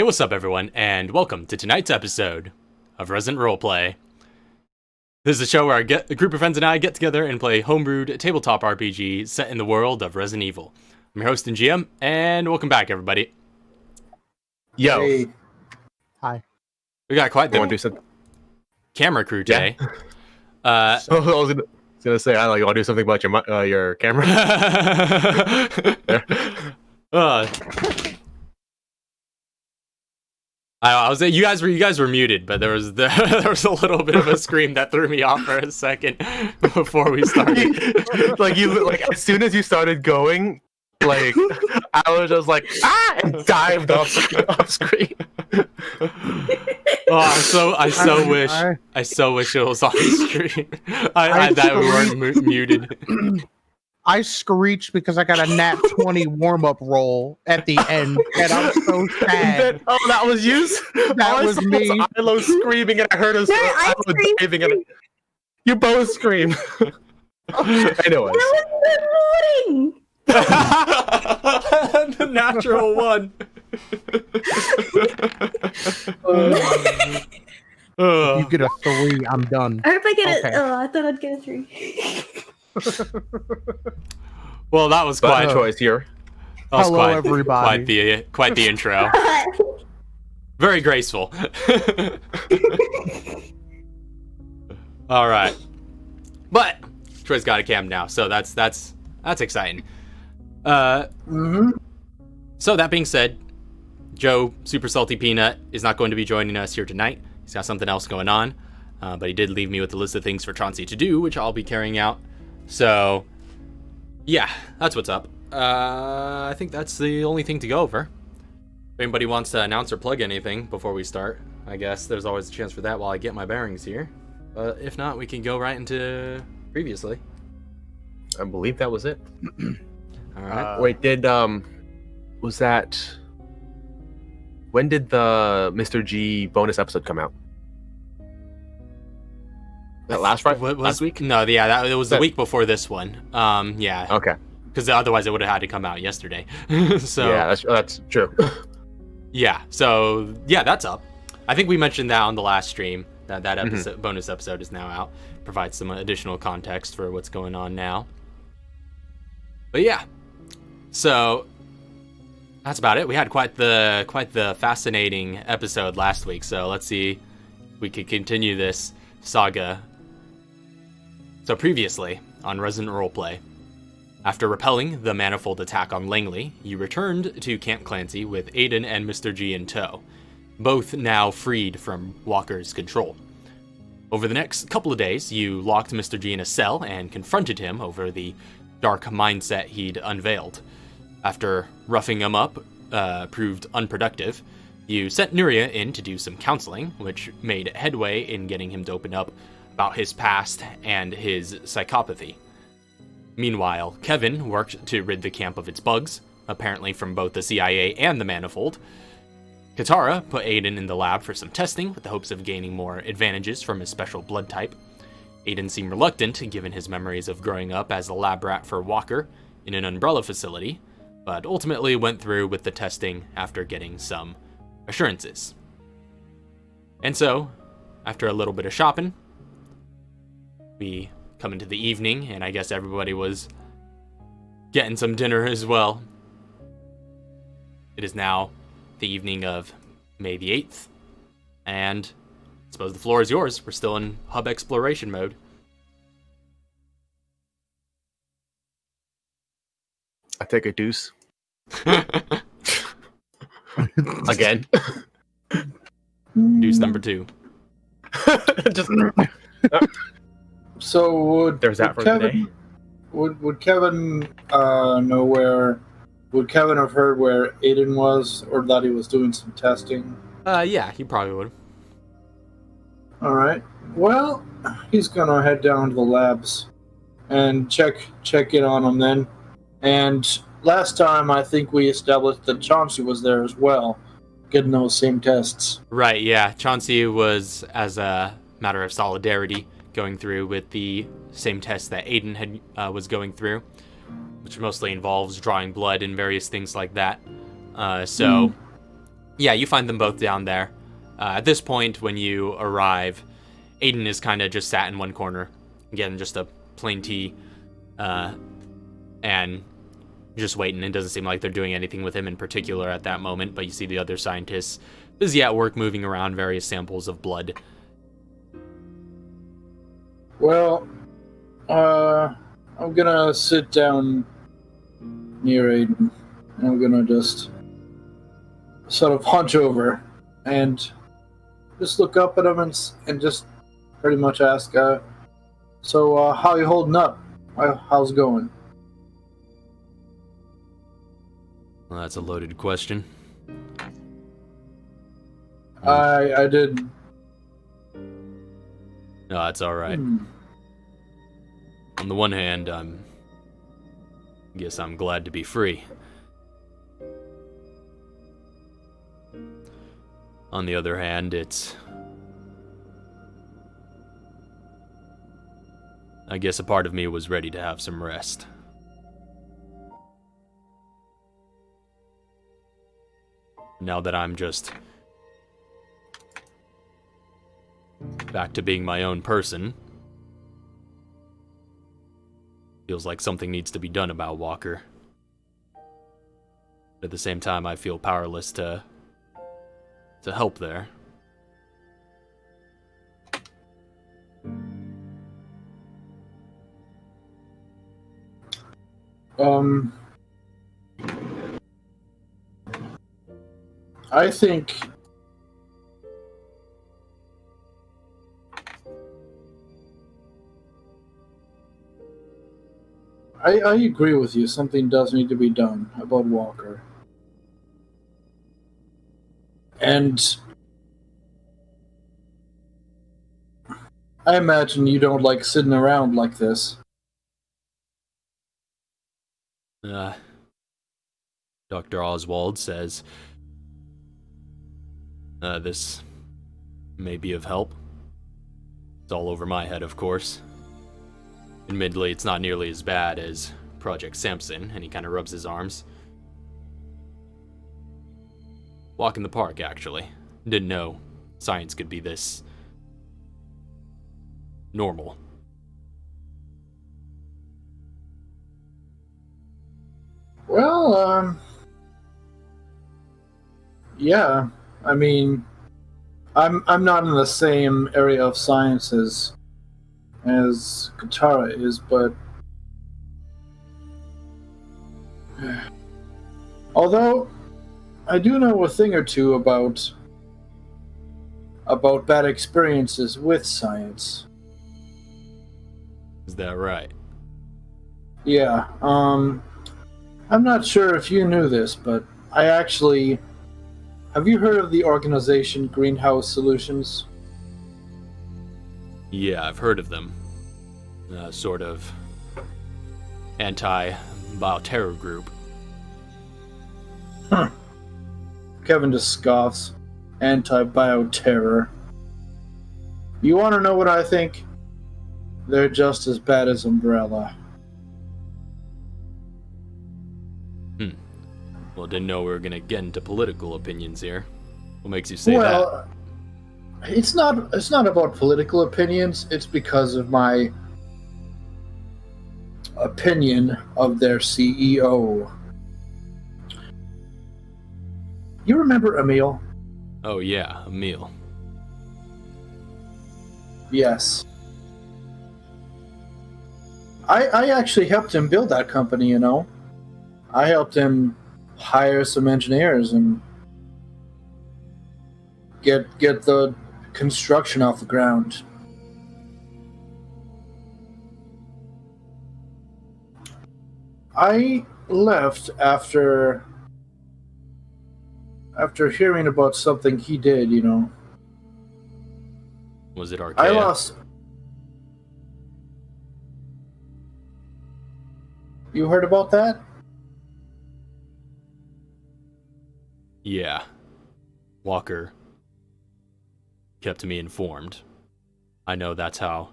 what's up everyone, and welcome to tonight's episode of Resident Roleplay. This is a show where a group of friends and I get together and play homebrewed tabletop RPG set in the world of Resident Evil. I'm your host and GM, and welcome back everybody. Yo. Hey. Hi. We got quite the camera crew today. I was gonna say, I you want to do something about your camera? I was you guys were muted, but there was a little bit of a scream that threw me off for a second before we started. like as soon as you started going, like I was just like and dived off screen. Oh, I so wish it was on screen. I that we weren't muted. I screeched because I got a nat 20 warm-up roll at the end, and I'm so sad. That was you? That was me. I was screaming, and I heard us. I was diving, and you both screamed. Anyway. That was good morning. The natural one. You get a 3, I'm done. I hope I get Okay. it. Oh, I thought I'd get a 3. Well, that was Bad quite choice here. Hello, everybody. Quite the intro. Very graceful. All right, but Troy's got a cam now, so that's exciting. So that being said, Joe Super Salty Peanut is not going to be joining us here tonight. He's got something else going on, but he did leave me with a list of things for Chauncey to do, which I'll be carrying out. So, yeah, that's what's up. I think that's the only thing to go over. If anybody wants to announce or plug anything before we start, I guess there's always a chance for that while I get my bearings here. If not, we can go right into previously. I believe that was it. All right. Wait, was that... When did the Mr. G bonus episode come out? That last week? No, yeah, it was the week before this one. Yeah. Okay. Because otherwise it would have had to come out yesterday. So yeah, that's true. Yeah. So yeah, that's up. I think we mentioned that on the last stream. That episode, bonus episode is now out. Provides some additional context for what's going on now. But yeah. So that's about it. We had quite the fascinating episode last week. So let's see if we could continue this saga. So previously on Resident Roleplay, after repelling the manifold attack on Langley, you returned to Camp Clancy with Aiden and Mr. G in tow, both now freed from Walker's control. Over the next couple of days, you locked Mr. G in a cell and confronted him over the dark mindset he'd unveiled. After roughing him up proved unproductive, you sent Nuria in to do some counseling, which made headway in getting him to open up about his past and his psychopathy. Meanwhile, Kevin worked to rid the camp of its bugs, apparently from both the CIA and the Manifold. Katara put Aiden in the lab for some testing with the hopes of gaining more advantages from his special blood type. Aiden seemed reluctant, given his memories of growing up as a lab rat for Walker in an Umbrella facility, but ultimately went through with the testing after getting some assurances. And so, after a little bit of shopping, we come into the evening, and I guess everybody was getting some dinner as well. It is now the evening of May the 8th, and I suppose the floor is yours. We're still in hub exploration mode. I take a deuce. Again. Deuce number 2. Just So there's that for today. Would Kevin know where? Would Kevin have heard where Aiden was, or that he was doing some testing? Yeah, he probably would. All right. Well, he's gonna head down to the labs and check in on him then. And last time, I think we established that Chauncey was there as well, getting those same tests. Right, yeah. Chauncey was, as a matter of solidarity, going through with the same test that Aiden was going through, which mostly involves drawing blood and various things like that. So Yeah, you find them both down there. At this point, when you arrive, Aiden is kind of just sat in one corner, getting just a plain tea, and just waiting. It doesn't seem like they're doing anything with him in particular at that moment, but you see the other scientists busy at work moving around various samples of blood. Well, I'm gonna sit down near Aiden, and I'm gonna just sort of hunch over and just look up at him and just pretty much ask, so how you holding up? How's it going? Well, that's a loaded question. I did. No, that's all right. On the one hand, guess I'm glad to be free. On the other hand, I guess a part of me was ready to have some rest. Now that I'm just back to being my own person, feels like something needs to be done about Walker. But at the same time, I feel powerless to help there. I think I agree with you. Something does need to be done about Walker. And I imagine you don't like sitting around like this. Dr. Oswald says this may be of help. It's all over my head, of course. Admittedly, it's not nearly as bad as Project Samson, and he kind of rubs his arms. Walk in the park, actually. Didn't know science could be this normal. Well, yeah. I mean, I'm not in the same area of science as Katara is, but although I do know a thing or two about bad experiences with science. Is that right? Yeah. I'm not sure if you knew this, but I actually... Have you heard of the organization Greenhouse Solutions? Yeah, I've heard of them. Sort of anti-bioterror group. Huh. Kevin just scoffs. Anti-bioterror. You want to know what I think? They're just as bad as Umbrella. Well, didn't know we were gonna get into political opinions here. What makes you say that? It's not about political opinions. It's because of my opinion of their CEO. You remember Emil? Oh yeah, Emil. Yes. I actually helped him build that company, you know. I helped him hire some engineers and get the construction off the ground. I left after hearing about something he did, you know. Was it Archaea? I lost... You heard about that? Yeah. Walker kept me informed. I know that's how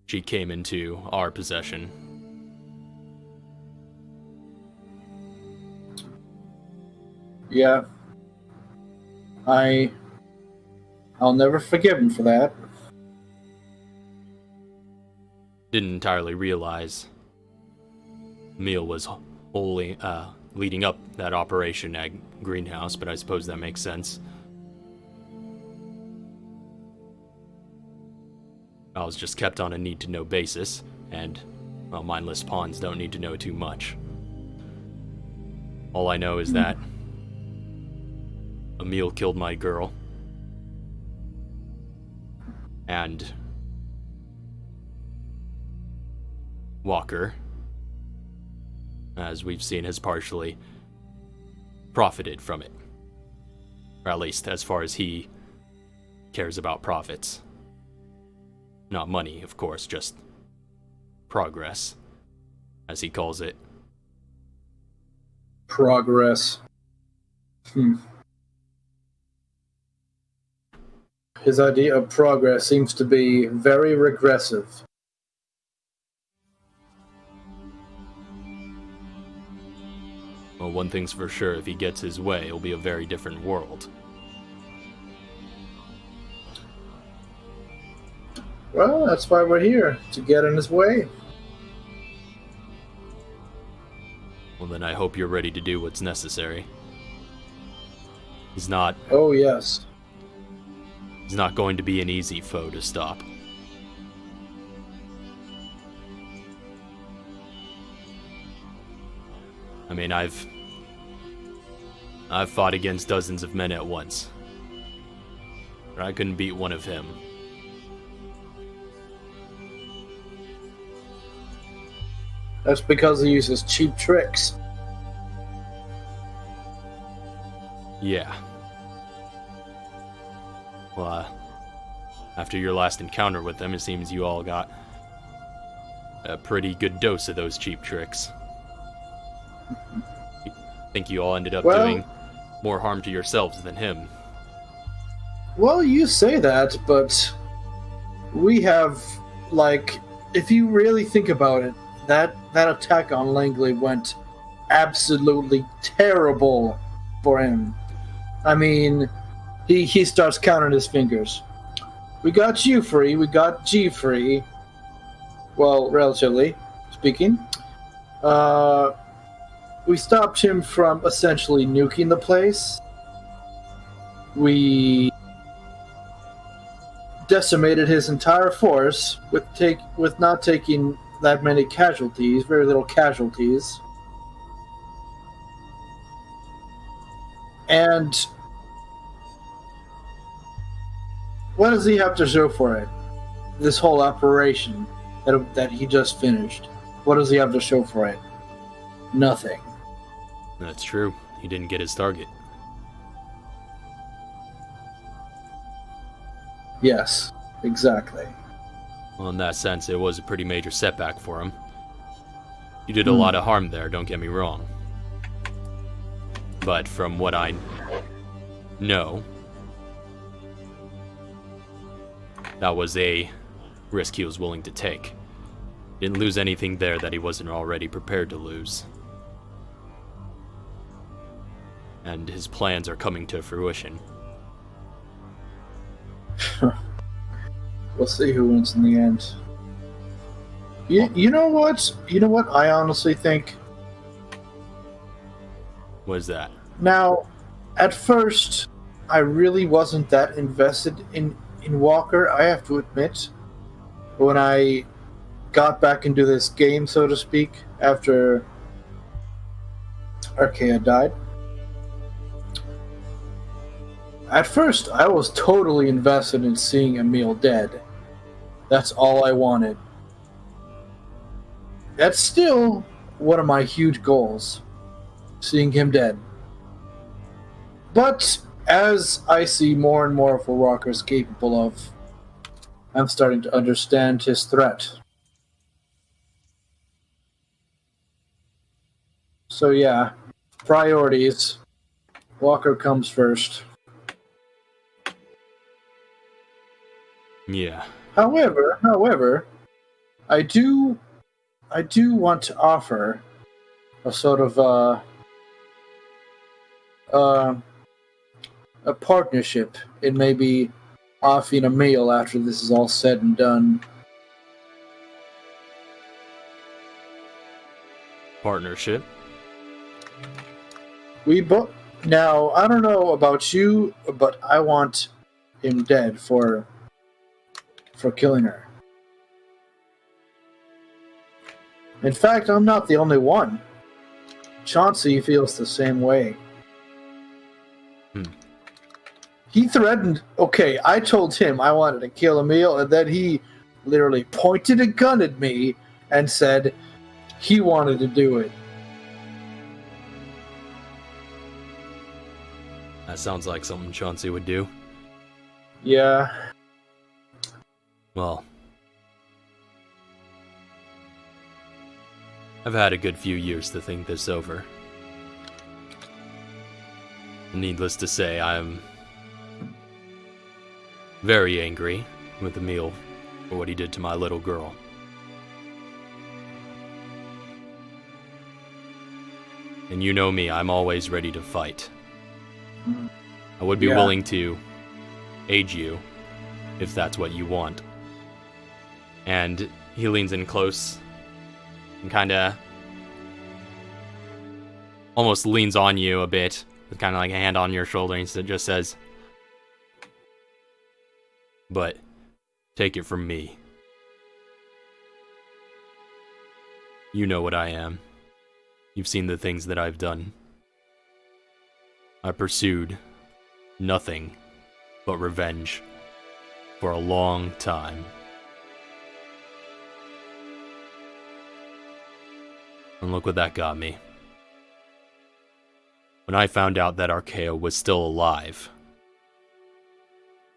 she came into our possession. Yeah. I'll never forgive him for that. Didn't entirely realize Emil was wholly leading up that operation at Greenhouse, but I suppose that makes sense. I was just kept on a need-to-know basis, and, well, mindless pawns don't need to know too much. All I know is that Emil killed my girl, and Walker, as we've seen, has partially profited from it. Or at least as far as he cares about profits. Not money, of course, just progress, as he calls it. Progress. His idea of progress seems to be very regressive. Well, one thing's for sure, if he gets his way, it'll be a very different world. Well, that's why we're here, to get in his way. Well, then I hope you're ready to do what's necessary. He's not Oh, yes. going to be an easy foe to stop. I mean, I've fought against dozens of men at once, but I couldn't beat one of him. That's because he uses cheap tricks. Yeah. Well, after your last encounter with them, it seems you all got a pretty good dose of those cheap tricks. I think you all ended up doing more harm to yourselves than him. Well, you say that, but we have, like, if you really think about it, that attack on Langley went absolutely terrible for him. I mean, he starts counting his fingers. We got you free, we got G free. Well, relatively speaking. We stopped him from essentially nuking the place. We decimated his entire force with not taking that many casualties, very little casualties. And what does he have to show for it? This whole operation that he just finished. What does he have to show for it? Nothing. That's true. He didn't get his target. Yes, exactly. Well, in that sense, it was a pretty major setback for him. You did a lot of harm there, don't get me wrong. But from what I know, that was a risk he was willing to take. Didn't lose anything there that he wasn't already prepared to lose. And his plans are coming to fruition. We'll see who wins in the end. You know what? You know what I honestly think? What is that? Now, at first, I really wasn't that invested in Walker, I have to admit. When I got back into this game, so to speak, after Archaea died. At first, I was totally invested in seeing Emil dead. That's all I wanted. That's still one of my huge goals, seeing him dead. But as I see more and more of what Walker's capable of, I'm starting to understand his threat. So yeah, priorities. Walker comes first. Yeah. However, I do want to offer a sort of a partnership in maybe offering a meal after this is all said and done. Partnership. We both. Now, I don't know about you, but I want him dead for killing her. In fact, I'm not the only one. Chauncey feels the same way. He threatened. Okay, I told him I wanted to kill Emil, and then he literally pointed a gun at me and said he wanted to do it. That sounds like something Chauncey would do. Yeah. Well, I've had a good few years to think this over. Needless to say, I'm very angry with Emil for what he did to my little girl. And you know me, I'm always ready to fight. I would be willing to aid you if that's what you want. And he leans in close and kind of almost leans on you a bit, with kind of like a hand on your shoulder, and just says, "But take it from me. You know what I am. You've seen the things that I've done. I pursued nothing but revenge for a long time. And look what that got me. When I found out that Archaea was still alive,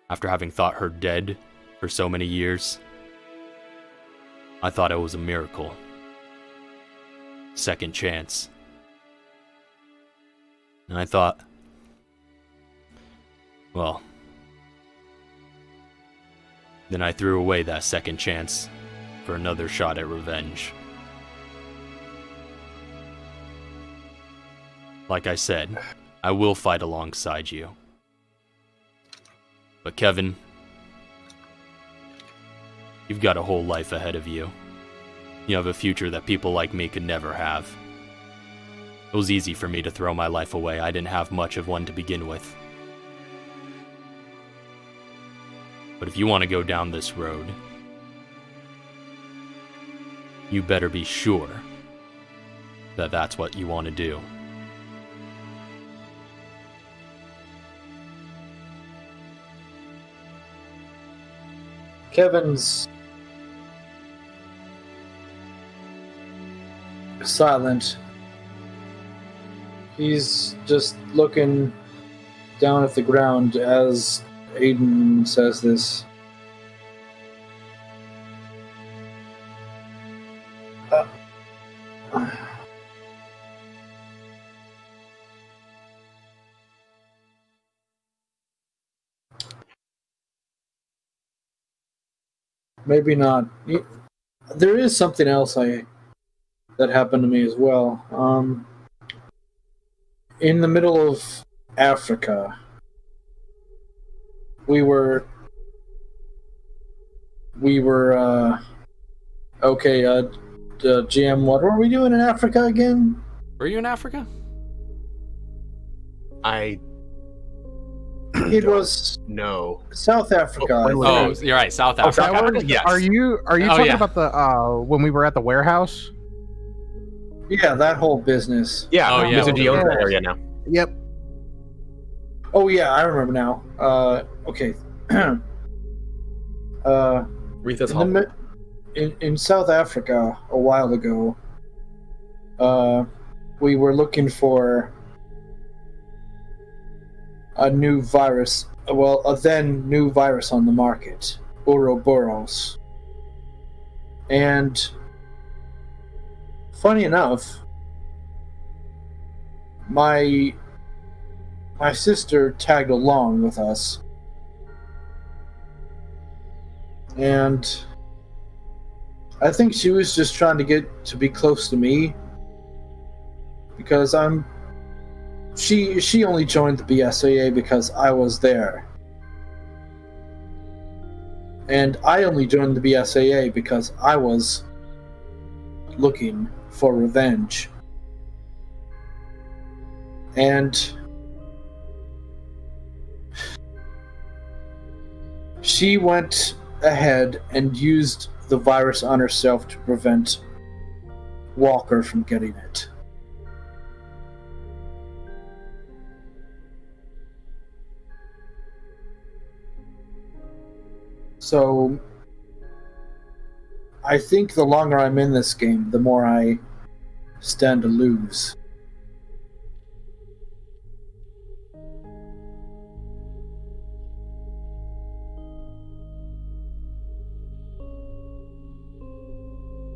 after having thought her dead for so many years, I thought it was a miracle. Second chance. And I thought, well, then I threw away that second chance for another shot at revenge. Like I said, I will fight alongside you. But Kevin, you've got a whole life ahead of you. You have a future that people like me could never have. It was easy for me to throw my life away. I didn't have much of one to begin with. But if you want to go down this road, you better be sure that that's what you want to do. Kevin's silent. He's just looking down at the ground as Aiden says this. Maybe not. There is something else that happened to me as well. In the middle of Africa, we were okay, GM, what were we doing in Africa again? Were you in Africa? It was No. South Africa. Oh, you're right, South Africa. South Africa? Yes. Are you talking yeah. about the when we were at the warehouse? Yeah, that whole business. Yeah, Oh, yeah. Mr. G owns that area now. Yep. Oh yeah, I remember now. Okay. Retha's in, the, in South Africa a while ago, we were looking for a new virus. Well, a then new virus on the market, Ouroboros. And funny enough, my sister tagged along with us. And I think she was just trying to get to be close to me, because I'm She only joined the BSAA because I was there. And I only joined the BSAA because I was looking for revenge. And she went ahead and used the virus on herself to prevent Walker from getting it. So, I think the longer I'm in this game, the more I stand to lose.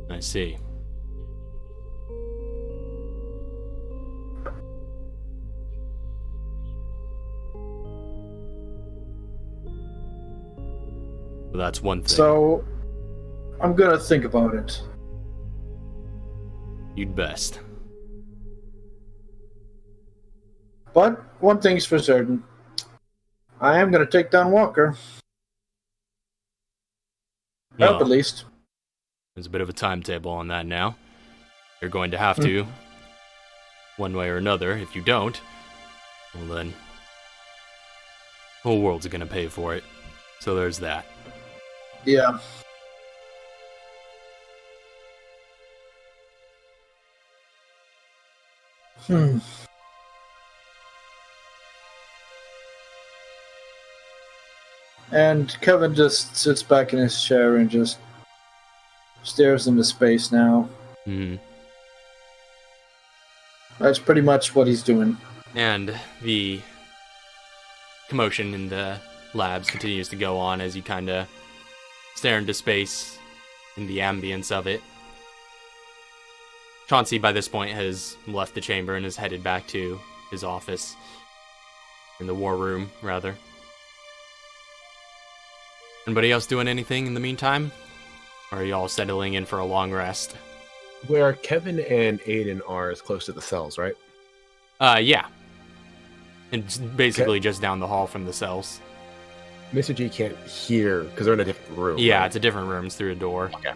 I see. Well, that's one thing. So, I'm gonna think about it. You'd best. But one thing's for certain. I am gonna take down Walker. Well, Up at least. there's a bit of a timetable on that now. You're going to have to, one way or another. If you don't, well then, the whole world's gonna pay for it. So there's that. Yeah. And Kevin just sits back in his chair and just stares into space now. Hmm. That's pretty much what he's doing. And the commotion in the labs continues to go on as you kind of stare into space in the ambience of it. Chauncey, by this point, has left the chamber and is headed back to his office. In the war room, rather. Anybody else doing anything in the meantime? Or are you all settling in for a long rest? Where Kevin and Aiden are is close to the cells, right? Yeah. It's basically just down the hall from the cells. Mr. G can't hear because they're in a different room. Yeah, right? it's a different room. It's through a door. Okay.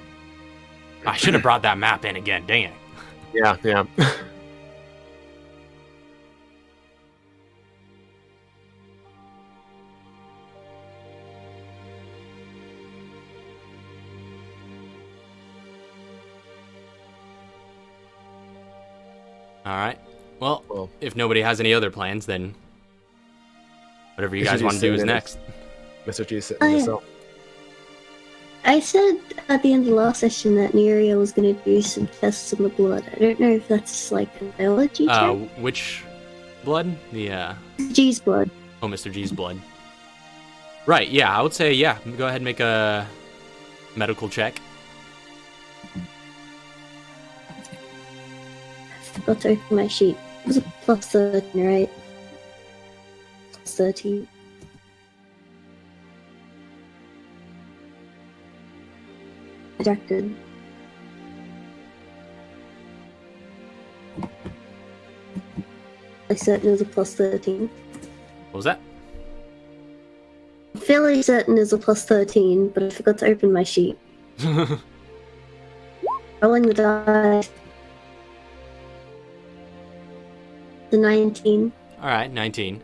I should have brought that map in again. Dang it. Yeah. Alright. Well, Well, if nobody has any other plans, then whatever you Mr. guys G's want to do is sitting in next. Mr. G is sitting in the yeah. cell. I said at the end of the last session that Neria was going to do some tests on the blood. I don't know if that's like a biology check. Which blood? The, G's blood. Oh, Mr. G's blood. Right, yeah, I would say, yeah. Go ahead and make a medical check. I forgot to open my sheet. It was a plus 13, right? Plus 13. Rejected. I certain it was a plus 13. What was that? I'm fairly certain it was a plus 13, but I forgot to open my sheet. Rolling the dice. The 19. Alright, 19.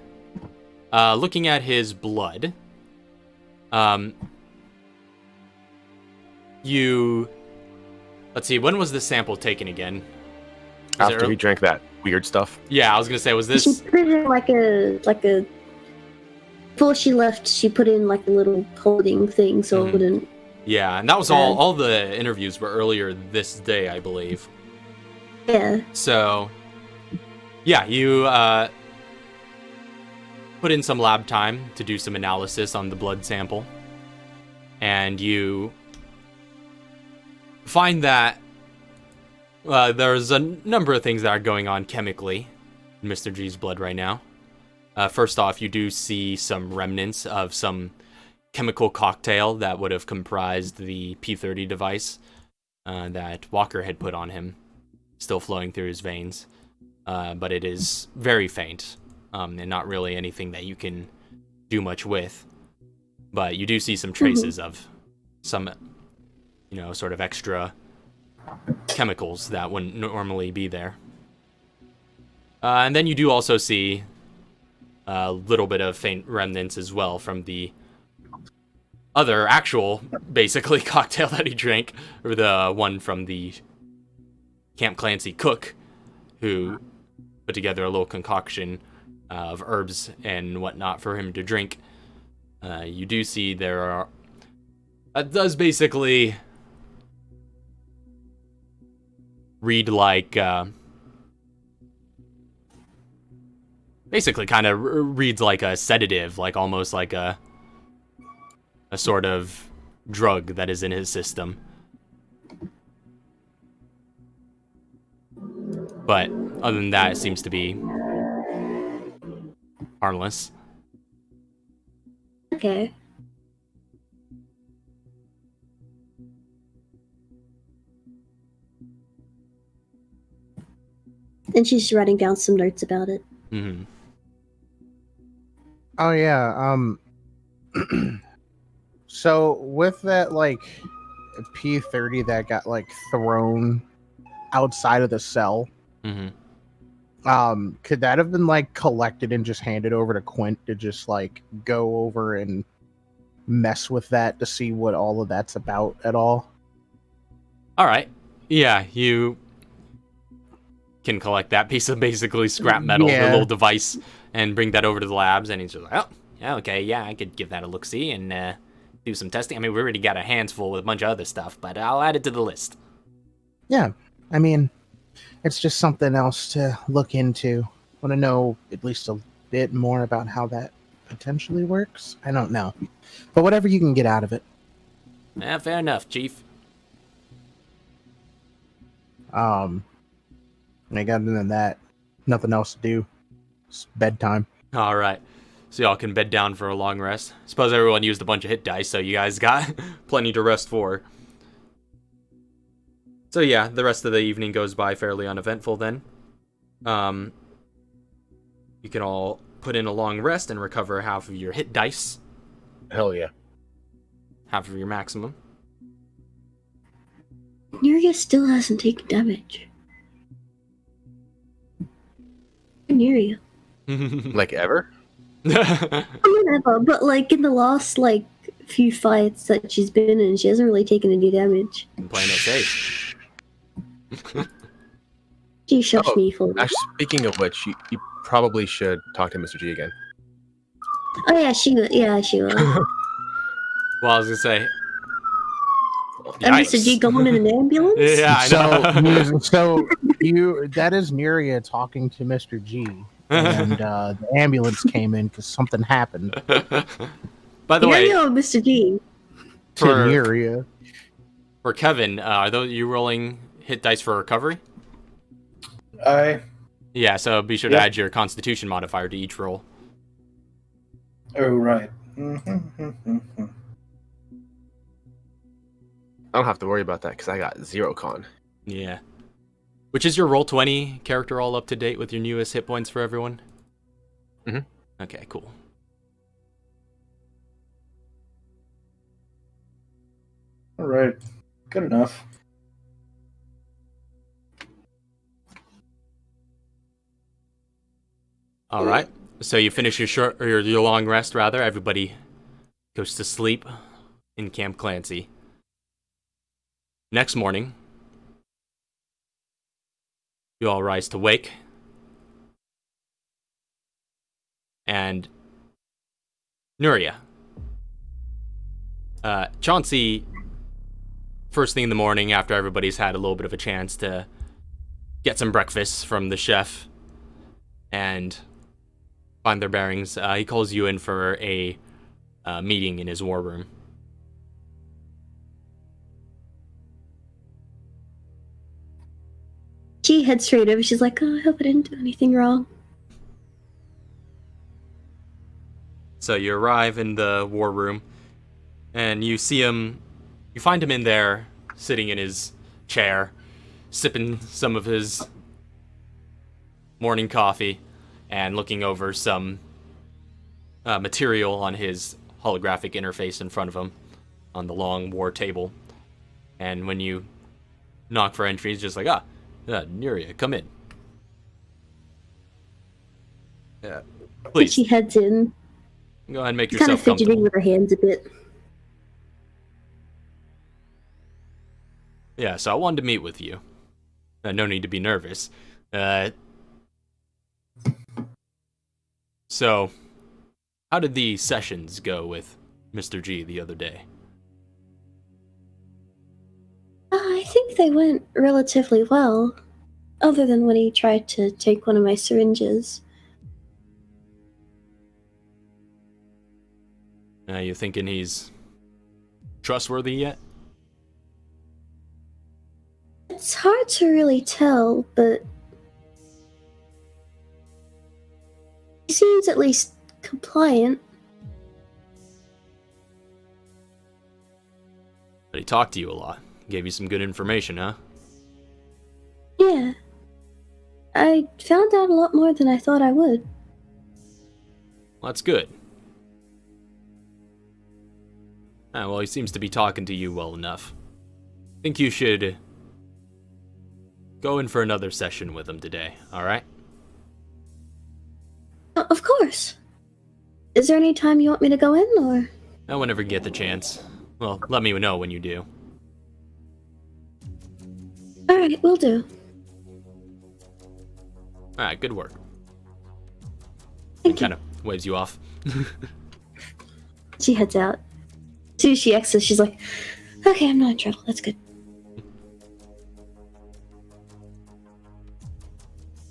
Looking at his blood, let's see, when was the sample taken again? Was it After he drank that weird stuff. Yeah, I was gonna say, was She this... put it in like a. Before she left, she put in like a little holding thing so it wouldn't. Yeah, and that was all the interviews were earlier this day, I believe. Yeah. So, yeah, you put in some lab time to do some analysis on the blood sample. And you find that there's a number of things that are going on chemically in Mr. G's blood right now. First off, you do see some remnants of some chemical cocktail that would have comprised the P30 device that Walker had put on him, still flowing through his veins. but it is very faint, and not really anything that you can do much with. But you do see some traces of some, sort of extra chemicals that wouldn't normally be there. And then you do also see a little bit of faint remnants as well from the other actual, basically, cocktail that he drank, or the one from the Camp Clancy cook, who put together a little concoction of herbs and whatnot for him to drink. You do see there are... That does basically read like... basically kind of reads like a sedative, like almost like a sort of drug that is in his system. But other than that, it seems to be harmless. Okay. And she's writing down some notes about it. Mm-hmm. Oh yeah. So with that like P30 that got like thrown outside of the cell, could that have been like collected and just handed over to Quint to just like go over and mess with that to see what all of that's about at all? All right. Yeah, you can collect that piece of basically scrap metal, the little device, and bring that over to the labs. And he's just like, oh, yeah, okay, yeah, I could give that a look-see and do some testing. I mean, we already got our hands full with a bunch of other stuff, but I'll add it to the list. Yeah, I mean, it's just something else to look into. Want to know at least a bit more about how that potentially works? I don't know. But whatever you can get out of it. Yeah, fair enough, Chief. Like other than that, nothing else to do. It's bedtime. All right. So y'all can bed down for a long rest. Suppose everyone used a bunch of hit dice, so you guys got plenty to rest for. So yeah, the rest of the evening goes by fairly uneventful then. You can all put in a long rest and recover half of your hit dice. Hell yeah. Half of your maximum. Nuria still hasn't taken damage. Nuria. Like ever? Never, but like in the last like few fights that she's been in, she hasn't really taken any damage. I'm playing it safe. She shush me for that. Actually, speaking of which, you probably should talk to Mr. G again. Oh yeah, she will. Well, I was gonna say. And Mr. G going in an ambulance? Yeah, I know. So that is Nuria talking to Mr. G. And the ambulance came in because something happened. By the way, Mr. G. To Nuria. For Kevin, are you rolling hit dice for recovery? Yeah, so be sure to add your Constitution modifier to each roll. Oh, right. I don't have to worry about that because I got 0 con. Yeah. Which is your Roll20 character all up to date with your newest hit points for everyone? Mm-hmm. Okay, cool. All right. Good enough. All right. So you finish your long rest, rather. Everybody goes to sleep in Camp Clancy. Next morning, you all rise to wake. And Nuria. Chauncey, first thing in the morning after everybody's had a little bit of a chance to get some breakfast from the chef and find their bearings, he calls you in for a meeting in his war room. She heads straight over. She's like, oh, I hope I didn't do anything wrong. So you arrive in the war room, and you see him. You find him in there, sitting in his chair, sipping some of his morning coffee and looking over some material on his holographic interface in front of him on the long war table. And when you knock for entry, he's just like, Nuria, come in. Yeah, please. She heads in, Go ahead and make kind of yourself fidgeting comfortable. with her hands a bit. Yeah, so I wanted to meet with you. No need to be nervous. So, how did the sessions go with Mr. G the other day? I think they went relatively well, other than when he tried to take one of my syringes. You thinking he's trustworthy yet? It's hard to really tell, but he seems at least compliant. But he talked to you a lot. Gave you some good information, huh? Yeah. I found out a lot more than I thought I would. Well, that's good. Well, he seems to be talking to you well enough. Think you should go in for another session with him today, alright? Of course. Is there any time you want me to go in, or? Whenever you get the chance. Well, let me know when you do. Alright, will do. Alright, good work. Thank you. Kind of waves you off. She heads out. As soon as she exits, she's like, okay, I'm not in trouble. That's good.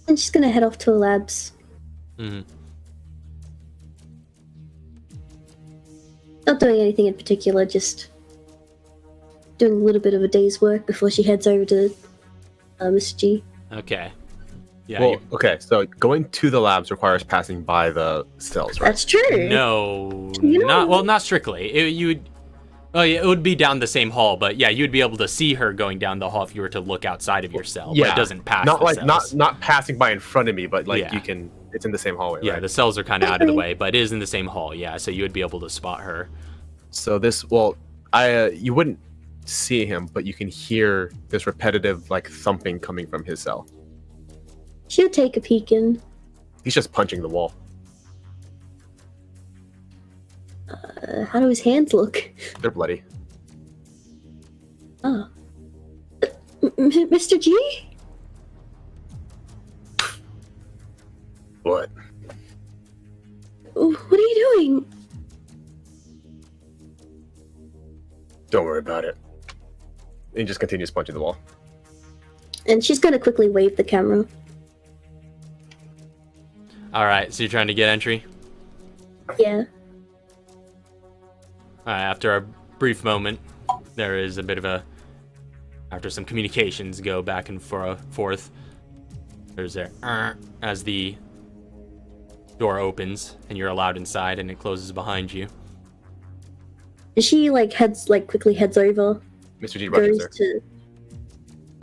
And she's gonna head off to her labs. Mm-hmm. Not doing anything in particular, just doing a little bit of a day's work before she heads over to Mr. G. Okay. Yeah. Well, okay, so going to the labs requires passing by the cells, right? That's true. No, You know- not strictly. It would be down the same hall, but yeah, you'd be able to see her going down the hall if you were to look outside of your cell. But it doesn't pass. Not the like cells. not passing by in front of me, but like Yeah. you can. It's in the same hallway. Yeah, right? the cells are kind of out of the way, but it is in the same hall. Yeah, so you would be able to spot her. So you wouldn't see him, but you can hear this repetitive like thumping coming from his cell. She'll take a peek in. He's just punching the wall. How do his hands look? They're bloody. Oh. Mr. G? What? What are you doing? Don't worry about it. And he just continues punching the wall. And she's gonna quickly wave the camera. All right, so you're trying to get entry. Yeah. After a brief moment, there is a bit of after some communications go back and forth. There's as the door opens and you're allowed inside, and it closes behind you. She quickly heads over. Mr. G rushes Goes to.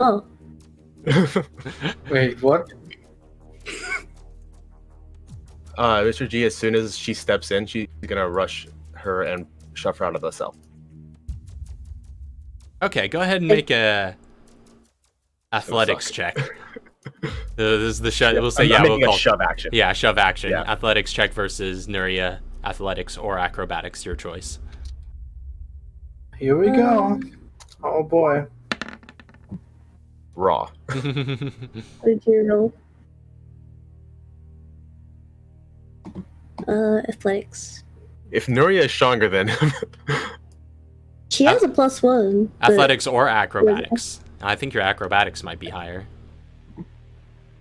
Oh. her. Wait, what? Mr. G, as soon as she steps in, she's gonna rush her and shove her out of the cell. Okay, go ahead and make a athletics check. This is the shove. We'll say I'm we'll making call a shove action. Yeah, shove action. Yeah. Athletics check versus Nuria. Athletics or acrobatics, your choice. Here we go. Oh boy. Raw. What did you roll? Athletics. If Nuria is stronger than him, She has a +1. but- Athletics or acrobatics. I think your acrobatics might be higher.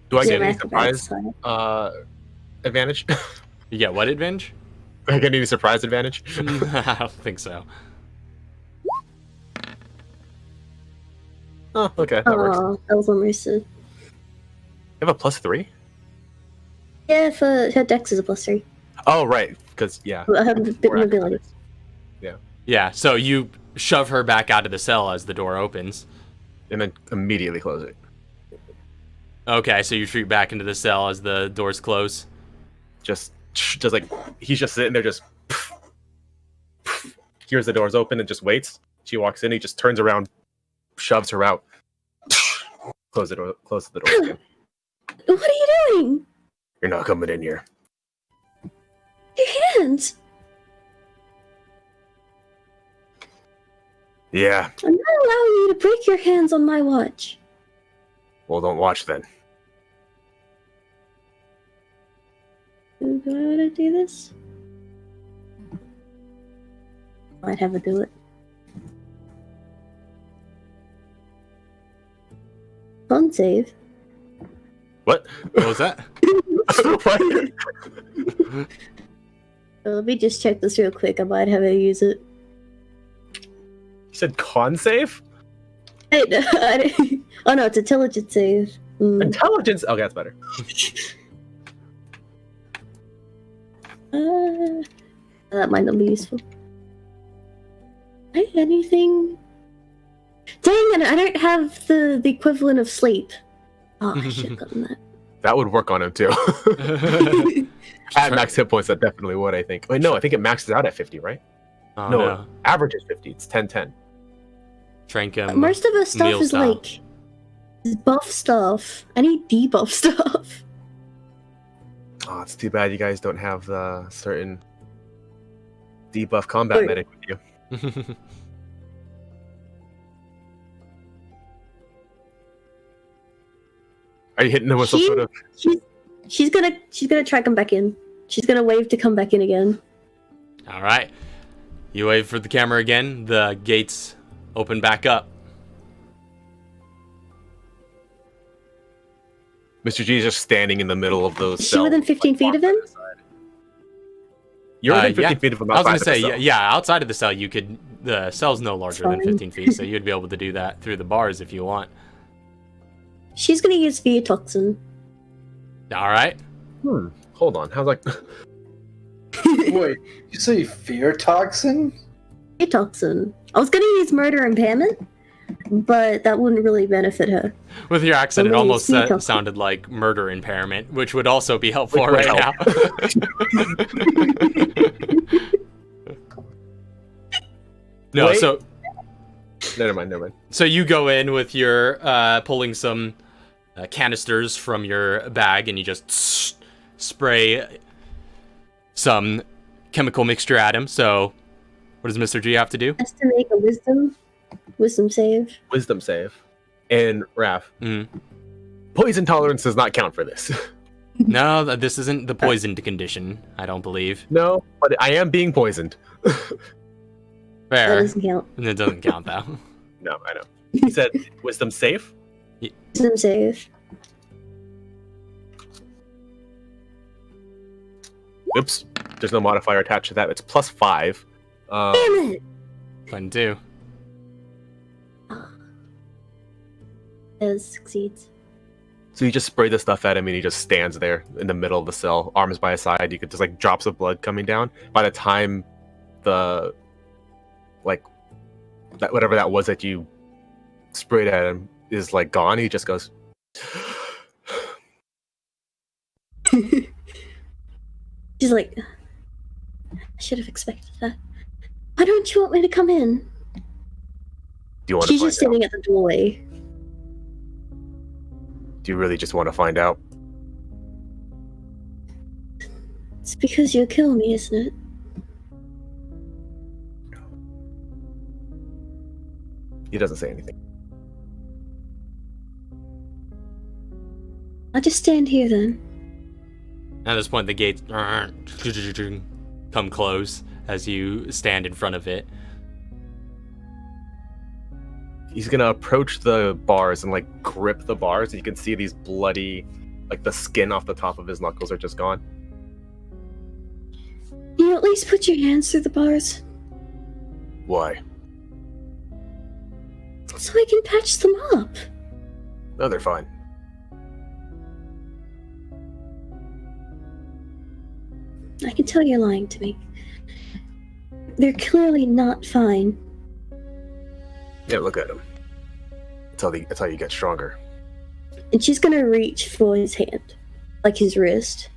do I Yeah, get my any acrobatics surprise high. advantage? You get what advantage? Do I get any surprise advantage? I don't think so. Oh, okay, that works. You Aw, that was almost a... have a +3? Yeah, for her dex is a +3. Oh, right, because yeah. I have a bit Or of mobility. acrobatics. Yeah, so you shove her back out of the cell as the door opens. And then immediately close it. Okay, so you retreat back into the cell as the doors close. Just like he's just sitting there, just hears the doors open and just waits. She walks in, he just turns around, shoves her out, closes the door again. What are you doing? You're not coming in here. Your hands! Yeah. I'm not allowing you to break your hands on my watch. Well, don't watch then. Do I want to do this? Might have to do it. Con save. What? What was that? What? Let me just check this real quick. I might have to use it. You said con save? Oh no, it's intelligence save. Intelligence? Okay, that's better. That might not be useful. Anything? Dang it, I don't have the equivalent of sleep. Oh, I should have gotten that. That would work on him too. At max hit points, that definitely would, I think. Wait, no, I think it maxes out at 50, right? Oh, no, average is 50. It's 10-10. Trank him. Most of our stuff meal is style. like buff stuff. I need debuff stuff. Oh, it's too bad you guys don't have the certain debuff combat medic with you. Are you hitting him with some sort of... She's gonna try come back in. She's gonna wave to come back in again. All right. You wave for the camera again. The gates open back up. Mr. G is just standing in the middle of those Is she cells. within 15 feet of him? You're within 15 feet of him. I was outside going to of the say, cell. yeah, outside of the cell, you could. The cell's no larger than Fine. 15 feet, so you'd be able to do that through the bars if you want. She's gonna use Fear Toxin. All right. Hold on. How's like... Wait, you say fear toxin? Fear Toxin. I was gonna use Murder Impairment, but that wouldn't really benefit her. With your accent, it Only almost sea toxin. sounded like murder impairment, which would also be helpful Which would right now. No, Wait. so Never mind. So you go in with your pulling some canisters from your bag, and you just spray some chemical mixture at him. So, what does Mr. G have to do? Has to make a wisdom save. Wisdom save. And Raph, Mhm. poison tolerance does not count for this. No, this isn't the poisoned condition. I don't believe. No, but I am being poisoned. That Fair. doesn't count. It doesn't count though. No, I know. He said wisdom safe? Wisdom save. Oops. There's no modifier attached to that. It's +5. Damn it! Fun too. As succeeds. So you just spray the stuff at him and he just stands there in the middle of the cell, arms by his side. You could just like drops of blood coming down. By the time the that whatever that was that you sprayed at him is like gone, he just goes She's like, I should have expected that. Why don't you want me to come in? Do you want to She's find just standing at the doorway. out? Do you really just want to find out? It's because you'll kill me, isn't it? He doesn't say anything. I'll just stand here then. At this point, the gates come close as you stand in front of it. He's gonna approach the bars and like grip the bars. You can see these bloody, like the skin off the top of his knuckles are just gone. Can you at least put your hands through the bars? Why? So I can patch them up. No, they're fine. I can tell you're lying to me. They're clearly not fine. Yeah, look at him. That's how you get stronger. And she's gonna reach for his hand, like his wrist.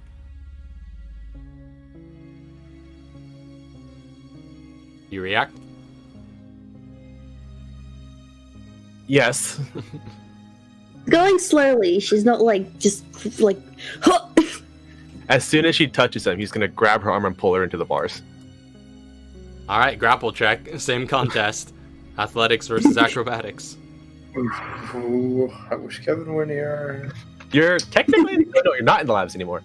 You react? Yes. Going slowly. She's not like just like. Huh! As soon as she touches him, he's gonna grab her arm and pull her into the bars. All right, grapple check. Same contest. Athletics versus acrobatics. Ooh, I wish Kevin were near. You're technically no, you're not in the labs anymore.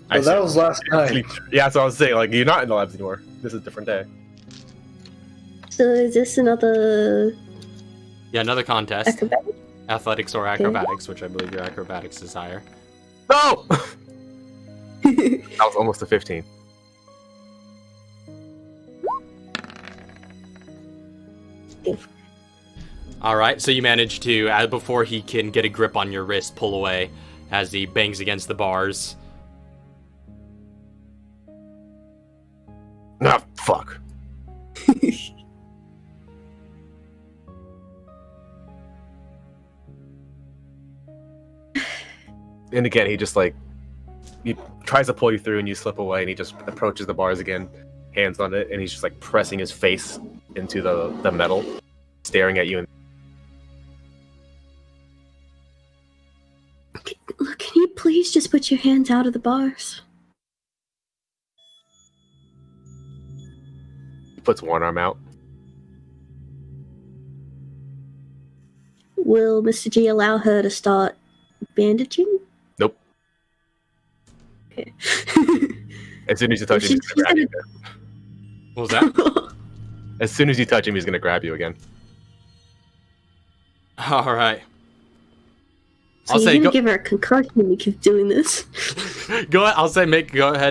Well, that was last night. Yeah, that's what I was saying. Like, you're not in the labs anymore. This is a different day. So is this another Yeah, another contest. acrobatic? Athletics or acrobatics, which I believe your acrobatics is higher. No! That was almost a 15. All right, so you manage to, before he can get a grip on your wrist, pull away as he bangs against the bars. Ah, fuck. And again, he tries to pull you through and you slip away and he just approaches the bars again, hands on it, and he's just like pressing his face into the metal, staring at you. And Look, can you please just put your hands out of the bars? he puts one arm out. Will Mr. G allow her to start bandaging? Nope. Okay. As soon as you touch him, he's gonna grab you. What was that? As soon as you touch him, he's gonna grab you again. All right. So I'll you're say gonna go, give her a concussion when you keep doing this. go ahead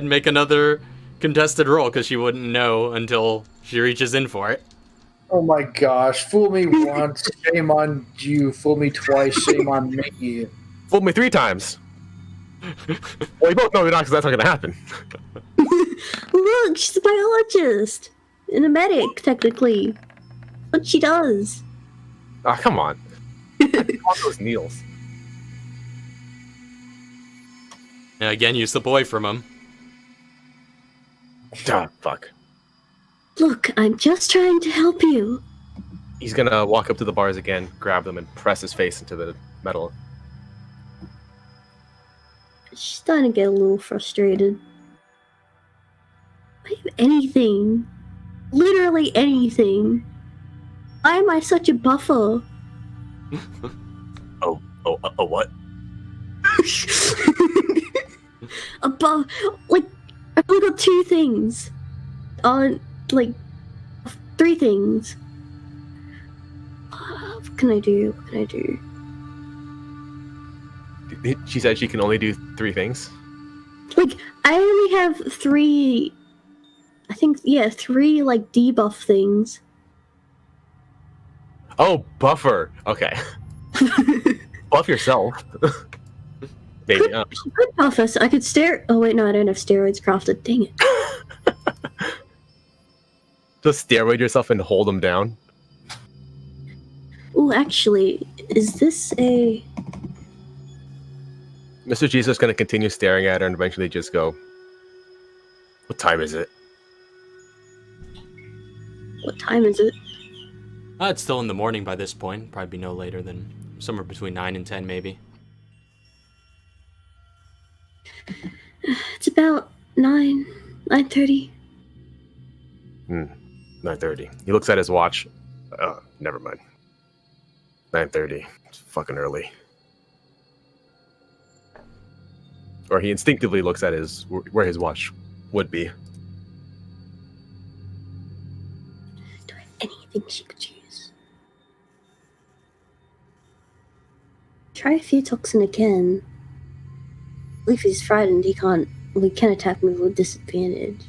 and make another contested roll because she wouldn't know until she reaches in for it. Oh my gosh! Fool me once, shame on you. Fool me twice, shame on me. Fooled me 3 times. Well, you both know you're not, because that's not gonna happen. Look, she's a biologist and a medic, technically. What she does. Ah, come on. I want those needles. And again, you slip away from him. Ah, fuck. Look, I'm just trying to help you. He's gonna walk up to the bars again, grab them, and press his face into the metal. She's starting to get a little frustrated. I have anything. Literally anything. Why am I such a buffer? A what? Like, I've only got 2 things. Like, 3 things. What can I do? What can I do? She said she can only do 3 things. Like, I only have 3... I think, yeah, 3, like, debuff things. Oh, buffer. Okay. Buff yourself. Maybe. Could buff us. I could stare... Oh, wait, no, I don't have steroids crafted. Dang it. Just steroid yourself and hold them down. Ooh, actually, is this a... Mr. G's just going to continue staring at her and eventually just go, "What time is it?" What time is it? It's still in the morning by this point. Probably be no later than somewhere between 9 and 10, maybe. It's about 9:30. 9:30. He looks at his watch. Oh, never mind. 9:30. It's fucking early. Or he instinctively looks at where his watch would be. Do I have anything she could use? Try fear toxin again. If he's frightened, we can attack me with disadvantage.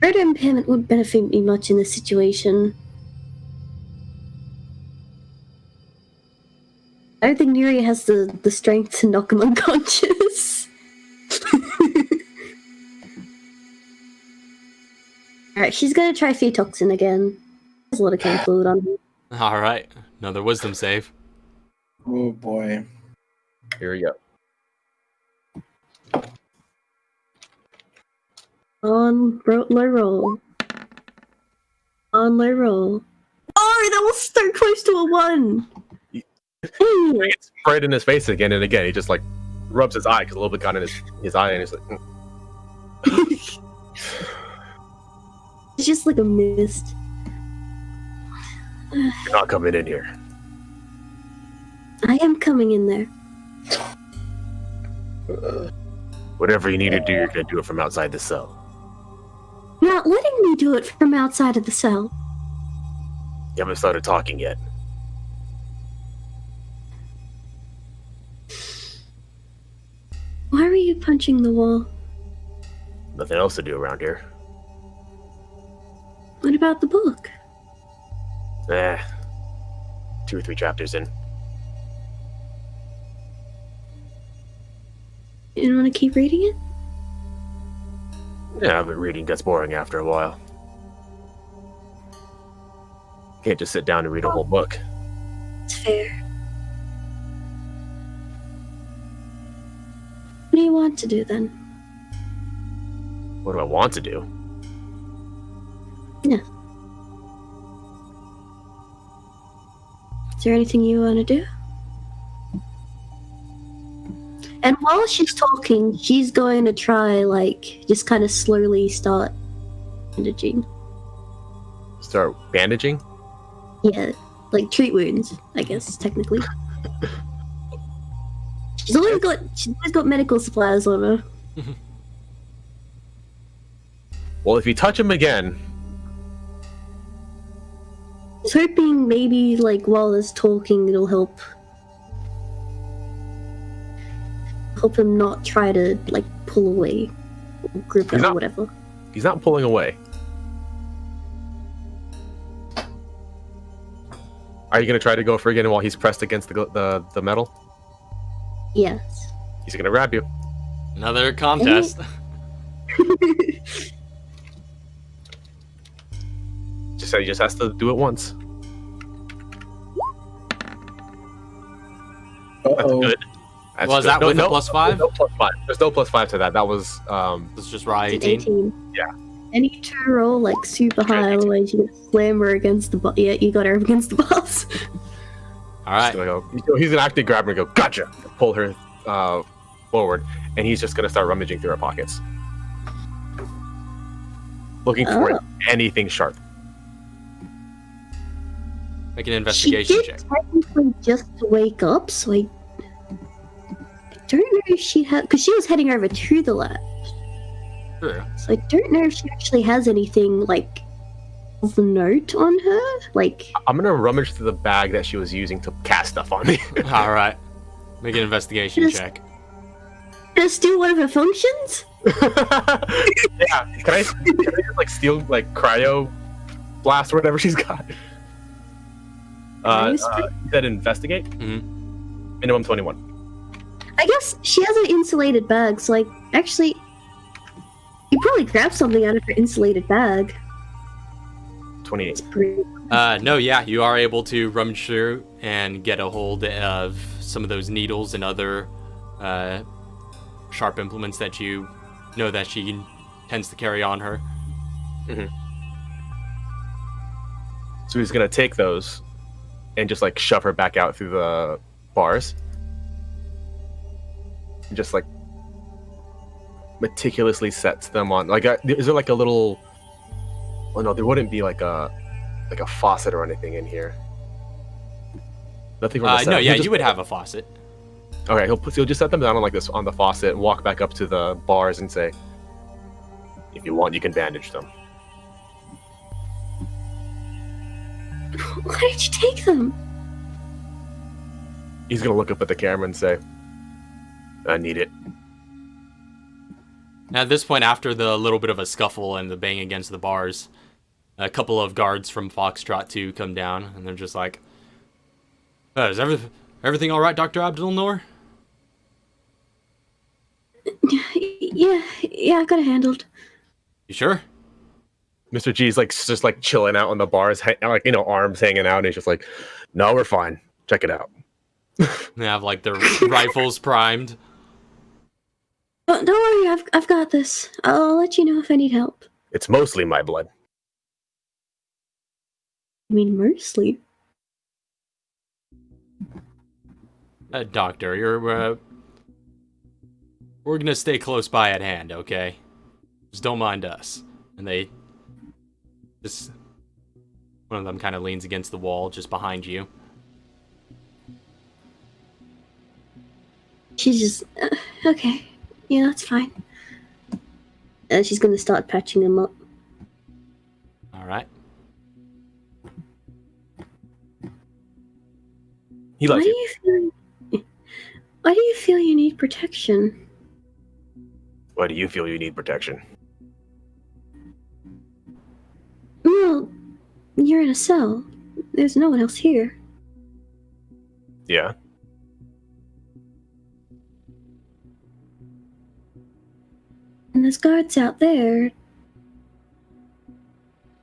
Murder impairment wouldn't benefit me much in this situation. I don't think Neri has the strength to knock him unconscious. Alright, she's gonna try fear toxin again. There's a lot of cane fluid on her. All right. Another wisdom save. Oh boy. Here we go. On low roll. On low roll. Oh, that was so close to a 1. It's right in his face again and again. He just like rubs his eye because a little bit got in his eye, and he's like, It's just like a mist. "You're not coming in here." I am coming in there. Whatever you need to do, you're gonna do it from outside the cell. Not letting me do it from outside of the cell. You haven't started talking yet. Why were you punching the wall? Nothing else to do around here. What about the book? 2 or 3 chapters in. You didn't want to keep reading it? Yeah, but reading gets boring after a while. Can't just sit down and read a whole book. It's fair. What do you want to do then? What do I want to do? Yeah. Is there anything you want to do? And while she's talking, she's going to try, like, just kind of slowly start bandaging. Start bandaging? Yeah, like treat wounds, I guess, technically. She's always got medical supplies on her. Well, if you touch him again, I was hoping maybe, like, while there's talking, it'll help him not try to, like, pull away or grip it or whatever. he's not pulling away. Are you gonna try to go for it again while he's pressed against the metal? Yes. He's gonna grab you. Another contest. He just has to do it once. That's Uh-oh. good. That's Was good. that with a +5? There's no +5. There's no +5 to that. That was It's just raw It's 18. Yeah. And you to roll, like, super high, otherwise you slam her against the yeah, you got her against the boss. All right. he's gonna actually grab her and go, "Gotcha!" Pull her forward, and he's just gonna start rummaging through her pockets, looking for anything sharp. Make an investigation she did check. technically just wake up, so I don't know if she had, because she was heading over to the lab. Sure. So I don't know if she actually has anything, like, of note on her. Like, I'm gonna rummage through the bag that she was using to cast stuff on me. All right. Make an investigation Just- check. just do one of her functions? Yeah, can I just, like, steal, like, cryo blast or whatever she's got? You said investigate? Mhm. Minimum 21. I guess she has an insulated bag, so, like, actually, you probably grab something out of her insulated bag. 28. It's pretty. No, yeah, you are able to rummage through and get a hold of some of those needles and other sharp implements that you know that she tends to carry on her. So he's gonna take those and just, like, shove her back out through the bars. And just, like, meticulously sets them on. Like, is there, like, a little... Oh, no, there wouldn't be, like a faucet or anything in here. Nothing from the No, setup. yeah, He'll just- you would have a faucet. Okay, he'll just set them down on, like, this on the faucet and walk back up to the bars and say, "If you want, you can bandage them." Why did you take them? He's gonna look up at the camera and say, "I need it." Now, at this point, after the little bit of a scuffle and the bang against the bars, a couple of guards from Foxtrot 2 come down, and they're just like, is everything all right, Dr. Abdul-Noor? Yeah, I got it handled. You sure? Mr. G's like just like chilling out on the bars, like arms hanging out, and he's just like, "No, we're fine. Check it out." They have like their rifles primed. Oh, don't worry, I've got this. I'll let you know if I need help. It's mostly my blood. I mean, mostly. Doctor, we're gonna stay close by at hand, okay? Just don't mind us. And they just one of them kind of leans against the wall just behind you. She's just okay. Yeah, that's fine. And she's gonna start patching him up. All right. He loves you. Why do you feel you need protection? Why do you feel you need protection? Well, you're in a cell. There's no one else here. Yeah. And there's guards out there.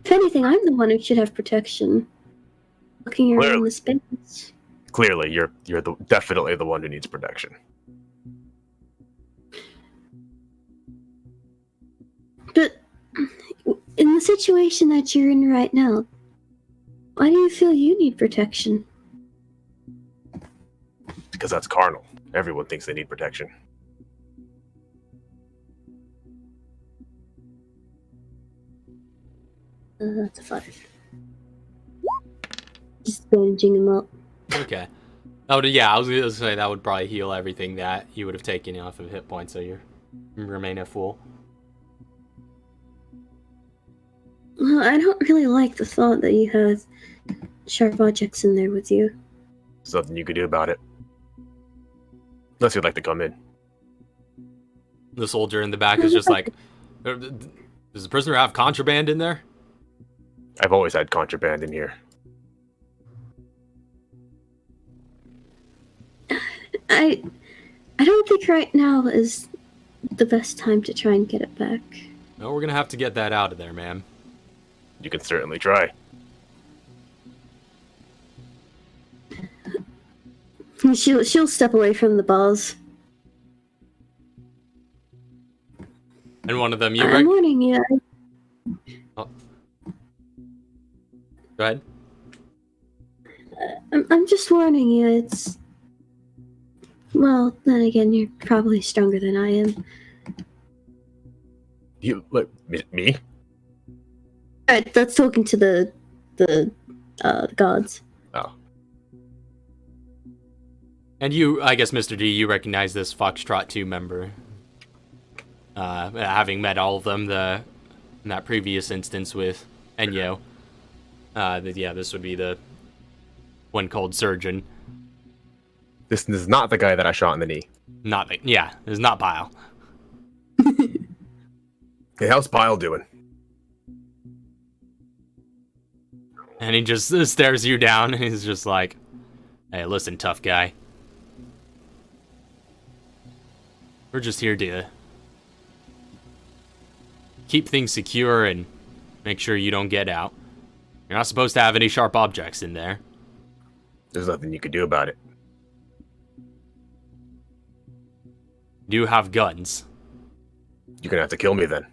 If anything, I'm the one who should have protection. Looking around Clearly. the space. Clearly, you're definitely the one who needs protection. But in the situation that you're in right now, why do you feel you need protection? Because that's carnal. Everyone thinks they need protection. That's a 5. Just bandaging him up. Okay. Oh, yeah, I was gonna say that would probably heal everything that you would have taken off of hit points, so you remain at full. Well, I don't really like the thought that you have sharp objects in there with you. There's nothing you can do about it. Unless you'd like to come in. The soldier in the back is just like, does the prisoner have contraband in there? I've always had contraband in here. I don't think right now is the best time to try and get it back. No, we're gonna have to get that out of there, ma'am. You can certainly try. She'll step away from the bars. And one of them, I'm warning you. Oh. Go ahead. I'm just warning you. It's well. Then again, you're probably stronger than I am. You look me? Alright, that's talking to the gods. Oh. And you, I guess, Mr. D, you recognize this Foxtrot 2 member. Having met all of them in that previous instance with Enyo. Yeah, this would be the one called Surgeon. This is not the guy that I shot in the knee. It's not Pyle. Hey, how's Pyle doing? And he just stares you down, and he's just like, hey, listen, tough guy. We're just here to keep things secure and make sure you don't get out. You're not supposed to have any sharp objects in there. There's nothing you can do about it. You do have guns. You're gonna have to kill me then.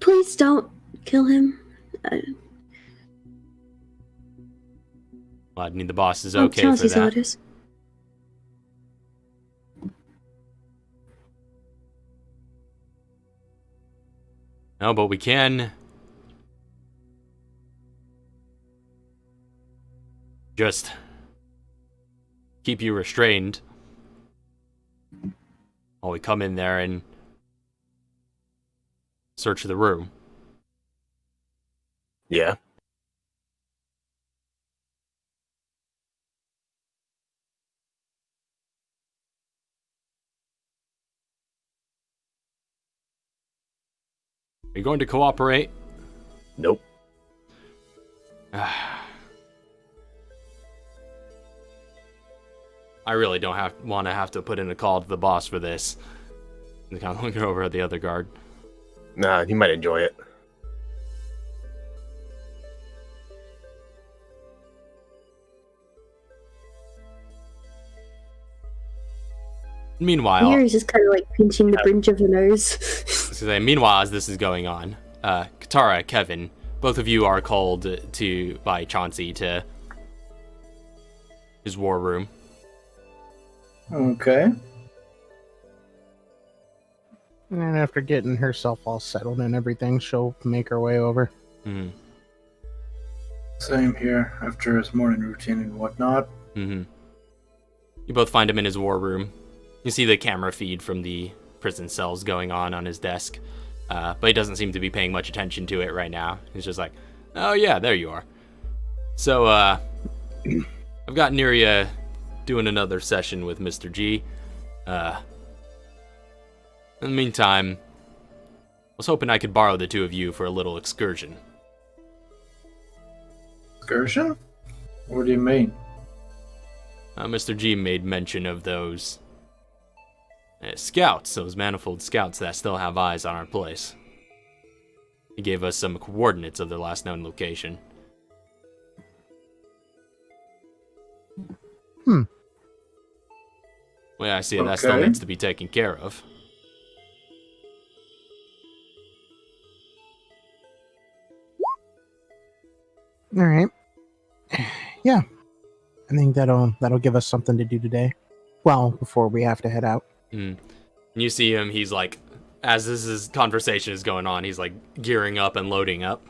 Please don't kill him. Well, I mean, the boss is okay for Chelsea's that. orders. No, but we can just keep you restrained while we come in there and search the room. Yeah. Are you going to cooperate? Nope. I really don't want to have to put in a call to the boss for this. I'm kind of looking over at the other guard. Nah, he might enjoy it. Meanwhile, Neria's just kind of like pinching the bridge of her nose. meanwhile, as this is going on, Katara, Kevin, both of you are called by Chauncey to his war room. Okay. And after getting herself all settled and everything, she'll make her way over. Mm-hmm. Same here, after his morning routine and whatnot. Mm-hmm. You both find him in his war room. You see the camera feed from the prison cells going on his desk, but he doesn't seem to be paying much attention to it right now. He's just like, oh yeah, there you are. So, I've got Neria doing another session with Mr. G. In the meantime, I was hoping I could borrow the two of you for a little excursion. Excursion? What do you mean? Mr. G made mention of those scouts, those manifold scouts that still have eyes on our place. He gave us some coordinates of their last known location. Well, I see that still needs to be taken care of. All right. Yeah. I think that'll give us something to do today. Well, before we have to head out. And you see him, he's like, as conversation is going on, he's like gearing up and loading up.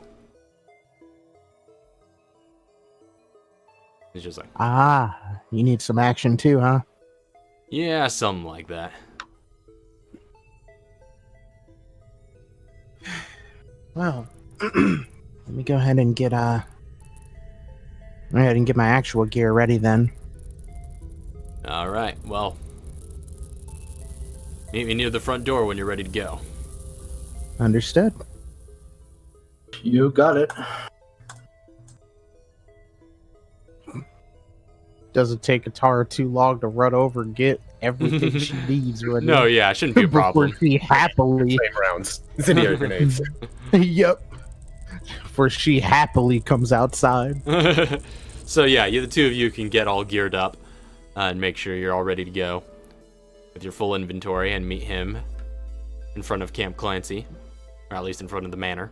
He's just like, you need some action too, huh? Yeah, something like that. Well, let me go ahead and get my actual gear ready then. All right, well, meet me near the front door when you're ready to go. Understood. You got it. Doesn't take Katara too long to run over and get everything she needs ready. No, yeah, it shouldn't be a problem. Before she happily... Flame rounds. Incendiary grenades. Yep. Before she happily comes outside. So yeah, the two of you can get all geared up and make sure you're all ready to go with your full inventory and meet him in front of Camp Clancy, or at least in front of the manor.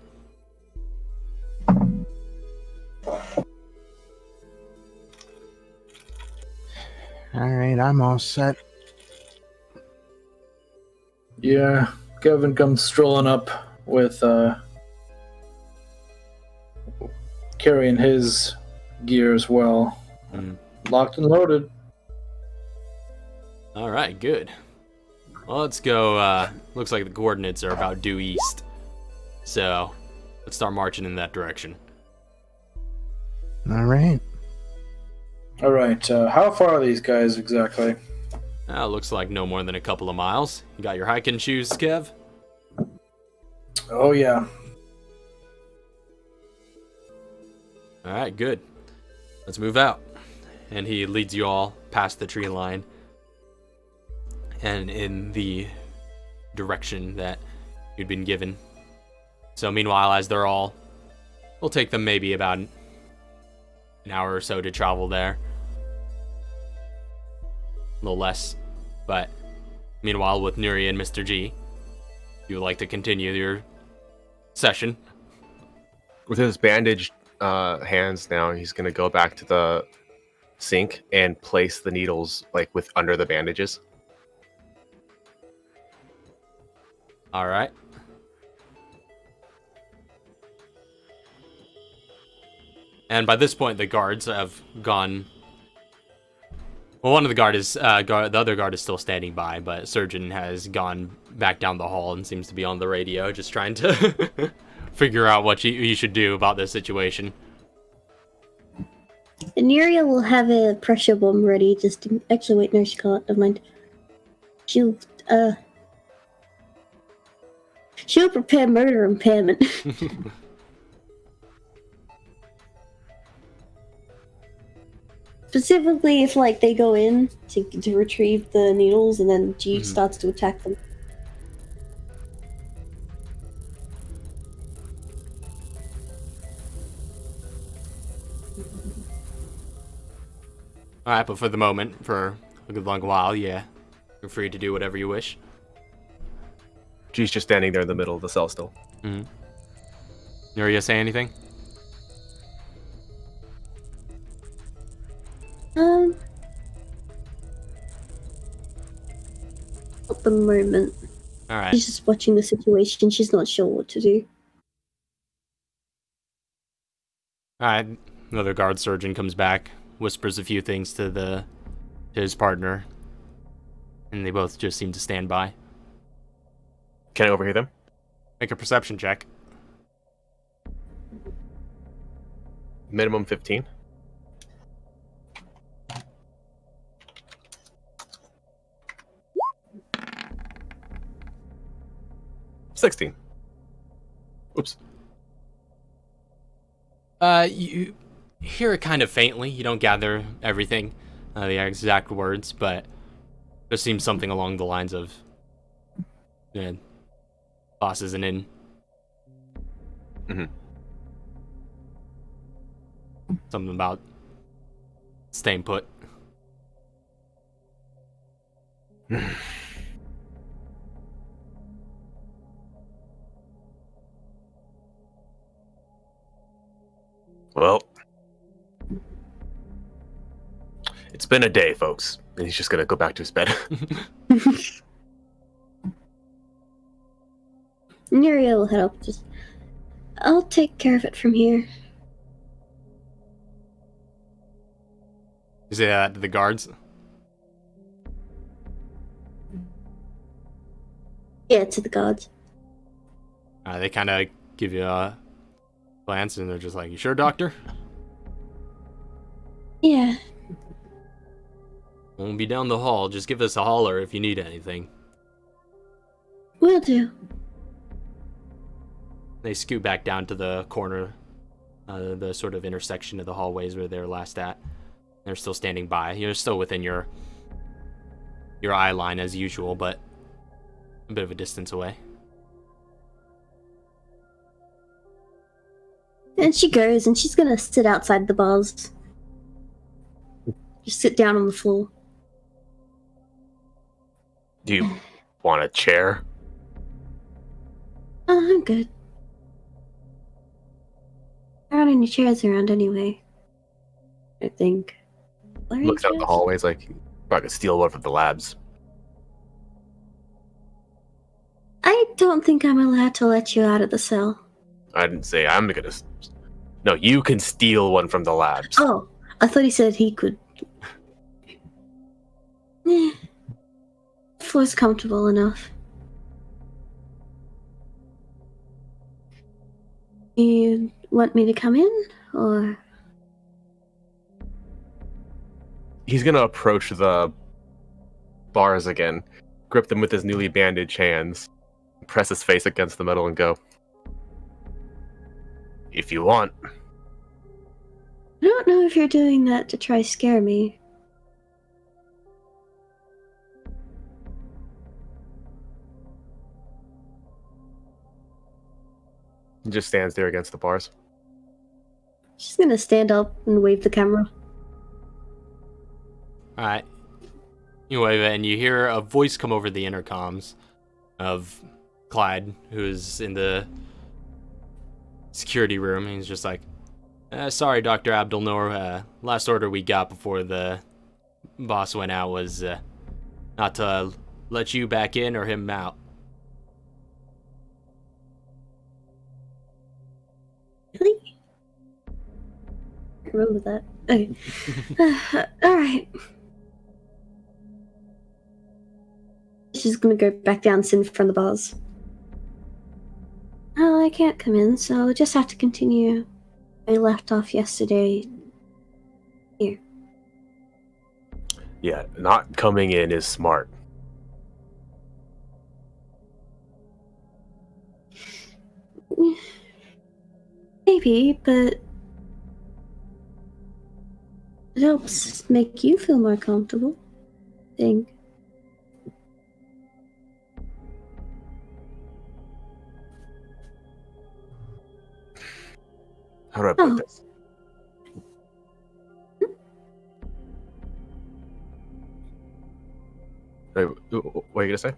Alright, I'm all set. Yeah, Kevin comes strolling up with carrying his gear as well. Locked and loaded. Alright, good. Well, let's go. Looks like the coordinates are about due east. So, let's start marching in that direction. Alright. Alright, how far are these guys exactly? Looks like no more than a couple of miles. You got your hiking shoes, Kev? Oh, yeah. Alright, good. Let's move out. And he leads you all past the tree line and in the direction that you'd been given. So meanwhile, as they're all... We'll take them maybe about an hour or so to travel there. A little less. But meanwhile, with Nuri and Mr. G, you would like to continue your session. With his bandaged hands now, he's going to go back to the sink and place the needles under the bandages. All right. And by this point, the guards have gone. Well, one of the the other guard is still standing by, but Surgeon has gone back down the hall and seems to be on the radio, just trying to figure out what you should do about this situation. Neria will have a pressure bomb ready. Actually, wait, no, she can't. Never mind. She'll prepare murder impairment. Specifically, if they go in to retrieve the needles, and then G starts to attack them. All right, but for the moment, for a good long while, yeah, You're free to do whatever you wish. She's just standing there in the middle of the cell still. Mm-hmm. Nuria, say anything? At the moment. Alright. She's just watching the situation. She's not sure what to do. Alright. Another guard surgeon comes back, whispers a few things to his partner, and they both just seem to stand by. Can I overhear them? Make a perception check. Minimum 15. $16. Oops. You hear it kind of faintly. You don't gather everything, the exact words, but there seems something along the lines of, boss isn't in. Mm-hmm. Something about staying put. Well, it's been a day, folks. And he's just gonna go back to his bed. Nuria will head up. I'll take care of it from here. You say that to the guards? Yeah, to the gods. They kind of give you a glance and they're just like, "You sure, doctor? Yeah. Won't be down the hall. Just give us a holler if you need anything." Will do. They scoot back down to the corner, the sort of intersection of the hallways where they were last at. They're still standing by. You're still within your eye line as usual, but a bit of a distance away. And she goes, and she's gonna sit outside the bars. Just sit down on the floor. Do you want a chair? Oh, I'm good. There aren't any chairs around anyway. I think. Are there Looks out any the chairs? hallways like I could steal one from the labs. I don't think I'm allowed to let you out of the cell. I didn't say I'm gonna. No, you can steal one from the labs. Oh, I thought he said he could. The floor's comfortable enough. You want me to come in, or? He's gonna approach the bars again, grip them with his newly bandaged hands, press his face against the metal and go, "If you want." I don't know if you're doing that to try scare me. He just stands there against the bars. She's gonna stand up and wave the camera. Alright. You wave it, and you hear a voice come over the intercoms of Clyde, who's in the security room. He's just like, "Sorry, Dr. Abdelnour. Last order we got before the boss went out was not to let you back in or him out." Really? I remember that. Okay. Alright. She's gonna go back down and sit in front of the bars. Oh, I can't come in, so I'll just have to continue. I left off yesterday. Here. Yeah, not coming in is smart. Maybe, but it helps make you feel more comfortable. I think. How do I put this? What are you gonna say?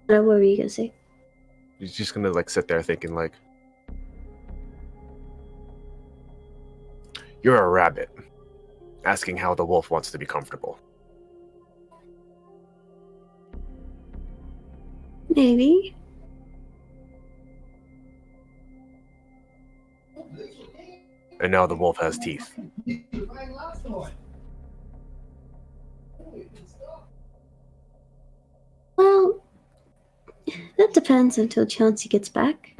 What were you gonna say? He's just gonna like sit there thinking like, you're a rabbit, asking how the wolf wants to be comfortable. Maybe. And now the wolf has teeth. Well, that depends until Chauncey gets back.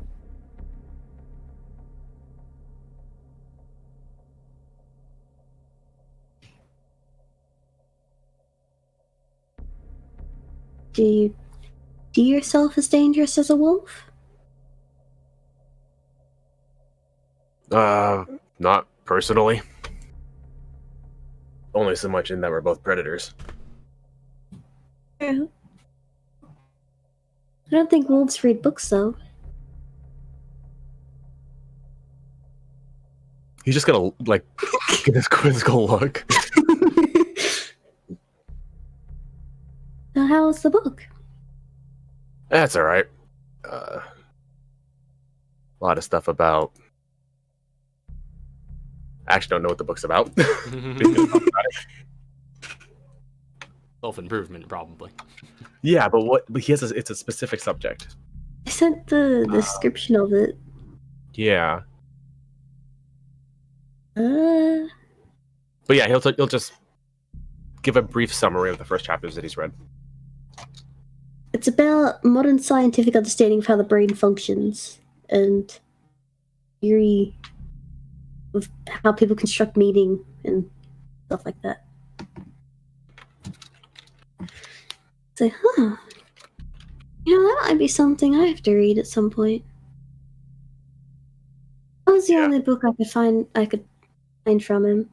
Do you see yourself as dangerous as a wolf? Not personally. Only so much in that we're both predators. True. I don't think wolves read books, though. He's just gonna like get his quizzical look. So how was the book? That's all right. A lot of stuff about. I actually don't know what the book's about. Self-improvement, probably. Yeah, but he has it's a specific subject. I sent the description of it. Yeah, Uh, but yeah, he'll just give a brief summary of the first chapters that he's read. it's about modern scientific understanding of how the brain functions and theory of how people construct meaning and stuff like that. So, that might be something I have to read at some point. That was the only book I could find from him.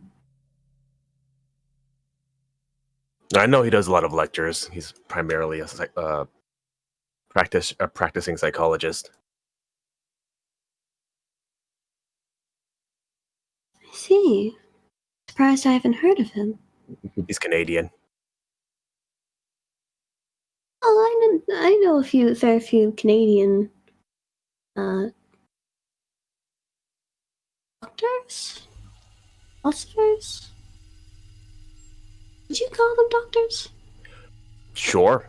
I know he does a lot of lectures. He's primarily a practicing psychologist. I see. Surprised I haven't heard of him. He's Canadian. Oh, I know a fair few Canadian doctors? Philosophers? Would you call them doctors? Sure.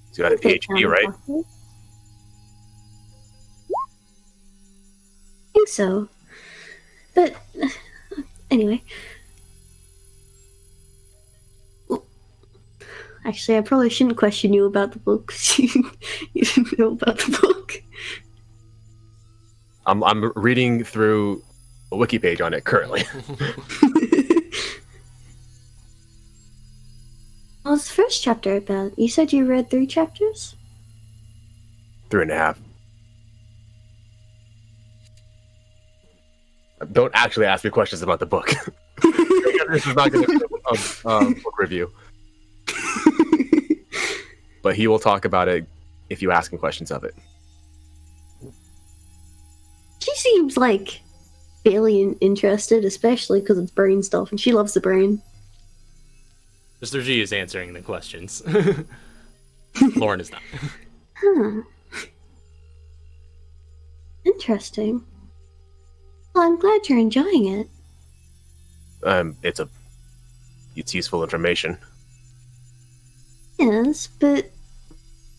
He's got a PhD, right? I think so. But, anyway. Well, actually, I probably shouldn't question you about the book, because you didn't know about the book. I'm reading through a wiki page on it currently. What was the first chapter about? You said you read 3 chapters? 3.5. Don't actually ask me questions about the book. This is not going to be a book review. But he will talk about it if you ask him questions of it. She seems like fairly interested, especially because it's brain stuff, and she loves the brain. Mr. G is answering the questions. Lauren is not. Huh. Interesting. Well, I'm glad you're enjoying it. It's useful information. Yes, but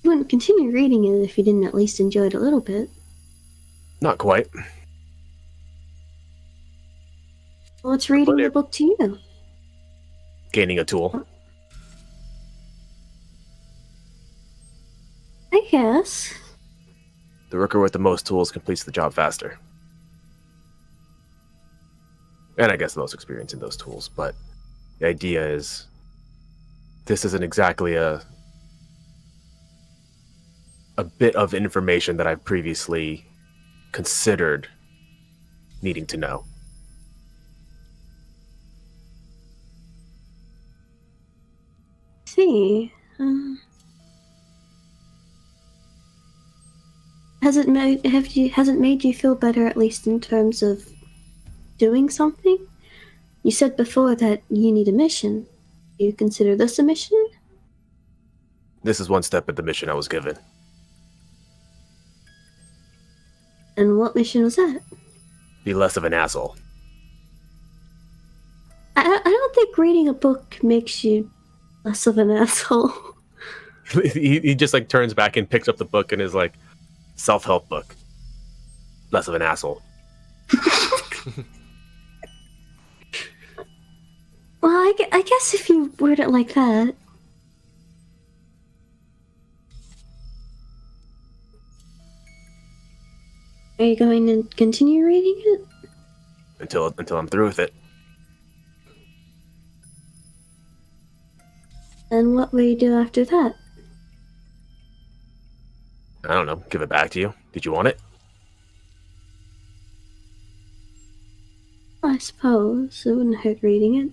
you wouldn't continue reading it if you didn't at least enjoy it a little bit. Not quite. What's reading the book to you? Gaining a tool. I guess. The worker with the most tools completes the job faster. And I guess the most experience in those tools, but the idea is this isn't exactly a bit of information that I've previously considered needing to know. See, has it made you feel better, at least in terms of doing something? You said before that you need a mission. Do you consider this a mission? This is one step at the mission I was given. And what mission was that? Be less of an asshole. I don't think reading a book makes you less of an asshole. he just like turns back and picks up the book and is like, self-help book. Less of an asshole. Well, I guess if you word it like that. Are you going to continue reading it? Until I'm through with it. And what will you do after that? I don't know. Give it back to you. Did you want it? I suppose it wouldn't hurt reading it.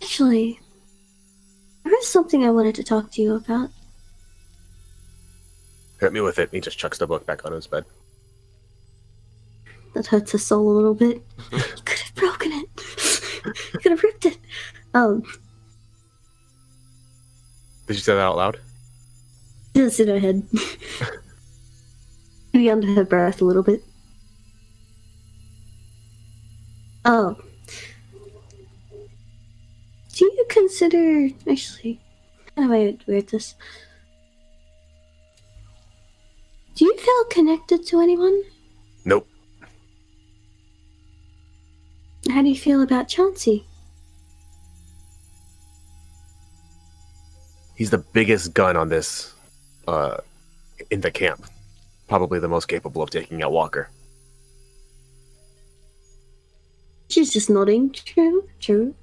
Actually, there is something I wanted to talk to you about. Hit me with it. He just chucks the book back on his bed. That hurts his soul a little bit. You could have broken it. You could have ripped it. Did you say that out loud? Just in her head. Maybe under her breath a little bit. Oh. Do you consider... Actually, how do I word this? Do you feel connected to anyone? Nope. How do you feel about Chauncey? He's the biggest gun on this, in the camp. Probably the most capable of taking out Walker. She's just nodding. True, true.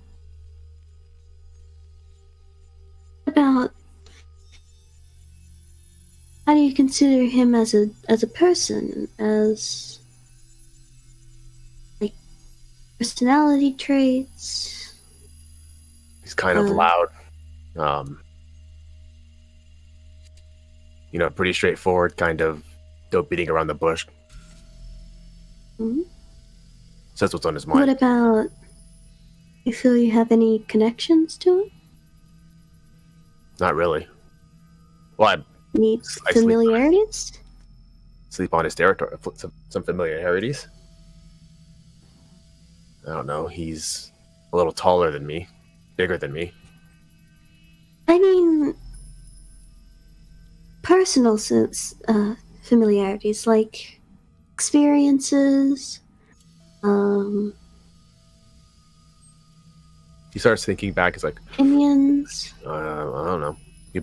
About... How do you consider him as a person? As... like... personality traits? He's kind of loud. Pretty straightforward, kind of dope beating around the bush. Mm-hmm. Says what's on his mind. What about... You feel you have any connections to him? Not really. Well, Need I familiarities? sleep on his territory. Some familiarities. I don't know. He's a little taller than me. Bigger than me. I mean... personal sense, familiarities, like experiences, He starts thinking back. He's like, opinions. I don't know. We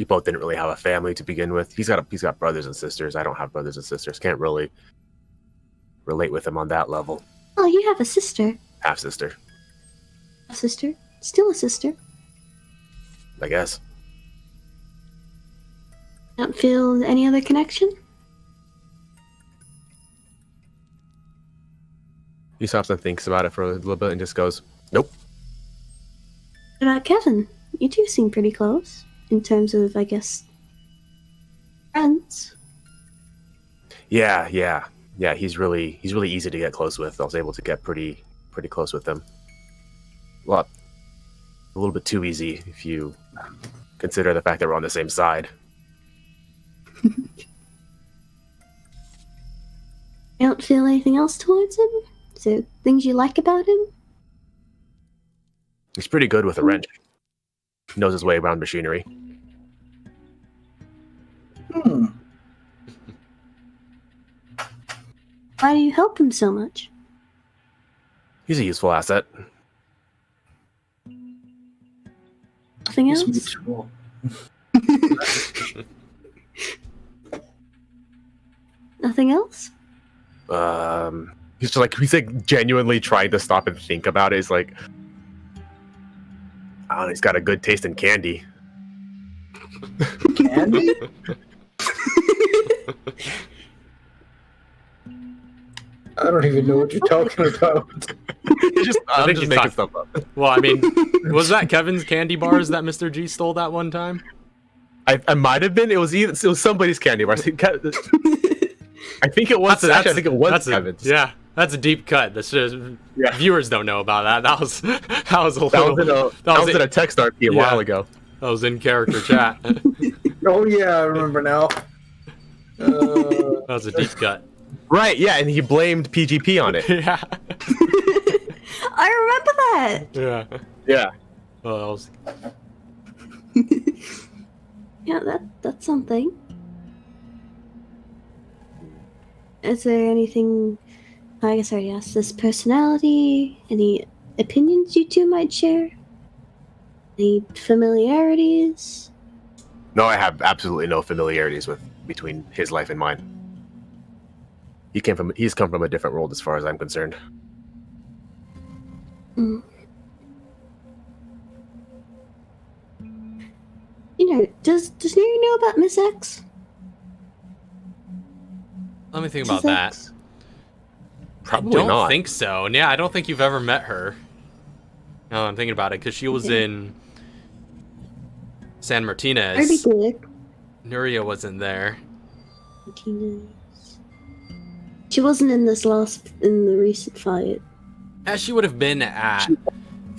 both didn't really have a family to begin with. He's got brothers and sisters. I don't have brothers and sisters. Can't really relate with him on that level. Oh, you have a sister. Half sister, A sister? Still a sister. I guess. Don't feel any other connection? He stops and thinks about it for a little bit and just goes, "Nope." What about Kevin? You two seem pretty close, in terms of, I guess, friends. Yeah. He's really easy to get close with. I was able to get pretty close with him. A little bit too easy if you consider the fact that we're on the same side. You don't feel anything else towards him? Is there things you like about him? He's pretty good with a wrench. Knows his way around machinery. Why do you help him so much? He's a useful asset. Nothing It's else? mutual. Nothing else? He's like genuinely trying to stop and think about it. He's like, I don't know, he's got a good taste in candy. Candy? I don't even know what you're talking about. I think just he's making making stuff up. Well, I mean, was that Kevin's candy bars that Mr. G stole that one time? I might have been. It was somebody's candy bars. I think it was. Actually, I think it was Kevin's. Yeah, that's a deep cut. That's just viewers don't know about that. That was a little. That was in a text RP a while ago. That was in character chat. Oh yeah, I remember now. That was a deep cut. Right, yeah, and he blamed PGP on it. Yeah. I remember that. Yeah. Yeah. Well, that was... Yeah, that's something. Is there anything? I guess I already asked this. Personality? Any opinions you two might share? Any familiarities? No, I have absolutely no familiarities between his life and mine. He's come from a different world as far as I'm concerned. Mm. You know, does Neri know about Miss X? Let me think about that. Probably I don't not. think so. Yeah, I don't think you've ever met her. No, I'm thinking about it because she was in San Martinez. Nuria wasn't there. Martinez. She wasn't in the recent fight. She would have been at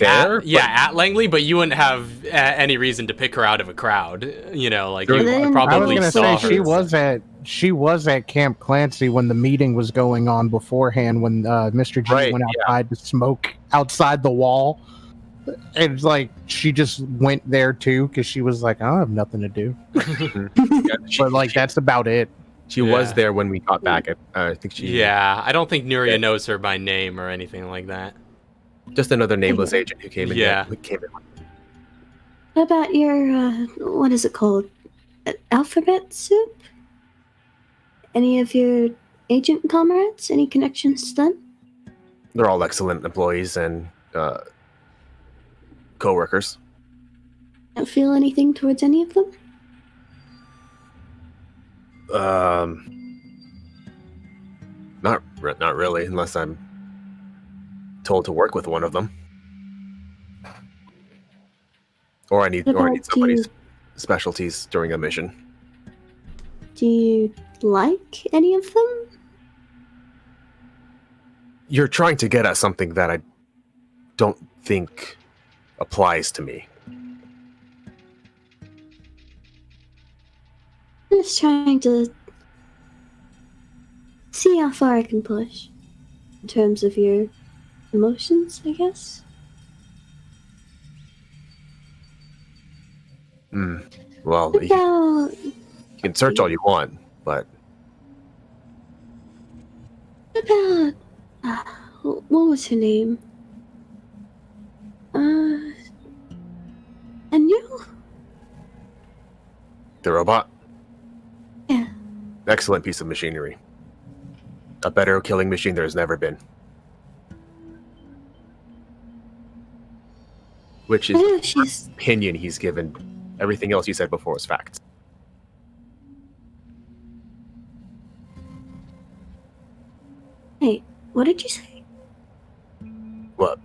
at Langley, but you wouldn't have any reason to pick her out of a crowd. You know, like Sure. you Then- probably I was gonna saw say her. she was at Camp Clancy when the meeting was going on beforehand. When Mr. G went outside to smoke outside the wall, and like she just went there too because she was like, I have nothing to do. But like that's about it. She was there when we got back. I think she. Yeah, I don't think Nuria knows her by name or anything like that. Just another nameless agent who came in. Yeah. Who came in. What about your what is it called? Alphabet soup? Any of your agent comrades? Any connections to them? They're all excellent employees and co-workers. Don't feel anything towards any of them? Not really, unless I'm told to work with one of them, or I need somebody's specialties during a mission. Do you like any of them? You're trying to get at something that I don't think applies to me. I'm just trying to see how far I can push in terms of your emotions, I guess. Well, What about you can search all you want, but what was her name? Anu? the robot, Yeah. excellent piece of machinery. A better killing machine there's never been. Which I is know the she's opinion he's given. Everything else you said before was facts. Hey, what did you say? What?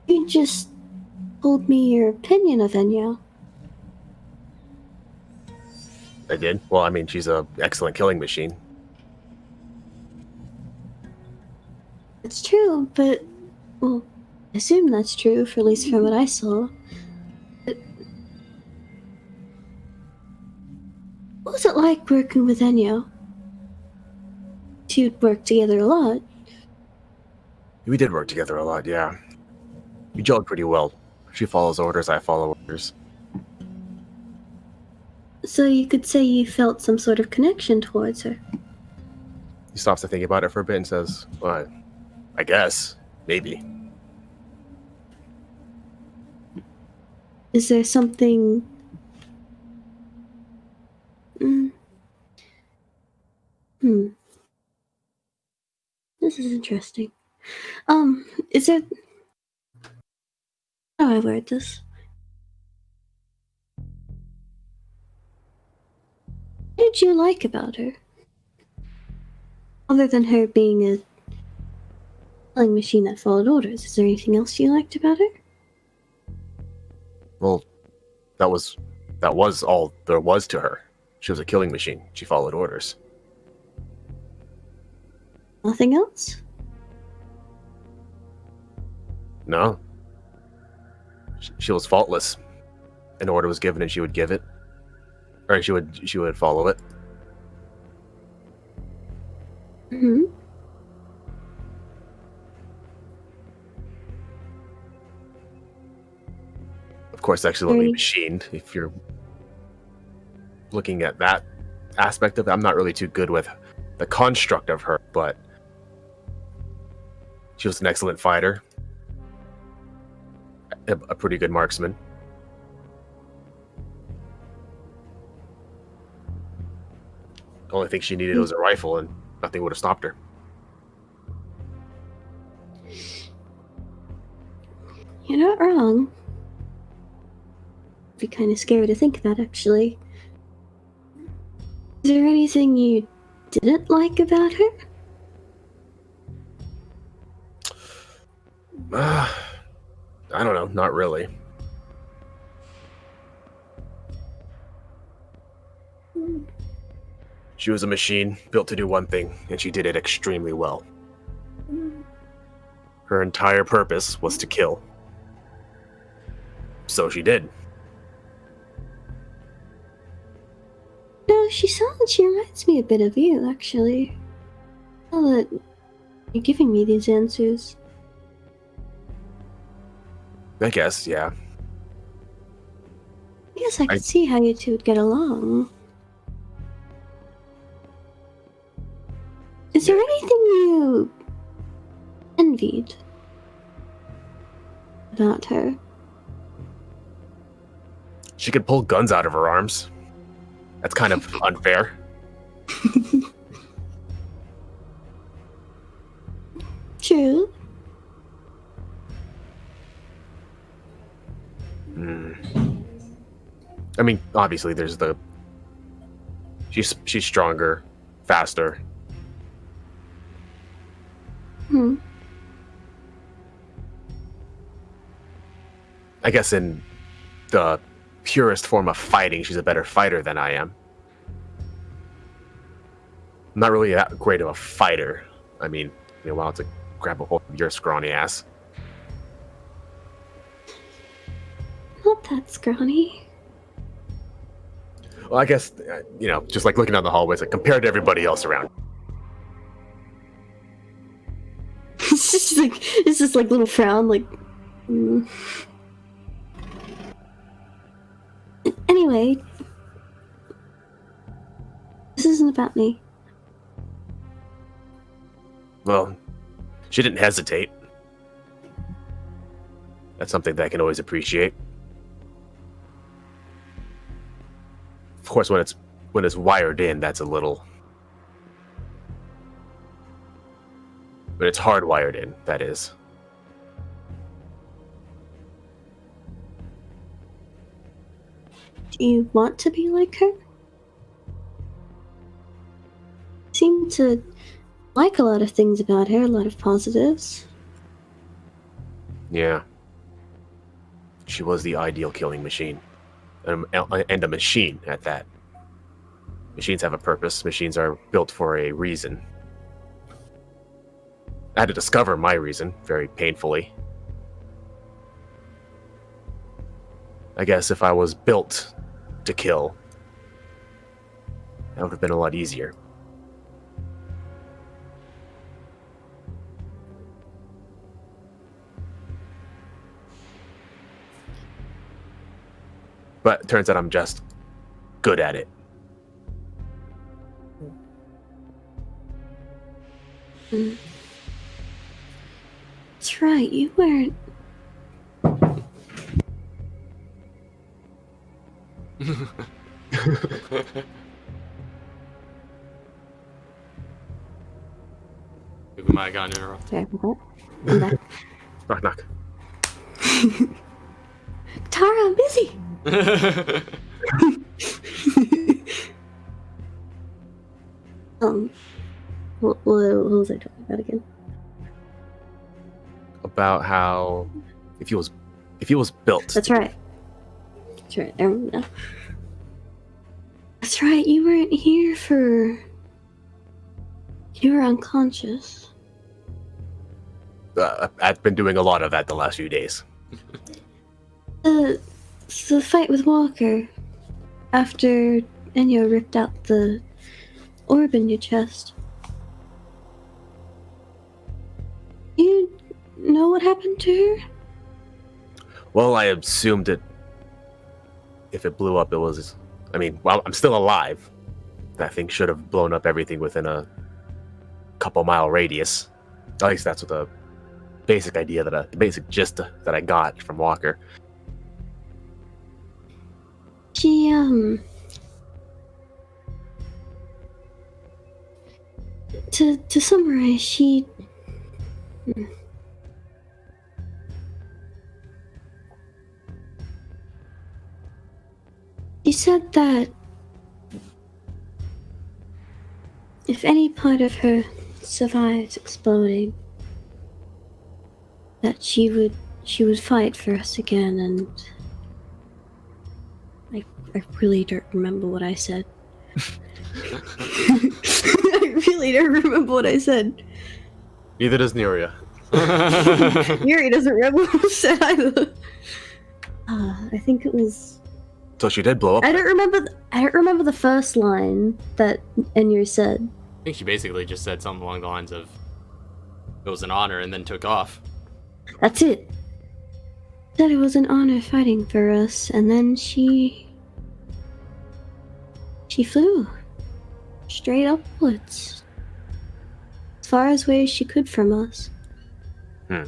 You just told me your opinion of Enyo. I did? Well, I mean, she's an excellent killing machine. It's true, but well, I assume that's true, for at least from what I saw. But what was it like working with Enyo? You'd work together a lot. We did work together a lot, yeah. We gelled pretty well. She follows orders, I follow orders. So you could say you felt some sort of connection towards her. He stops to think about it for a bit and says, well, I guess. Maybe. Is there something... This is interesting. Is there... How do I word this? What did you like about her? Other than her being a killing machine that followed orders, is there anything else you liked about her? Well, that was all there was to her. She was a killing machine. She followed orders. Nothing else? No. She was faultless. An order was given and she would give it. Or she would follow it. Hmm. Of course, excellently Very- machined. If you're looking at that aspect of it, I'm not really too good with the construct of her, but she was an excellent fighter. A pretty good marksman. The only thing she needed was a rifle, and nothing would have stopped her. You're not wrong. I'd be kind of scary to think about, actually. Is there anything you didn't like about her? I don't know, not really. She was a machine built to do one thing, and she did it extremely well. Her entire purpose was to kill. So she did. No, she reminds me a bit of you, actually. Now that you're giving me these answers. I guess, yeah. I guess I could see how you two would get along. Is there anything you envied about her? She could pull guns out of her arms. That's kind of unfair. True. I mean, obviously, there's the... She's stronger, faster. Hmm. I guess in the purest form of fighting, she's a better fighter than I am. I'm not really that great of a fighter. I mean, you know, I'll have to grab a hold of your scrawny ass. Not that scrawny. Well, I guess, you know, just like looking down the hallways, like compared to everybody else around. It's just like little frown, like. Mm. Anyway, this isn't about me. Well, she didn't hesitate. That's something that I can always appreciate. Of course, when it's wired in, that's a little... But it's hardwired in, that is. Do you want to be like her? Seem to like a lot of things about her, a lot of positives. Yeah. She was the ideal killing machine. And a machine at that. Machines have a purpose. Machines are built for a reason. I had to discover my reason, very painfully. I guess if I was built to kill, that would have been a lot easier. But it turns out I'm just good at it. That's right, you weren't. We might have gotten interrupted. Sorry about that. I'm back. Knock, knock. Tara, I'm busy! What was I talking about again? About how if he was built. That's right. That's right, I remember now. That's right, you weren't here for... You were unconscious. I've been doing a lot of that the last few days. The fight with Walker, after Enyo ripped out the orb in your chest. You know what happened to her? Well, I assumed it. If it blew up, it was. I mean, well, I'm still alive. That thing should have blown up everything within a couple-mile radius. At least that's what the basic idea the basic gist that I got from Walker. She, To summarize, she... She said that if any part of her survives exploding, that she would fight for us again, and I really don't remember what I said. I really don't remember what I said. Neither does Nuria. Yuri doesn't remember what I said either. I think it was... So she did blow up. I don't remember the first line that Enyo said. I think she basically just said something along the lines of, it was an honor, and then took off. That's it. Said it was an honor fighting for us, and then she flew straight upwards, as far away as she could from us. Now,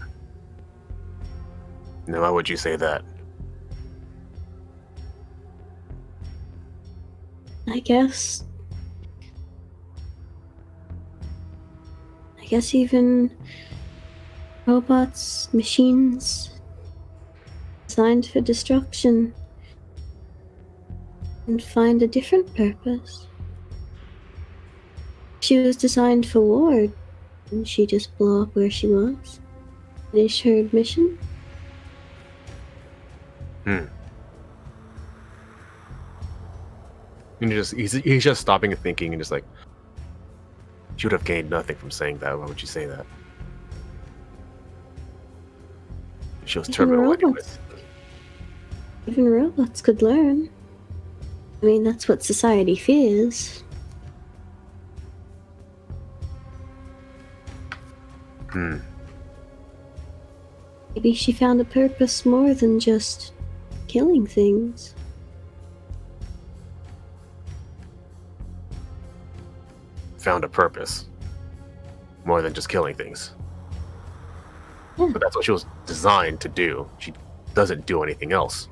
why would you say that? I guess even robots, machines designed for destruction and find a different purpose. She was designed for war, and she just blew up where she was. Finish her mission. And he's just stopping and thinking and just like, she would have gained nothing from saying that. Why would you say that? She was terminal anyways. Even robots could learn. I mean, that's what society fears. Maybe she found a purpose more than just killing things. Found a purpose more than just killing things. Yeah. But that's what she was designed to do. She doesn't do anything else.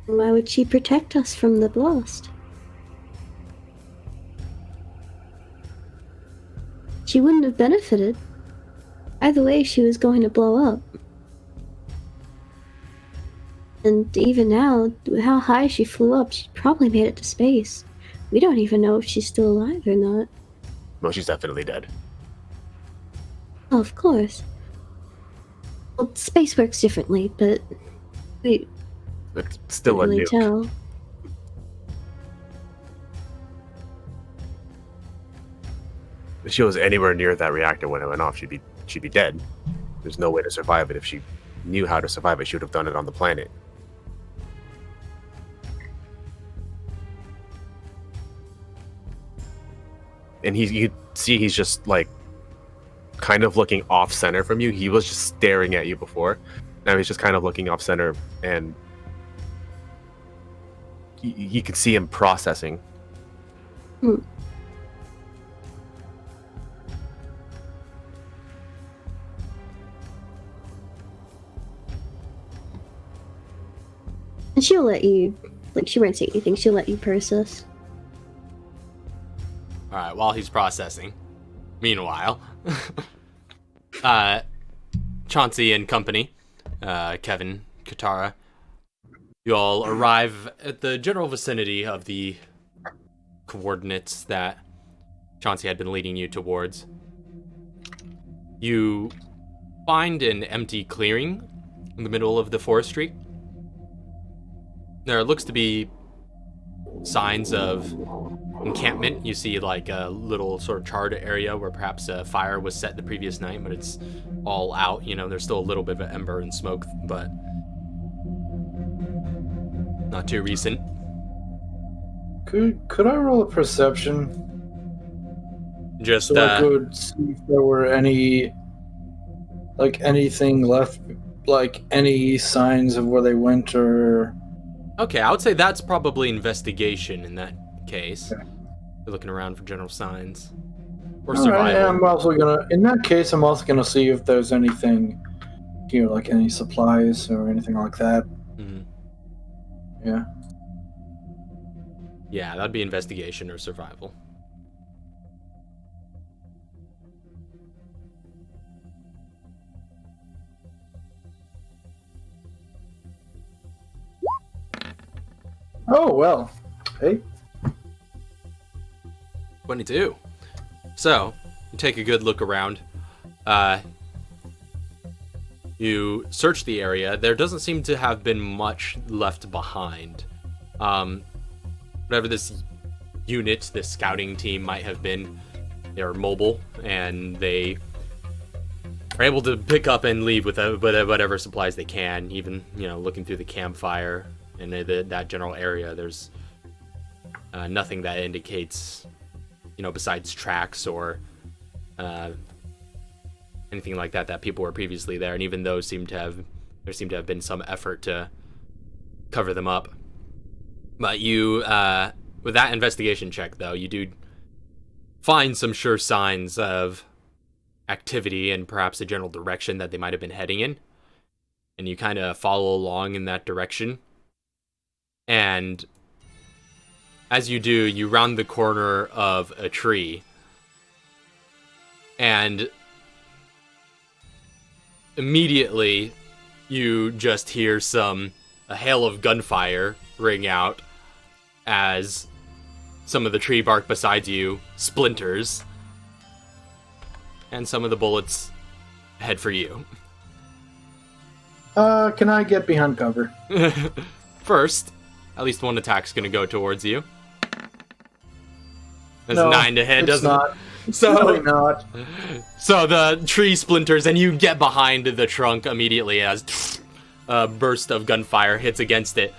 Why would she protect us from the blast? She wouldn't have benefited. Either way, she was going to blow up. And even now, how high she flew up, she probably made it to space. We don't even know if she's still alive or not. Well, she's definitely dead. Oh, of course. Well, space works differently, but we It's still a can't really nuke. tell. If she was anywhere near that reactor when it went off, she'd be dead. There's no way to survive it. If she knew how to survive it, she would have done it on the planet. And you see he's just like kind of looking off center from you. He was just staring at you before. Now he's just kind of looking off center, and you can see him processing. And she'll let you, like, she won't say anything, she'll let you process. Alright, while he's processing. Meanwhile, Chauncey and company, Kevin, Katara, you all arrive at the general vicinity of the coordinates that Chauncey had been leading you towards. You find an empty clearing in the middle of the forestry. There looks to be signs of encampment. You see like a little sort of charred area where perhaps a fire was set the previous night, but it's all out. You know, there's still a little bit of ember and smoke, but not too recent. Could I roll a perception Just so I could see if there were anything left, like any signs of where they went, or? okay, I would say that's probably investigation in that case. Okay. You're looking around for general signs or All survival. right, yeah, I'm also gonna. In that case, I'm also gonna see if there's anything here, like any supplies or anything like that. Mhm. Yeah. Yeah, that'd be investigation or survival. Oh well. Hey. 22. So, you take a good look around. You search the area. There doesn't seem to have been much left behind. Whatever this unit, this scouting team might have been, they're mobile, and they are able to pick up and leave with whatever supplies they can, even, you know, looking through the campfire and that general area. There's nothing that indicates, you know, besides tracks or anything like that people were previously there, and even those seem to have been some effort to cover them up. But you, with that investigation check, though, you do find some sure signs of activity and perhaps a general direction that they might have been heading in, and you kind of follow along in that direction. And as you do, you round the corner of a tree, and immediately you just hear a hail of gunfire ring out as some of the tree bark beside you splinters, and some of the bullets head for you. Can I get behind cover? First, at least one attack's gonna go towards you. That's No, 9 to hit, it's doesn't not. it? So, Really not. so the tree splinters, and you get behind the trunk immediately as a burst of gunfire hits against it.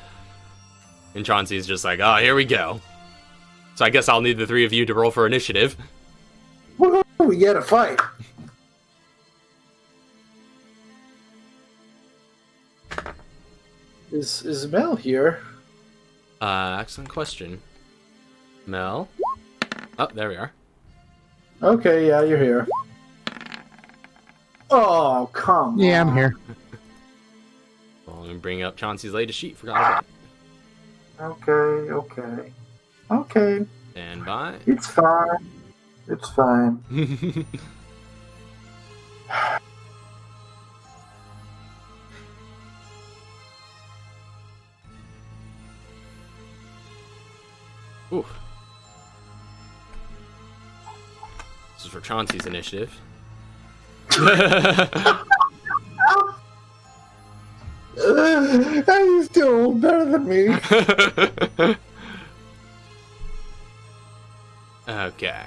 And Chauncey's just like, oh, here we go. So I guess I'll need the three of you to roll for initiative. Woo, we get a fight. Is Mel here? Excellent question. Mel? Oh, there we are. Okay, yeah, you're here. Oh, come Yeah, on. I'm here. Well, let me bring up Chauncey's latest sheet. Forgot about Okay. it. Stand by. It's fine. It's fine. Ooh. This is for Chauncey's initiative. He's still better than me. Okay.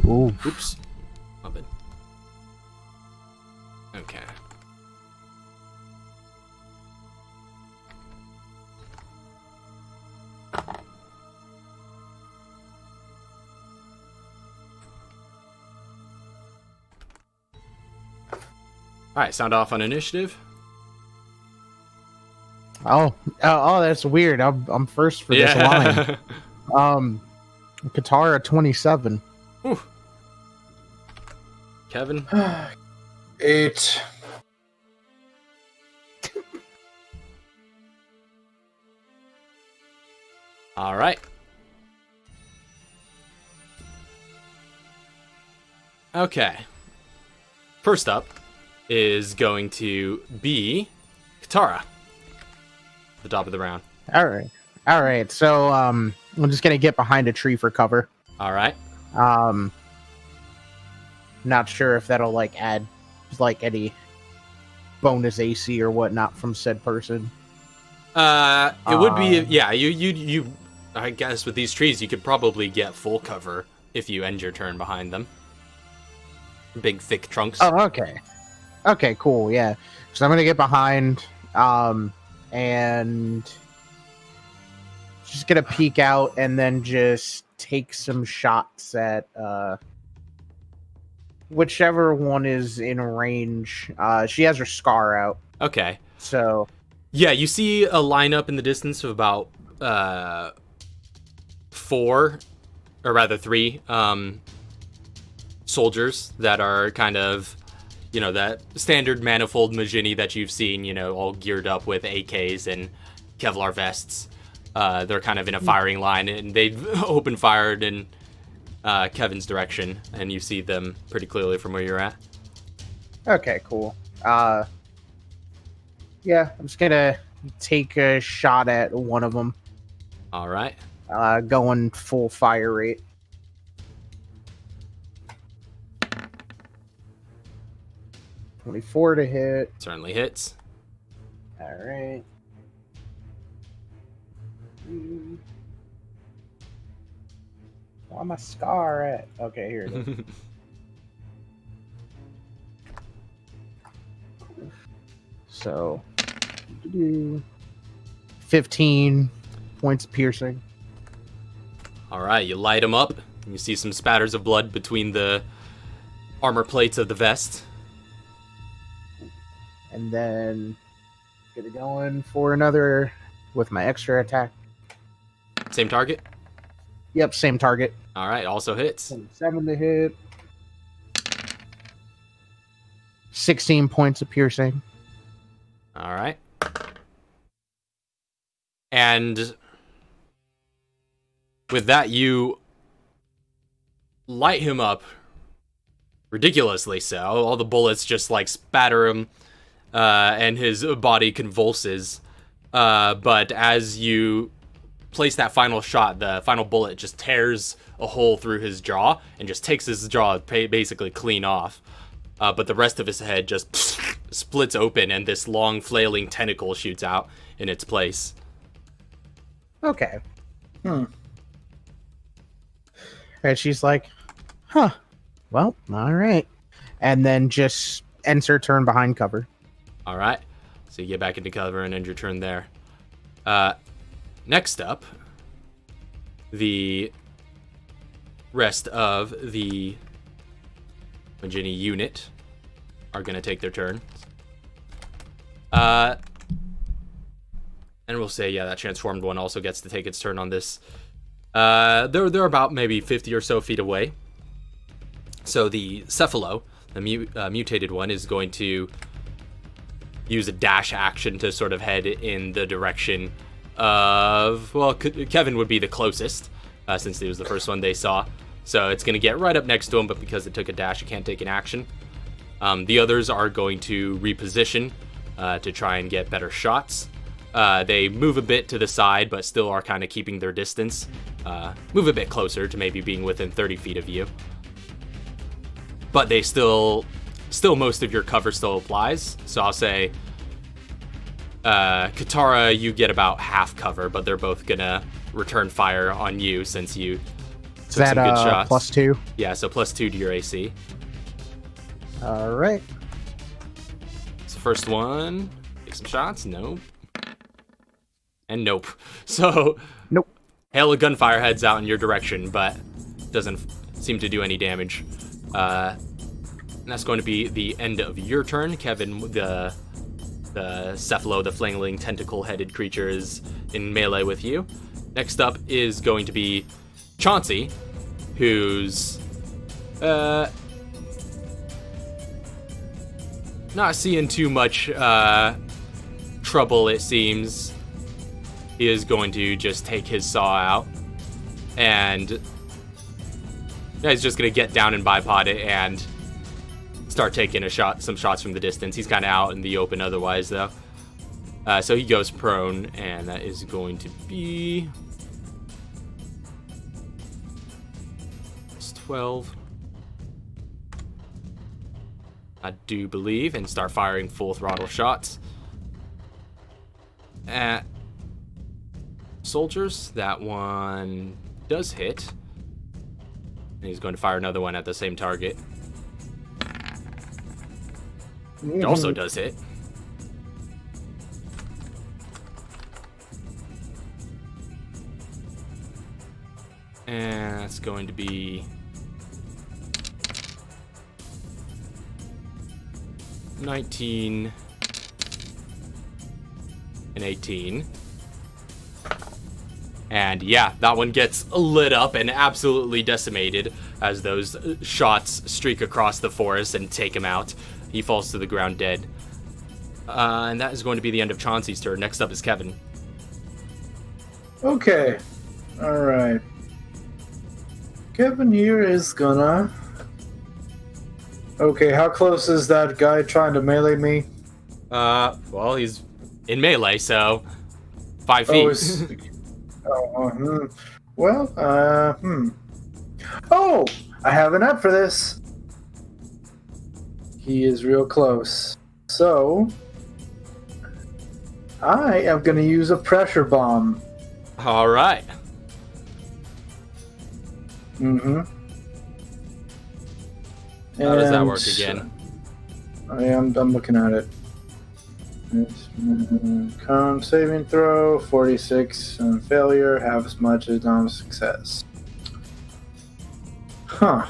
Ooh. Oops. My bad. Okay. Alright, sound off on initiative. Oh, that's weird. I'm first for this line. Katara 27. Whew. Kevin. 8. Alright. Okay. First up is going to be Katara. The top of the round. All right. So I'm just gonna get behind a tree for cover. Alright. Not sure if that'll like add like any bonus AC or whatnot from said person. It would be, yeah, you I guess with these trees, you could probably get full cover if you end your turn behind them. Big, thick trunks. Oh, okay. Okay, cool, yeah. So I'm going to get behind, and just going to peek out and then just take some shots at whichever one is in range. She has her scar out. Okay. So... Yeah, you see a lineup in the distance of about 4, or rather 3, soldiers that are kind of, you know, that standard manifold Majini that you've seen, you know, all geared up with AKs and Kevlar vests. They're kind of in a firing line, and they've open fired in Kevin's direction, and you see them pretty clearly from where you're at. Okay, cool. Yeah, I'm just gonna take a shot at one of them. All right. Going full fire rate. .24 to hit. Certainly hits. All right. Where my scar at? Okay, here it is. So, 15 points of piercing. All right, you light him up. And you see some spatters of blood between the armor plates of the vest. And then get it going for another with my extra attack. Same target? Yep, same target. All right, also hits. 7 to hit. 16 points of piercing. All right. And with that, you light him up ridiculously so. All the bullets just like spatter him, and his body convulses. But as you place that final shot, the final bullet just tears a hole through his jaw and just takes his jaw basically clean off. But the rest of his head just splits open, and this long flailing tentacle shoots out in its place. Okay. And she's like, huh. Well, all right. And then just ends her turn behind cover. All right. So you get back into cover and end your turn there. Next up, the rest of the Majini unit are going to take their turn. And we'll say, yeah, that transformed one also gets to take its turn on this. They're about maybe 50 or so feet away. So the Cephalo, the mutated one, is going to use a dash action to sort of head in the direction of, well, Kevin would be the closest, since he was the first one they saw. So it's going to get right up next to him, but because it took a dash, it can't take an action. The others are going to reposition to try and get better shots. They move a bit to the side, but still are kind of keeping their distance. Move a bit closer to maybe being within 30 feet of you. But they still most of your cover still applies. So I'll say, Katara, you get about half cover, but they're both gonna return fire on you since you took some good shots. +2? Yeah, so +2 to your AC. All right. So first one, take some shots. Nope. And nope. So nope. Hail of gunfire heads out in your direction, but doesn't seem to do any damage. And that's going to be the end of your turn. Kevin, the Cephalo, the flailing tentacle-headed creature, is in melee with you. Next up is going to be Chauncey, who's not seeing too much trouble, it seems. He is going to just take his saw out, and yeah, he's just going to get down and bipod it and start taking some shots from the distance. He's kind of out in the open otherwise, though. So he goes prone, and that is going to be 12. I do believe, and start firing full throttle shots. soldiers. That one does hit. And he's going to fire another one at the same target. It also does hit. And that's going to be 19 and 18. And yeah, that one gets lit up and absolutely decimated as those shots streak across the forest and take him out. He falls to the ground dead. And that is going to be the end of Chauncey's turn. Next up is Kevin. Okay. Alright. Kevin here is gonna... Okay, how close is that guy trying to melee me? Well, he's in melee, so 5 feet. Well, Oh! I have an app for this! He is real close. So... I am gonna use a pressure bomb. Alright. Mm-hmm. How does that work again? I'm looking at it. Con saving throw, 46 on failure, half as much as non-success. Huh.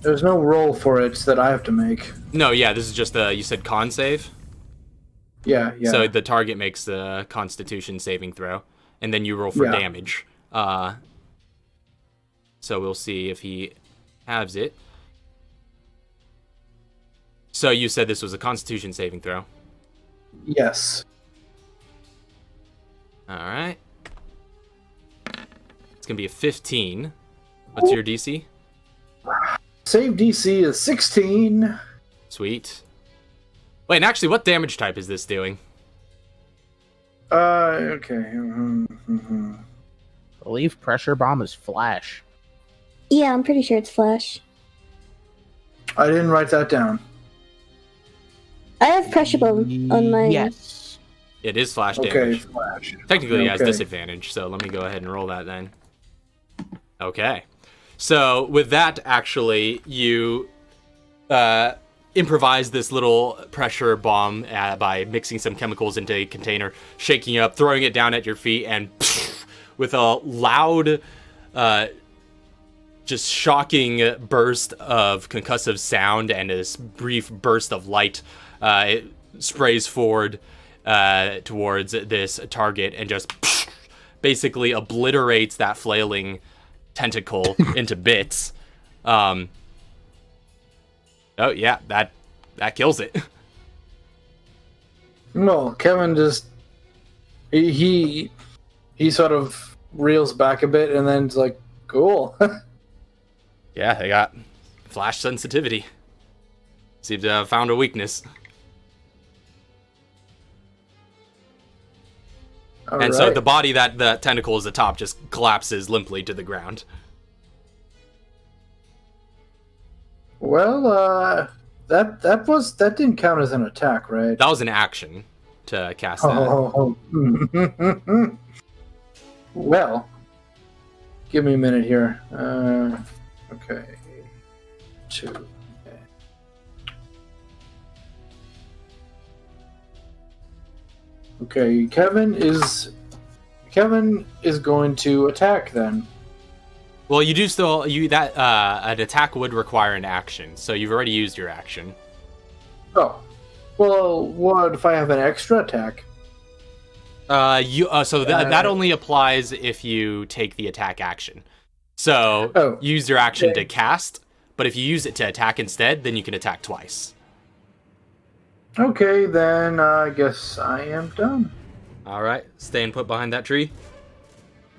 There's no roll for it that I have to make. No, yeah, this is just you said con save? Yeah. So the target makes the Constitution saving throw, and then you roll for damage. So we'll see if he halves it. So you said this was a Constitution saving throw? Yes. Alright. It's going to be a 15. What's your DC? Save DC is 16. Sweet. Wait, and actually, what damage type is this doing? Okay. I believe pressure bomb is flash. Yeah, I'm pretty sure it's flash. I didn't write that down. I have pressure bomb on my... Yes. It is flash Okay, damage. flash. Technically, it has Okay. disadvantage, so let me go ahead and roll that then. Okay. So, with that, actually, you improvise this little pressure bomb by mixing some chemicals into a container, shaking it up, throwing it down at your feet, and with a loud, just shocking burst of concussive sound and this brief burst of light, it sprays forward towards this target and just basically obliterates that flailing tentacle into bits. Oh yeah, that kills it. No, Kevin just he sort of reels back a bit and then it's like, cool. Yeah, they got flash sensitivity. Seems to have found a weakness. And so the body that the tentacle is atop just collapses limply to the ground. Well, that didn't count as an attack, right? That was an action to cast that. Oh. Well, give me a minute here. Okay. 2. Okay, Kevin is going to attack then. Well, you do still an attack would require an action, so you've already used your action. Oh. Well, what if I have an extra attack? That only applies if you take the attack action. So use your action to cast, but if you use it to attack instead, then you can attack twice. Okay, then I guess I am done. All right, staying put behind that tree.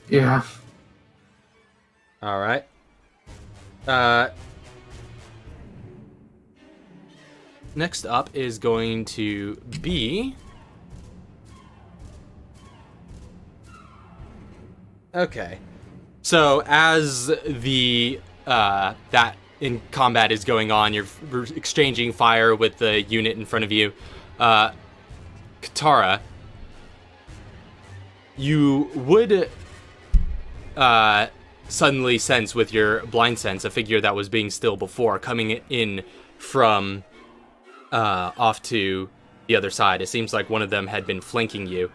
Yeah. All right. Next up is going to be... Okay. So as the that in combat is going on, you're exchanging fire with the unit in front of you. Katara, you would suddenly sense with your blind sense a figure that was being still before coming in from off to the other side. It seems like one of them had been flanking you.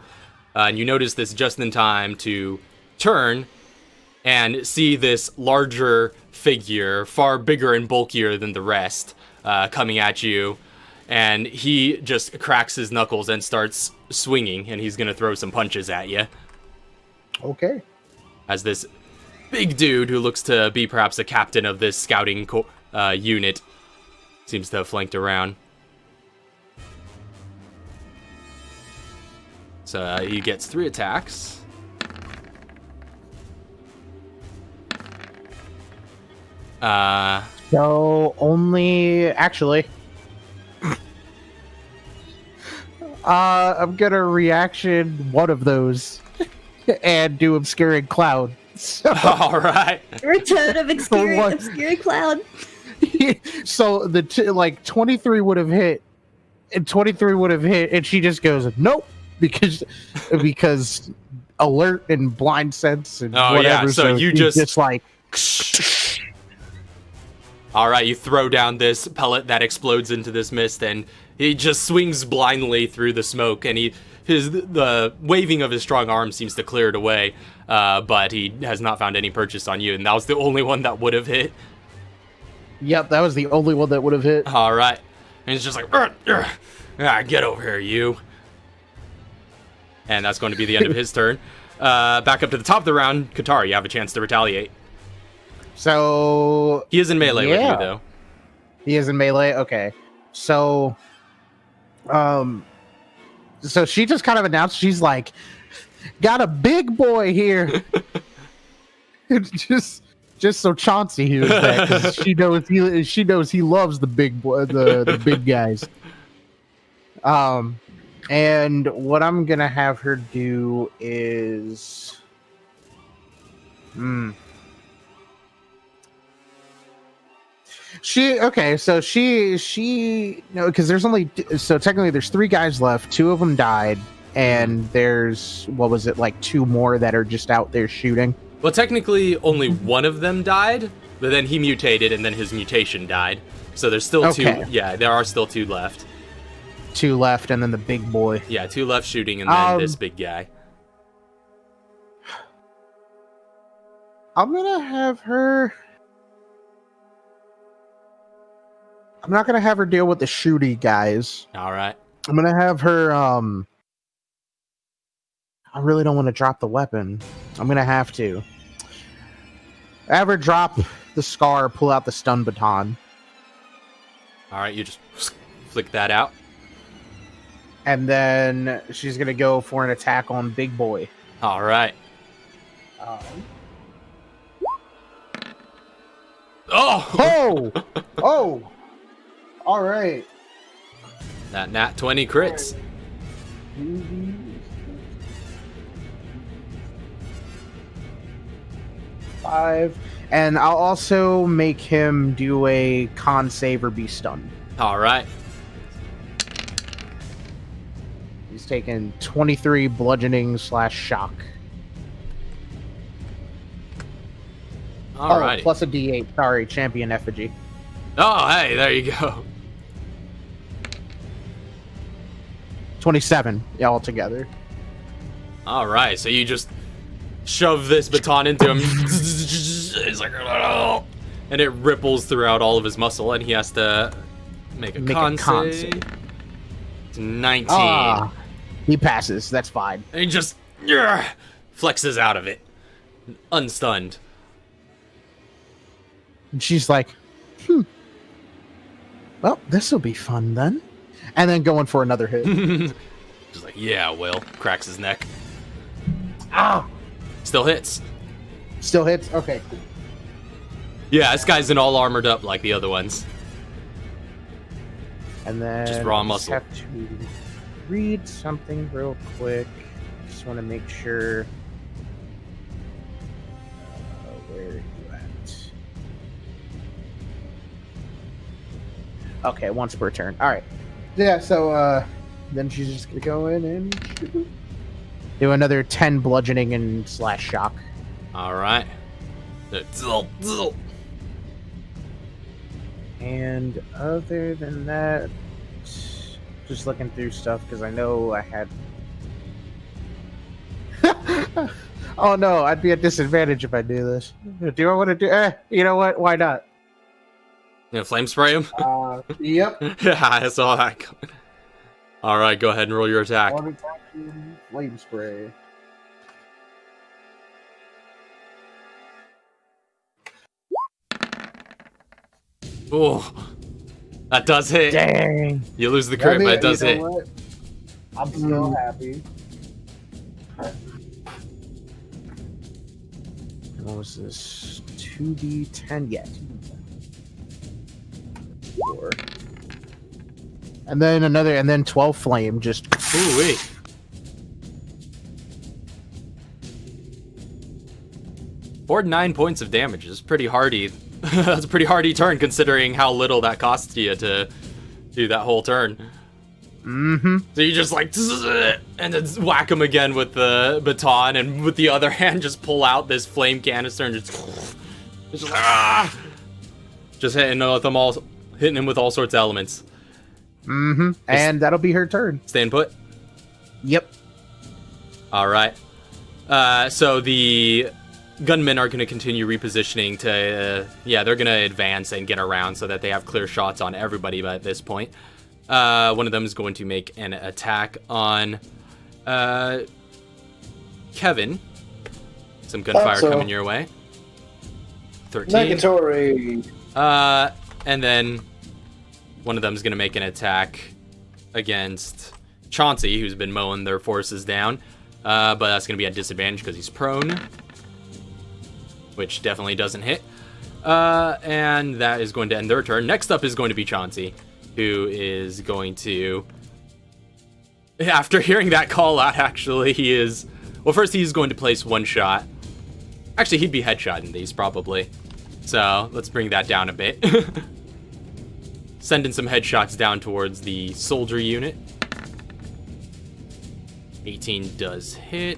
And you notice this just in time to turn and see this larger figure, far bigger and bulkier than the rest, coming at you. And he just cracks his knuckles and starts swinging, and he's going to throw some punches at you. Okay. As this big dude, who looks to be perhaps a captain of this scouting unit, seems to have flanked around. So he gets 3 attacks. So only actually, I'm gonna reaction one of those and do obscuring cloud. So, All right. Return of obscuring cloud. so the 23 would have hit, and 23 would have hit, and she just goes nope because alert and blind sense and whatever. Yeah. So you just like. All right, you throw down this pellet that explodes into this mist, and he just swings blindly through the smoke, and the waving of his strong arm seems to clear it away, but he has not found any purchase on you, and that was the only one that would have hit. Yep, that was the only one that would have hit. All right, and he's just like, get over here, you. And that's going to be the end of his turn. Back up to the top of the round, Katara, you have a chance to retaliate. So he is in melee with you, though. He is in melee. Okay, so she just kind of announced she's like, got a big boy here. just so Chauncey hears that, 'cause she knows he loves the big boy, the big guys. And what I'm gonna have her do is, she because there's only, so technically there's 3 guys left. 2 of them died, and there's, what was it, like 2 more that are just out there shooting. Well, technically only one of them died, but then he mutated, and then his mutation died. So there's still 2. Yeah, there are still 2 left. 2 left, and then the big boy. Yeah, 2 left shooting, and then this big guy. I'm gonna have her. I'm not gonna have her deal with the shooty guys. All right. I'm gonna have her. I really don't want to drop the weapon. I'm gonna have to. Have her drop the scar, pull out the stun baton. All right, you just flick that out. And then she's gonna go for an attack on Big Boy. All right. Oh! Oh! All right. That nat 20 crits. Five. And I'll also make him do a con save or be stunned. All right. He's taking 23 bludgeoning / shock. All right. Plus a D8. Sorry, champion effigy. Oh, hey, there you go. 27 altogether. All right, so you just shove this baton into him. He's like, oh, and it ripples throughout all of his muscle, and he has to make a con save. It's 19. He passes. That's fine. And he just flexes out of it, unstunned. And she's like, well, this will be fun then. And then going for another hit. Just like, yeah, Will. Cracks his neck. Ah! Still hits. Still hits? Okay. Yeah, this guy's in all armored up like the other ones. And then just raw muscle. Have to read something real quick. Just want to make sure. Where are you at? Okay, once per turn. All right. Yeah. So then she's just gonna go in and shoot. Do another 10 bludgeoning and slash shock. All right. And other than that, just looking through stuff because I know I had. Oh no, I'd be at disadvantage if I do this. Do I want to do? You know what? Why not? You know, flame spray him? Yep. Yeah, I saw that coming. All right, go ahead and roll your attack. Flame spray. Oh, that does hit. Dang. You lose the crit, but it does hit. What? I'm so happy. What was this? 2d10? Yeah, 2d10. 4. And then 12 flame, just... Ooh, wait. Or 9 points of damage is pretty hardy. That's a pretty hardy turn considering how little that costs you to do that whole turn. Mm-hmm. So you just like, and then whack him again with the baton, and with the other hand just pull out this flame canister and just like, just hitting him with all sorts of elements. Mm-hmm. And that'll be her turn. Staying put. Yep. All right. So the gunmen are going to continue repositioning to, they're going to advance and get around so that they have clear shots on everybody by this point. One of them is going to make an attack on Kevin. Some gunfire coming your way. 13. Negatory. And then one of them is going to make an attack against Chauncey, who's been mowing their forces down. But that's going to be at disadvantage because he's prone, which definitely doesn't hit. And that is going to end their turn. Next up is going to be Chauncey, who is going to, after hearing that call out, actually, first he's going to place one shot. Actually, he'd be headshotting these, probably. So, let's bring that down a bit. Sending some headshots down towards the soldier unit. 18 does hit,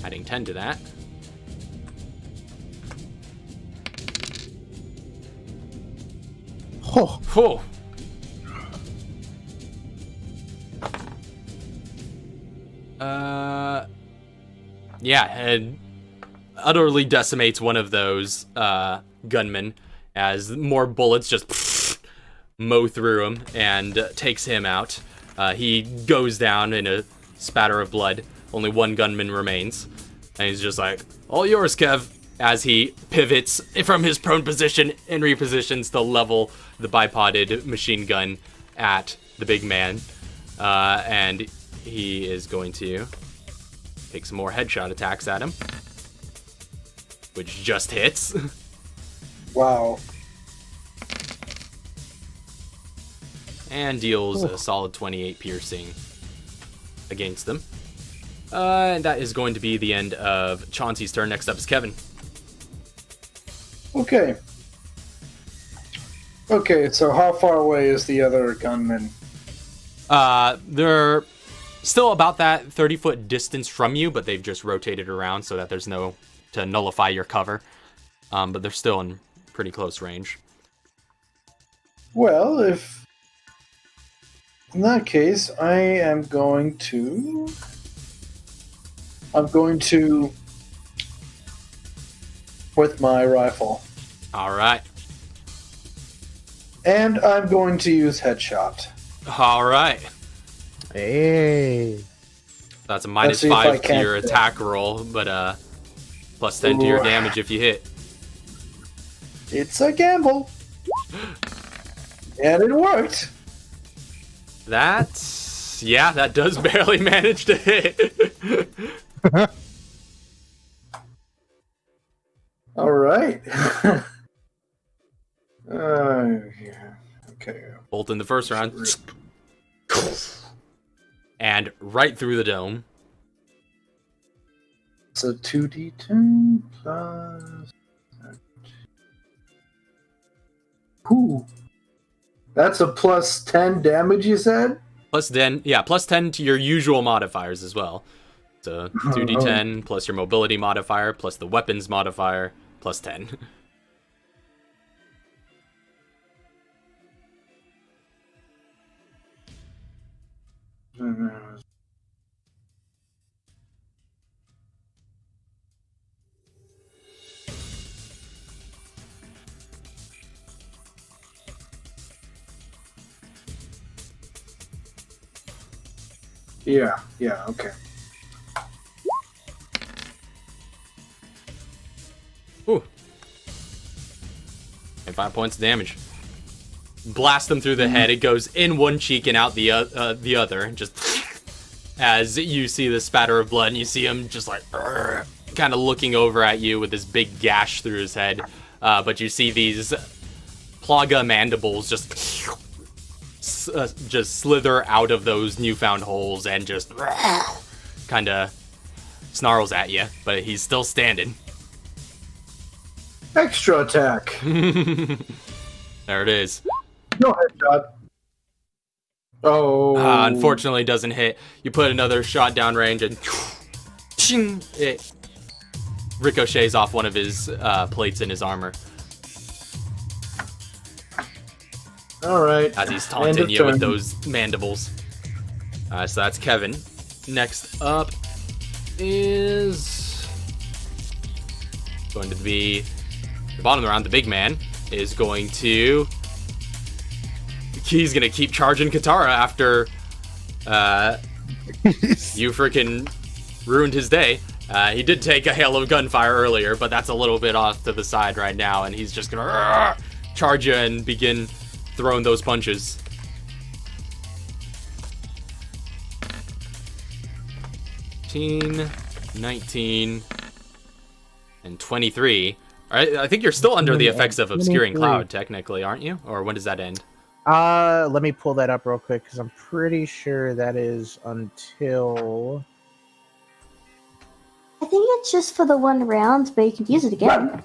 adding 10 to that. Oh. And utterly decimates one of those gunmen as more bullets just mow through him and takes him out. He goes down in a spatter of blood. Only one gunman remains. And he's just like, all yours, Kev, as he pivots from his prone position and repositions to level the bipoded machine gun at the big man. And he is going to take some more headshot attacks at him, which just hits. Wow. And deals a solid 28 piercing against them. And that is going to be the end of Chauncey's turn. Next up is Kevin. Okay. Okay, so how far away is the other gunman? They're still about that 30-foot distance from you, but they've just rotated around so that there's no to nullify your cover. But they're still in pretty close range. Well, if in that case, I'm going to with my rifle. All right. And I'm going to use headshot. All right. Hey. That's a -5 to your attack roll, but plus 10 to your damage if you hit. It's a gamble. And it worked. That does barely manage to hit. All right. Yeah. Okay. Bolt in the first round. And right through the dome. It's a 2d10 plus... Ooh. That's a plus 10 damage, you said? Plus 10, yeah, plus 10 to your usual modifiers as well. So 2d10 plus your mobility modifier plus the weapons modifier plus 10. Yeah, okay. Ooh. And 5 points of damage. Blast him through the head. It goes in one cheek and out the other. Just as you see the spatter of blood, and you see him just like kind of looking over at you with this big gash through his head. But you see these plaga mandibles just slither out of those newfound holes and just kind of snarls at you. But he's still standing. Extra attack. There it is. No headshot. Oh. Unfortunately, doesn't hit. You put another shot down range and it ricochets off one of his plates in his armor. All right. As he's taunting you with those mandibles. So that's Kevin. Next up is going to be the bottom of the round. The big man is going to... He's going to keep charging Katara after you freaking ruined his day. He did take a hail of gunfire earlier, but that's a little bit off to the side right now, and he's just going to charge you and begin throwing those punches. (18, 19, and 23. All right, I think you're still under the effects of Obscuring Cloud, technically, aren't you? Or when does that end? Let me pull that up real quick because I'm pretty sure that is until. I think it's just for the one round, but you can use it again.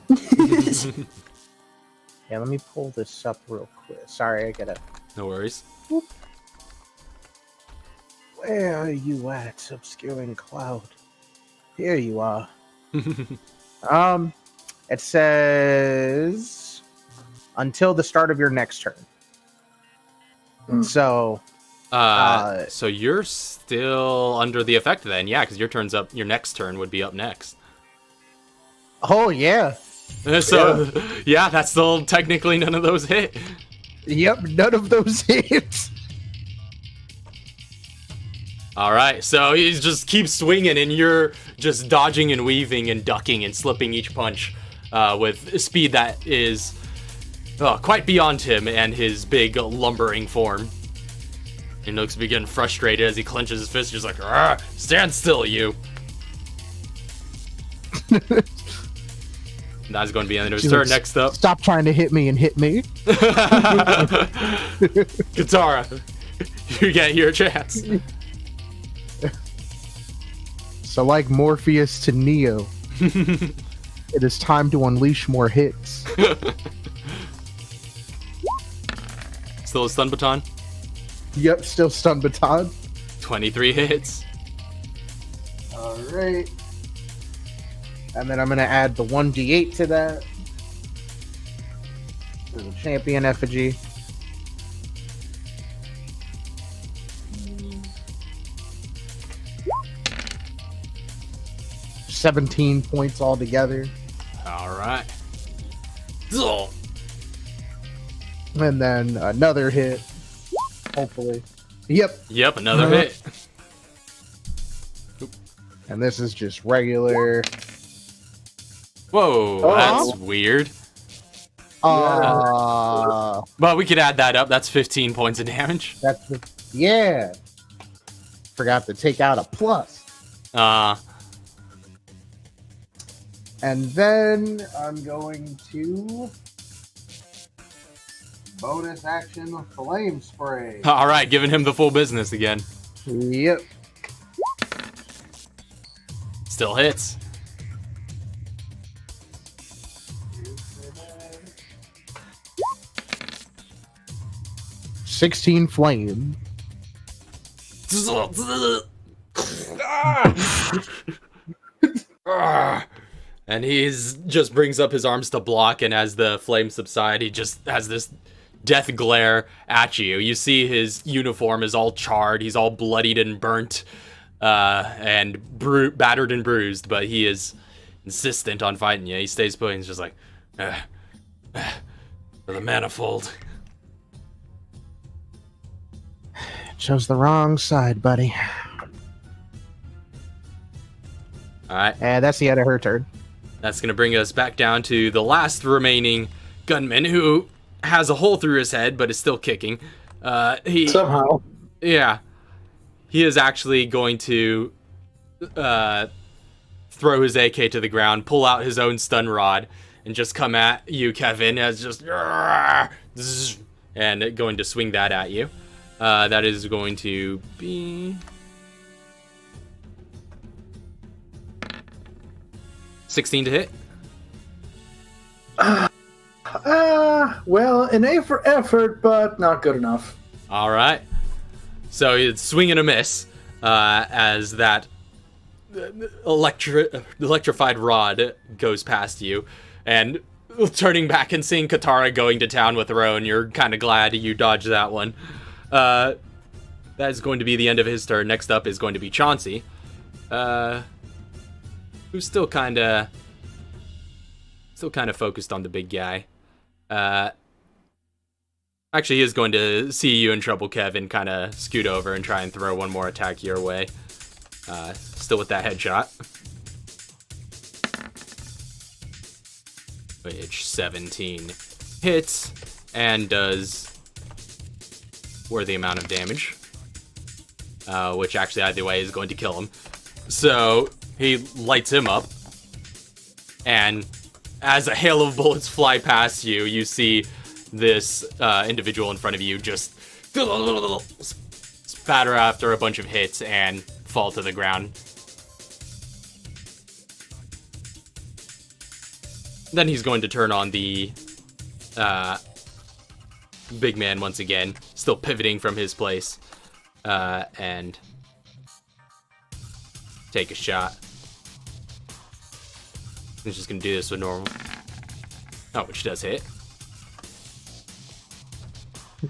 Yeah, let me pull this up real quick. Sorry, I gotta. No worries. Where are you at, Obscuring Cloud? Here you are. It says until the start of your next turn. So, so you're still under the effect then, yeah, because your turn's up. Your next turn would be up next. Oh yeah. So yeah, that's still technically none of those hit. Yep, none of those hits. All right, so he just keeps swinging, and you're just dodging and weaving and ducking and slipping each punch with speed that is quite beyond him and his big lumbering form. He looks to be getting frustrated as he clenches his fist, just like, stand still, you. That's going to be the end of his turn. Next up. Stop trying to hit me and hit me. Katara, you get your chance. So like Morpheus to Neo, it is time to unleash more hits. Still a stun baton? Yep, still stun baton. 23 hits. Alright. And then I'm going to add the 1d8 to that. For the champion effigy. $17 points altogether. Alright. And then another hit. Hopefully. Yep, another hit. And this is just regular. Whoa, that's weird. But we could add that up. That's 15 points of damage. Yeah. Forgot to take out a plus. And then I'm going to bonus action flame spray. All right, giving him the full business again. Yep. Still hits. $16 flame. And he's just brings up his arms to block, and as the flames subside, he just has this death glare at you. You see his uniform is all charred, he's all bloodied and burnt, and battered and bruised, but he is insistent on fighting you. He stays put, and he's just like, for the manifold. Chose the wrong side, buddy. Alright. And that's the end of her turn. That's going to bring us back down to the last remaining gunman, who has a hole through his head, but is still kicking. Somehow. Yeah. He is actually going to throw his AK to the ground, pull out his own stun rod, and just come at you, Kevin, as just... And going to swing that at you. That is going to be... 16 to hit. Well, an A for effort, but not good enough. All right. So it's swing and a miss as that electrified rod goes past you. And turning back and seeing Katara going to town with her own, you're kind of glad you dodged that one. That is going to be the end of his turn. Next up is going to be Chauncey. Who's still kind of focused on the big guy. Actually, he is going to see you in trouble, Kevin, kind of scoot over and try and throw one more attack your way. Still with that headshot. Which 17 hits and does worthy amount of damage. Which actually, either way, is going to kill him. So he lights him up, and as a hail of bullets fly past you, you see this individual in front of you just spatter after a bunch of hits and fall to the ground. Then he's going to turn on the big man once again, still pivoting from his place, and take a shot. He's just gonna do this with normal. Oh, which does hit.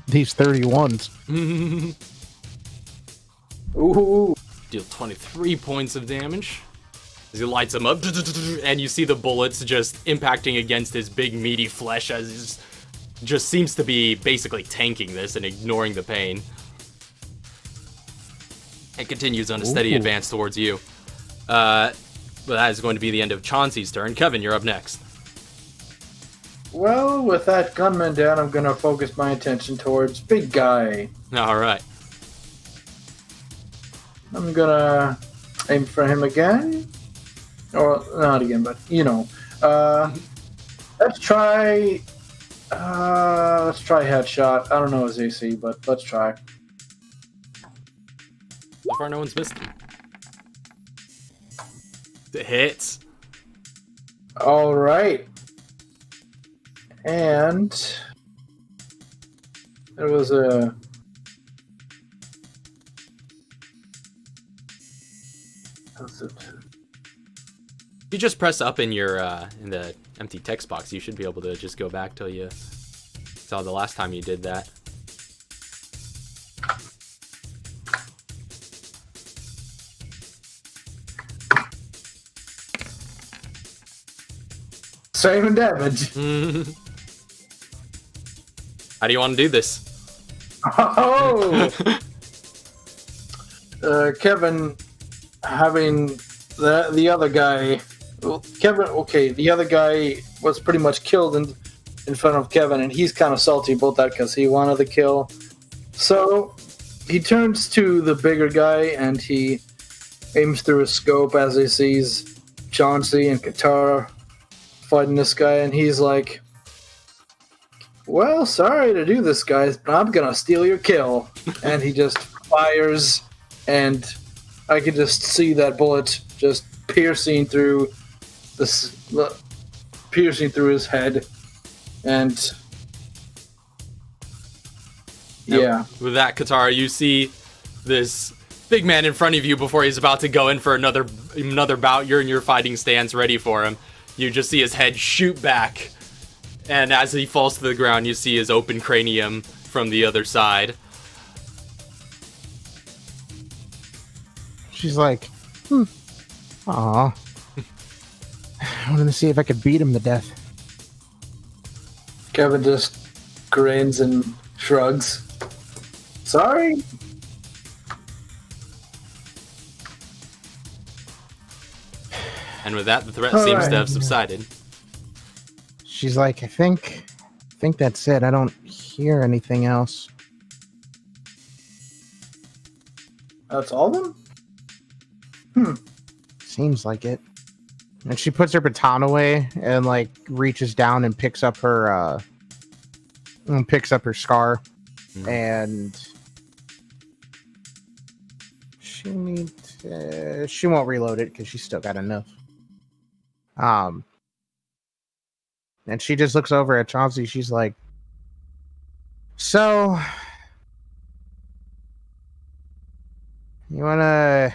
These 31s. Ooh. Deal 23 points of damage. As he lights him up, and you see the bullets just impacting against his big meaty flesh as he just seems to be basically tanking this and ignoring the pain. It continues on a steady advance towards you. But that is going to be the end of Chauncey's turn. Kevin, you're up next. Well, with that gunman down, I'm gonna focus my attention towards big guy. All right. I'm gonna aim for him again. Or, not again, but, you know. Let's try headshot. I don't know his AC, but let's try. So far, no one's missed him. It hits. All right. And there was a... How's it? If you just press up in your in the empty text box, you should be able to just go back till you saw the last time you did that. Same damage. How do you want to do this? Oh! Kevin having the other guy... Well, Kevin, okay, the other guy was pretty much killed in front of Kevin, and he's kind of salty about that because he wanted the kill. So he turns to the bigger guy, and he aims through his scope as he sees Chauncey and Katara fighting this guy, and he's like, well, sorry to do this, guys, but I'm gonna steal your kill. And he just fires, and I could just see that bullet just piercing through his head, and yeah. With that, Katara, you see this big man in front of you before he's about to go in for another bout. You're in your fighting stance ready for him. You just see his head shoot back. And as he falls to the ground, you see his open cranium from the other side. She's like, Aw. I wanted to see if I could beat him to death. Kevin just grins and shrugs. Sorry. And with that, the threat seems to have subsided. She's like, I think that's it. I don't hear anything else. That's all of them? Seems like it. And she puts her baton away and like reaches down and picks up her scar. And she won't reload it because she's still got enough. And she just looks over at Chauncey. She's like, so you wanna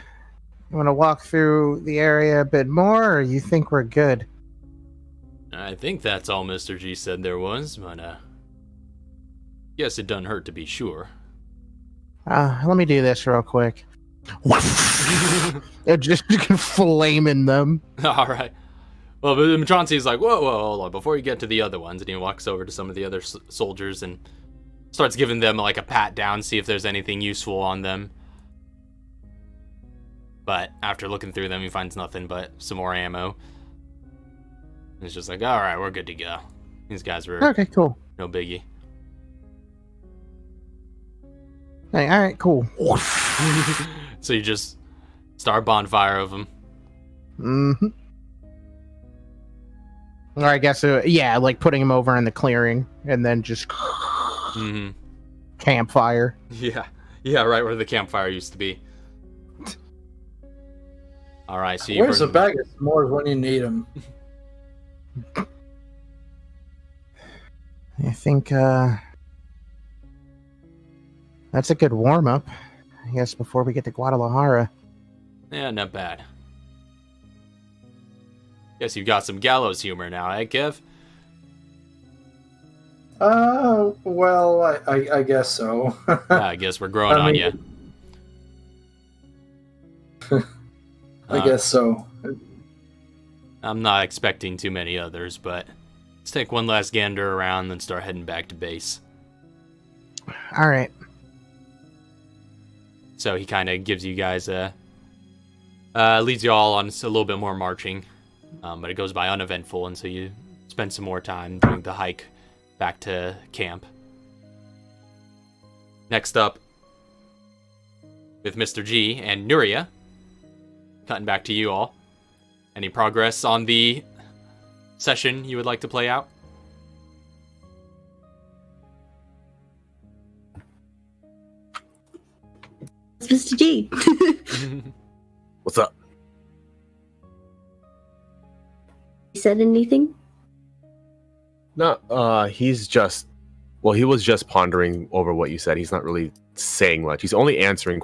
walk through the area a bit more, or you think we're good? I think that's all Mr. G said there was, but guess it doesn't hurt to be sure. Let me do this real quick. It just flaming them. All right. Well, but Chauncey's like, whoa, hold on. Before you get to the other ones, and he walks over to some of the other soldiers and starts giving them like a pat down, see if there's anything useful on them. But after looking through them, he finds nothing but some more ammo. He's just like, all right, we're good to go. These guys were Okay, cool. no biggie. Hey, all right, cool. So you just start a bonfire of them. Mm-hmm. Or I guess, yeah, like putting him over in the clearing and then just campfire. Yeah, right where the campfire used to be. All right, so you Where's the burn bag of s'mores when you need them? I think that's a good warm-up, I guess, before we get to Guadalajara. Yeah, not bad. Guess you've got some gallows humor now, eh, Kev? Well, I guess so. Yeah, I guess we're growing on you. I guess so. I'm not expecting too many others, but let's take one last gander around, then start heading back to base. All right. So he kind of gives you guys leads you all on a little bit more marching, but it goes by uneventful, and so you spend some more time doing the hike back to camp. Next up, with Mr. G and Nuria, cutting back to you all. Any progress on the session you would like to play out? It's Mr. G. What's up? You said anything? No, he's just... Well, he was just pondering over what you said. He's not really saying much. He's only answering...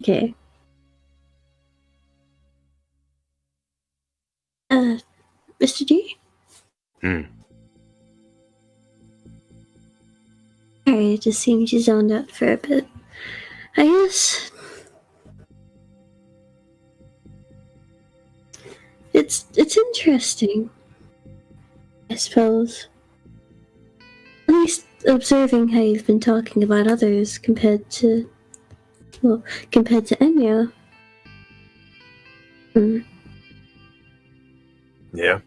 Okay. Mr. G? Alright, it just seems you zoned out for a bit. I guess... It's interesting, I suppose. At least observing how you've been talking about others compared to Enya. Yeah.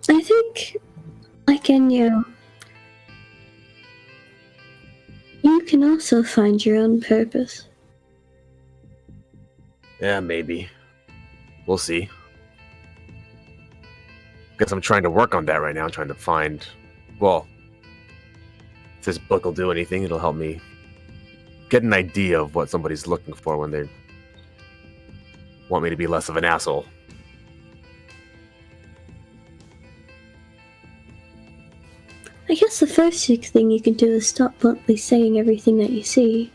I think, like Enya, you can also find your own purpose. Yeah, maybe. We'll see. Guess I'm trying to work on that right now. I'm trying to find... Well, if this book will do anything, it'll help me get an idea of what somebody's looking for when they're want me to be less of an asshole. I guess the first thing you can do is stop bluntly saying everything that you see.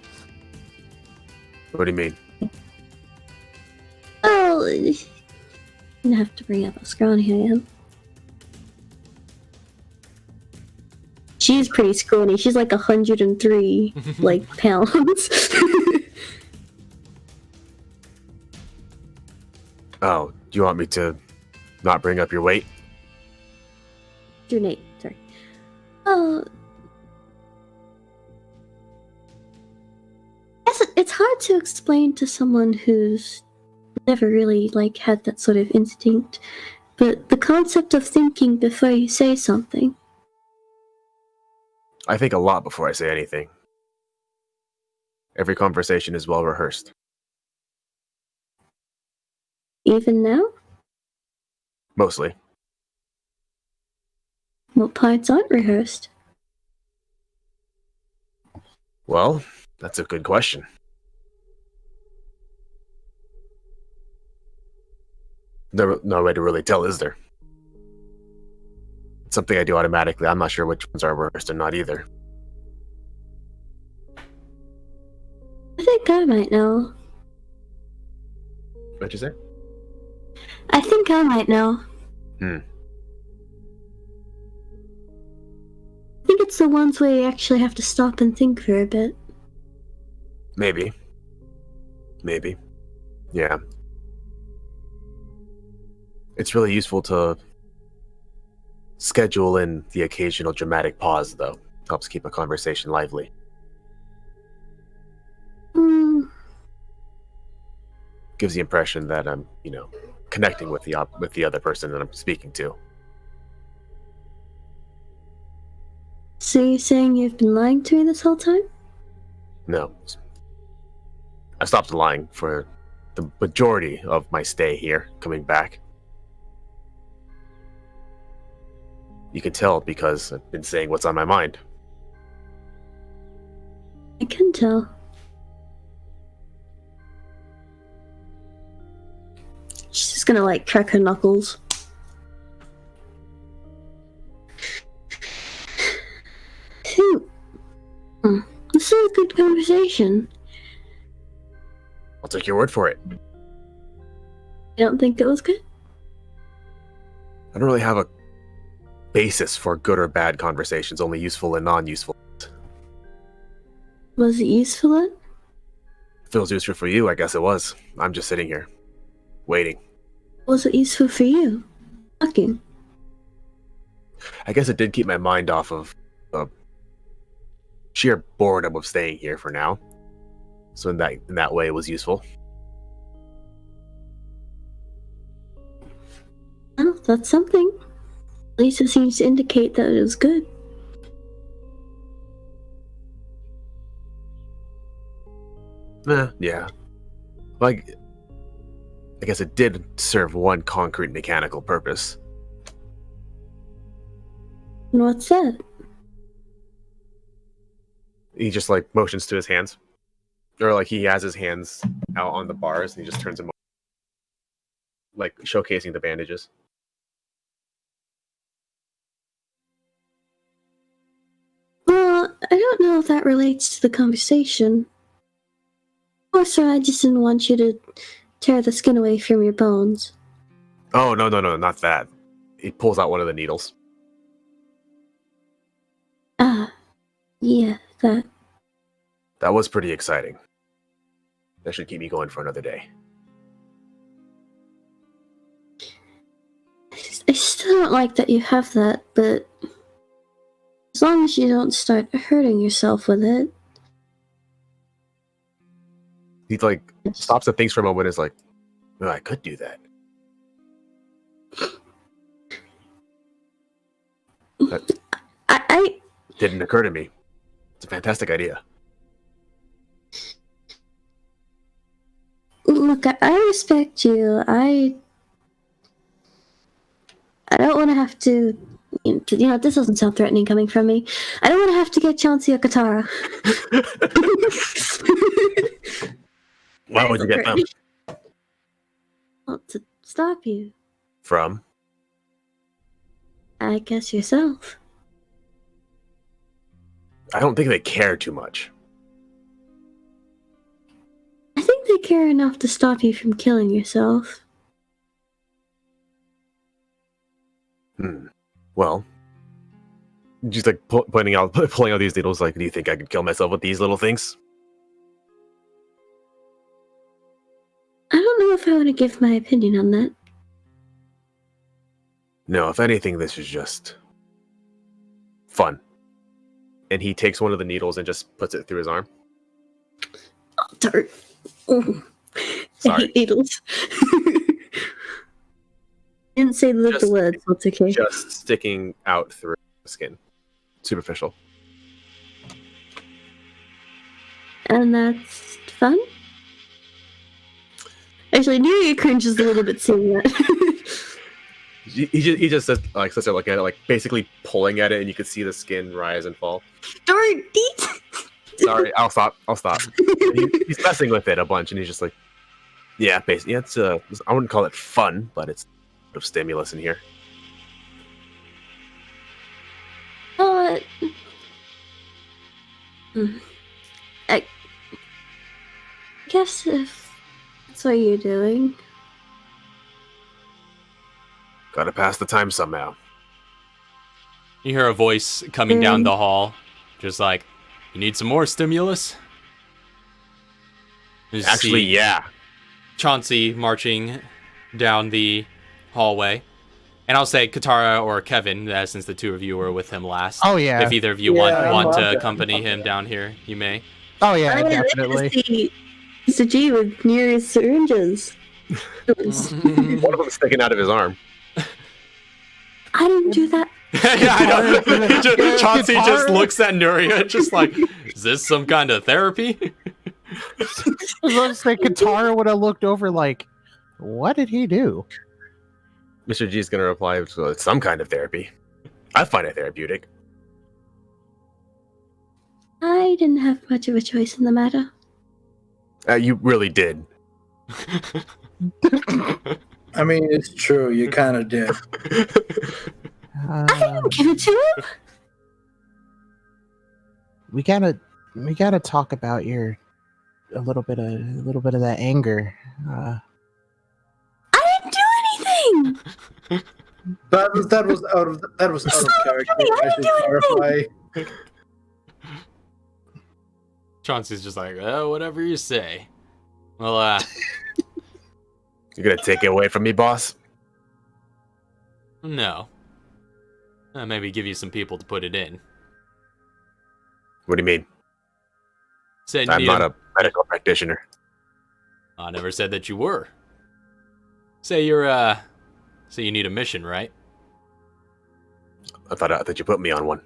What do you mean? Well, you don't have to bring up how scrawny I am. She's pretty scrawny. She's like 103 pounds. Oh, do you want me to not bring up your weight? Your name, sorry. Oh, it's hard to explain to someone who's never really had that sort of instinct, but the concept of thinking before you say something. I think a lot before I say anything. Every conversation is well rehearsed. Even now? Mostly. What parts aren't rehearsed? Well, that's a good question. No way to really tell, is there? It's something I do automatically. I'm not sure which ones are rehearsed or not either. I think I might know. What'd you say? I think I might know. Hmm. I think it's the ones where you actually have to stop and think for a bit. Maybe. Yeah. It's really useful to schedule in the occasional dramatic pause, though. Helps keep a conversation lively. Gives the impression that I'm, connecting with the other person that I'm speaking to. So you're saying you've been lying to me this whole time? No. I stopped lying for the majority of my stay here, coming back. You can tell because I've been saying what's on my mind. I can tell. She's just gonna crack her knuckles. This is a good conversation. I'll take your word for it. You don't think it was good? I don't really have a basis for good or bad conversations, only useful and non-useful. Was it useful then? Feels useful for you, I guess it was. I'm just sitting here, waiting. Was it useful for you? Talking. I guess it did keep my mind off of sheer boredom of staying here for now. So in that way, it was useful. Oh, that's something. At least it seems to indicate that it was good. Yeah. I guess it did serve one concrete mechanical purpose. And what's that? He just motions to his hands. Or he has his hands out on the bars and he just turns them over, showcasing the bandages. Well, I don't know if that relates to the conversation. Or sir, I just didn't want you to tear the skin away from your bones. Oh, no, not that. He pulls out one of the needles. Yeah, that. That was pretty exciting. That should keep me going for another day. I still don't like that you have that, but as long as you don't start hurting yourself with it. He stops and thinks for a moment and is like, oh, I could do that. That I didn't occur to me. It's a fantastic idea. Look, I respect you. I don't want to have to. This doesn't sound threatening coming from me. I don't want to have to get Chauncey a Katara. Why would you get them? Well, to stop you. From? I guess yourself. I don't think they care too much. I think they care enough to stop you from killing yourself. Well, just like pulling out these needles. Like, do you think I could kill myself with these little things? I don't know if I want to give my opinion on that. No, if anything, this is just fun. And he takes one of the needles and just puts it through his arm. Oh, darn. Oh. I Sorry. hate needles. Didn't say the words, so it's okay. Just sticking out through the skin. Superficial. And that's fun? Actually, Nuria cringes a little bit seeing that. He just says, like, sits there looking at it, like, basically pulling at it, and you can see the skin rise and fall. Darn, Sorry, I'll stop. He's messing with it a bunch, and he's just like, yeah, basically, it's I wouldn't call it fun, but it's a bit of stimulus in here. I guess if that's what you're doing. Gotta pass the time somehow. You hear a voice coming down the hall, just like, you need some more stimulus? You Actually, see yeah. Chauncey marching down the hallway. And I'll say Katara or Kevin, since the two of you were with him last. Oh, yeah. If either of you Yeah, want to that. accompany him down here, you may. Oh, yeah, I definitely. see Mr. G with Nuria's syringes. One of them sticking out of his arm. I didn't do that. Yeah, I know. Chauncey just looks at Nuria, just like, is this some kind of therapy? I was about to say, Katara would have looked over like, what did he do? Mr. G is gonna reply with some kind of therapy. I find it therapeutic. I didn't have much of a choice in the matter. You really did. I mean, it's true. You kind of did. I didn't give it to him. We gotta talk about a little bit of that anger. I didn't do anything. That was out of character. I should clarify. Chauncey's just like, oh, whatever you say. Well, You're gonna take it away from me, boss? no. Maybe give you some people to put it in. What do you mean? Said I'm you not a medical practitioner. I never said that you were. Say you're, say you need a mission, right? I thought you put me on one.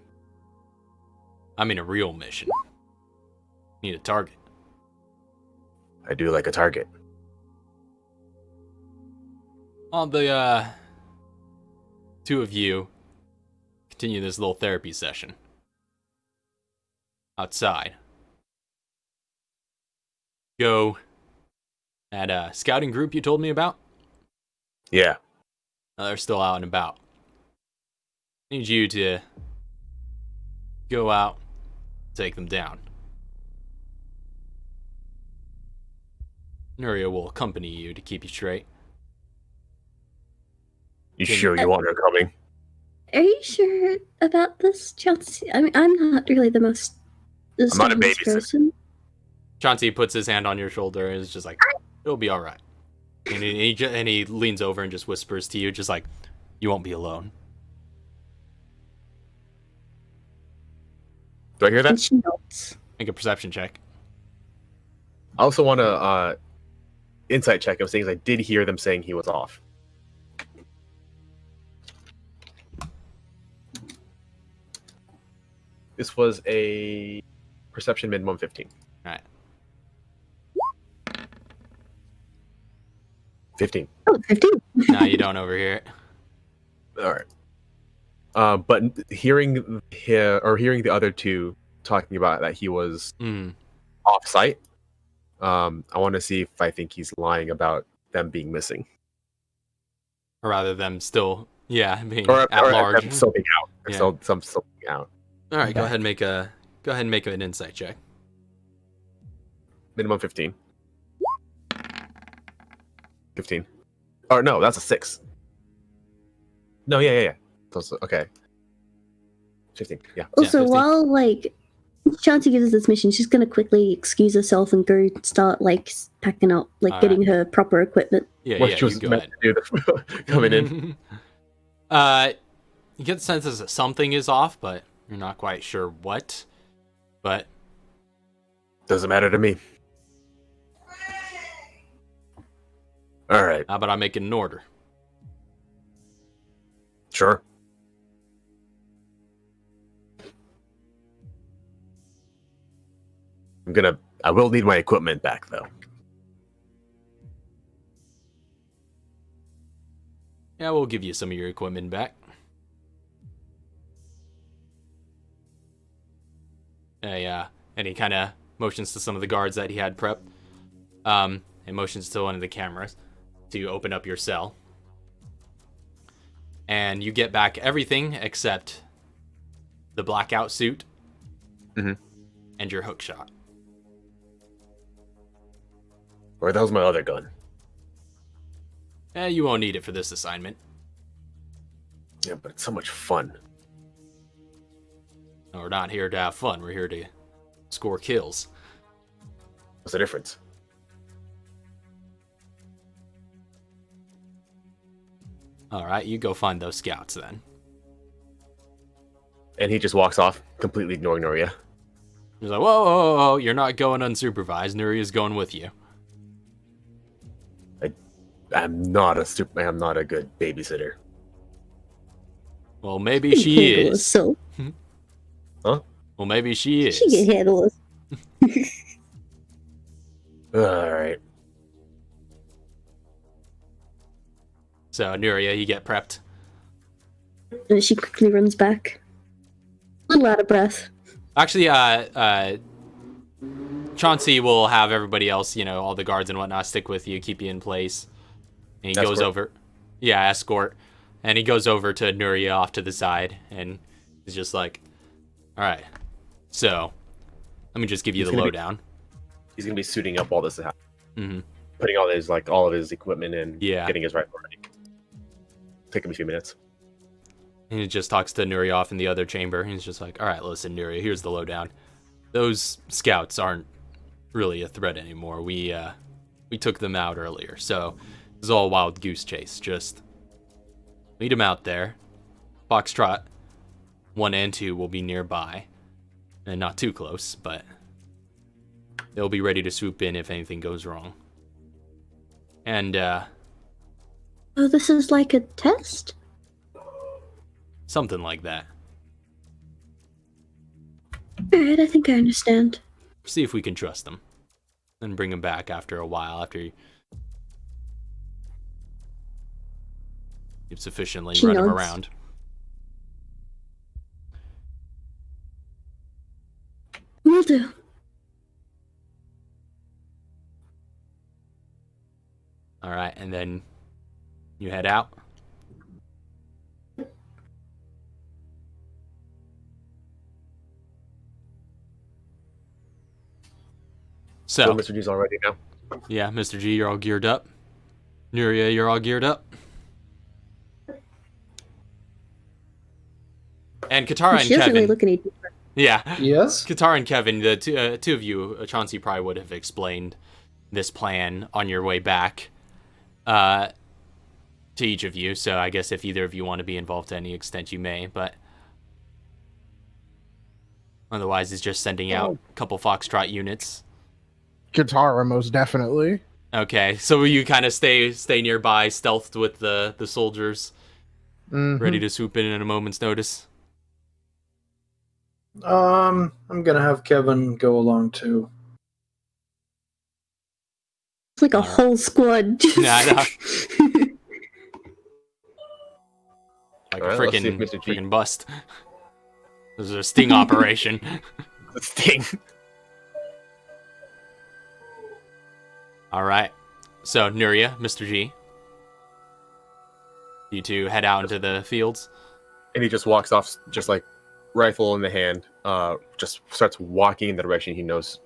I mean a real mission. Need a target. I do like a target. On the, two of you continue this little therapy session. Outside. Go at a scouting group you told me about. Yeah. They're still out and about. Need you to go out, take them down. Nuria will accompany you to keep you straight. You sure you want her coming? Are you sure about this, Chelsea? I mean, I'm not really the most I'm not a studious babysitter. person. Chauncey puts his hand on your shoulder and is just like, it'll be alright. And he leans over and just whispers to you, just like, you won't be alone. Do I hear And that? she nods. Make a perception check. I also want to insight check him, saying I did hear them saying he was off. This was a perception minimum 15. Alright. 15. Oh, 15. Nah, you don't overhear it. All right. But hearing the other two talking about that he was off site, I want to see if I think he's lying about them being missing. or rather them still, being or at large. them still being out. Yeah. Some still being out. All right, go Okay. ahead and make an insight check. Minimum 15. 15. Oh no, that's a 6. No, yeah. Okay. 15. Yeah. Also, 15. while like Chauncey gives us this mission, she's gonna quickly excuse herself and go start like packing up, like All getting her proper equipment. Yeah, What yeah, she was you go meant ahead. to do coming in. You get the sense that something is off, but you're not quite sure what. But Doesn't matter to me. All right. how about I make it an order? Sure. I will need my equipment back though. Yeah, we'll give you some of your equipment back. And he kind of motions to some of the guards that he had prepped. And motions to one of the cameras to open up your cell. And you get back everything except the blackout suit and your hook shot. Where the hell's my other gun? You won't need it for this assignment. Yeah, but it's so much fun. No, we're not here to have fun. We're here to score kills. What's the difference? All right, you go find those scouts then. And he just walks off, completely ignoring Noria. He's like, whoa, you're not going unsupervised. Nuria's going with you. I'm not a good babysitter. Well, maybe she Handle is. herself. Huh? Well, maybe she is. She can handle us. All right. So, Nuria, you get prepped. And she quickly runs back. A little out of breath. Actually, Chauncey will have everybody else, all the guards and whatnot, stick with you, keep you in place. And he goes over. Yeah, escort. And he goes over to Nuria off to the side, and he's just like, all right, so let me just give you the lowdown. He's going to be suiting up all this, Mm-hmm. putting all of his equipment in, Yeah. getting his rifle ready. Take him a few minutes. And he just talks to Nuria off in the other chamber. He's just like, all right, listen, Nuria, here's the lowdown. Those scouts aren't really a threat anymore. We took them out earlier, so it's all a wild goose chase. Just meet them out there. Foxtrot 1 and 2 will be nearby. And not too close, but they'll be ready to swoop in if anything goes wrong. And, Oh, this is like a test? something like that. Alright, I think I understand. See if we can trust them. And bring them back after a while, after you've sufficiently She run them nods. around. Will do. All right, and then you head out. So So, Mr. G's all ready now. yeah, Mr. G, you're all geared up. Nuria, you're all geared up. And Katara and She doesn't Kevin. really look any different. Yeah. Yes? Katara and Kevin, the two of you, Chauncey probably would have explained this plan on your way back to each of you. So I guess if either of you want to be involved to any extent, you may. But otherwise, it's just sending out a couple Foxtrot units. Katara, most definitely. Okay, so will you kind of stay nearby, stealthed with the soldiers, Mhm. ready to swoop in at a moment's notice? I'm gonna have Kevin go along too. It's like a whole squad. Just... Yeah, I know. Like All a right, let's see if Mr. G- freaking bust. This is a sting operation. The sting. All right. So, Nuria, Mr. G. You two head out into the fields. And he just walks off, just like rifle in the hand, just starts walking in the direction he knows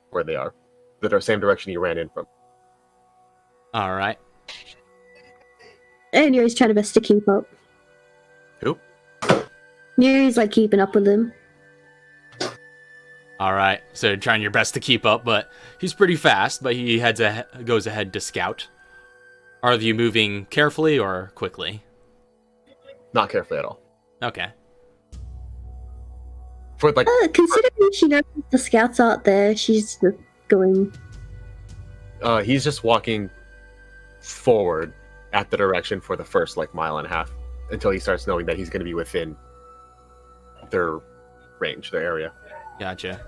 where they are. The same direction he ran in from. All right. And Yuri's trying to best to keep up. Who? Yuri's like keeping up with him. All right. So you're trying your best to keep up, but he's pretty fast. But he goes ahead to scout. Are you moving carefully or quickly? Not carefully at all. Okay. For like, Considering she knows the scouts aren't there, she's just going. he's just walking forward at the direction for the first like mile and a half until he starts knowing that he's going to be within their range, their area. Gotcha.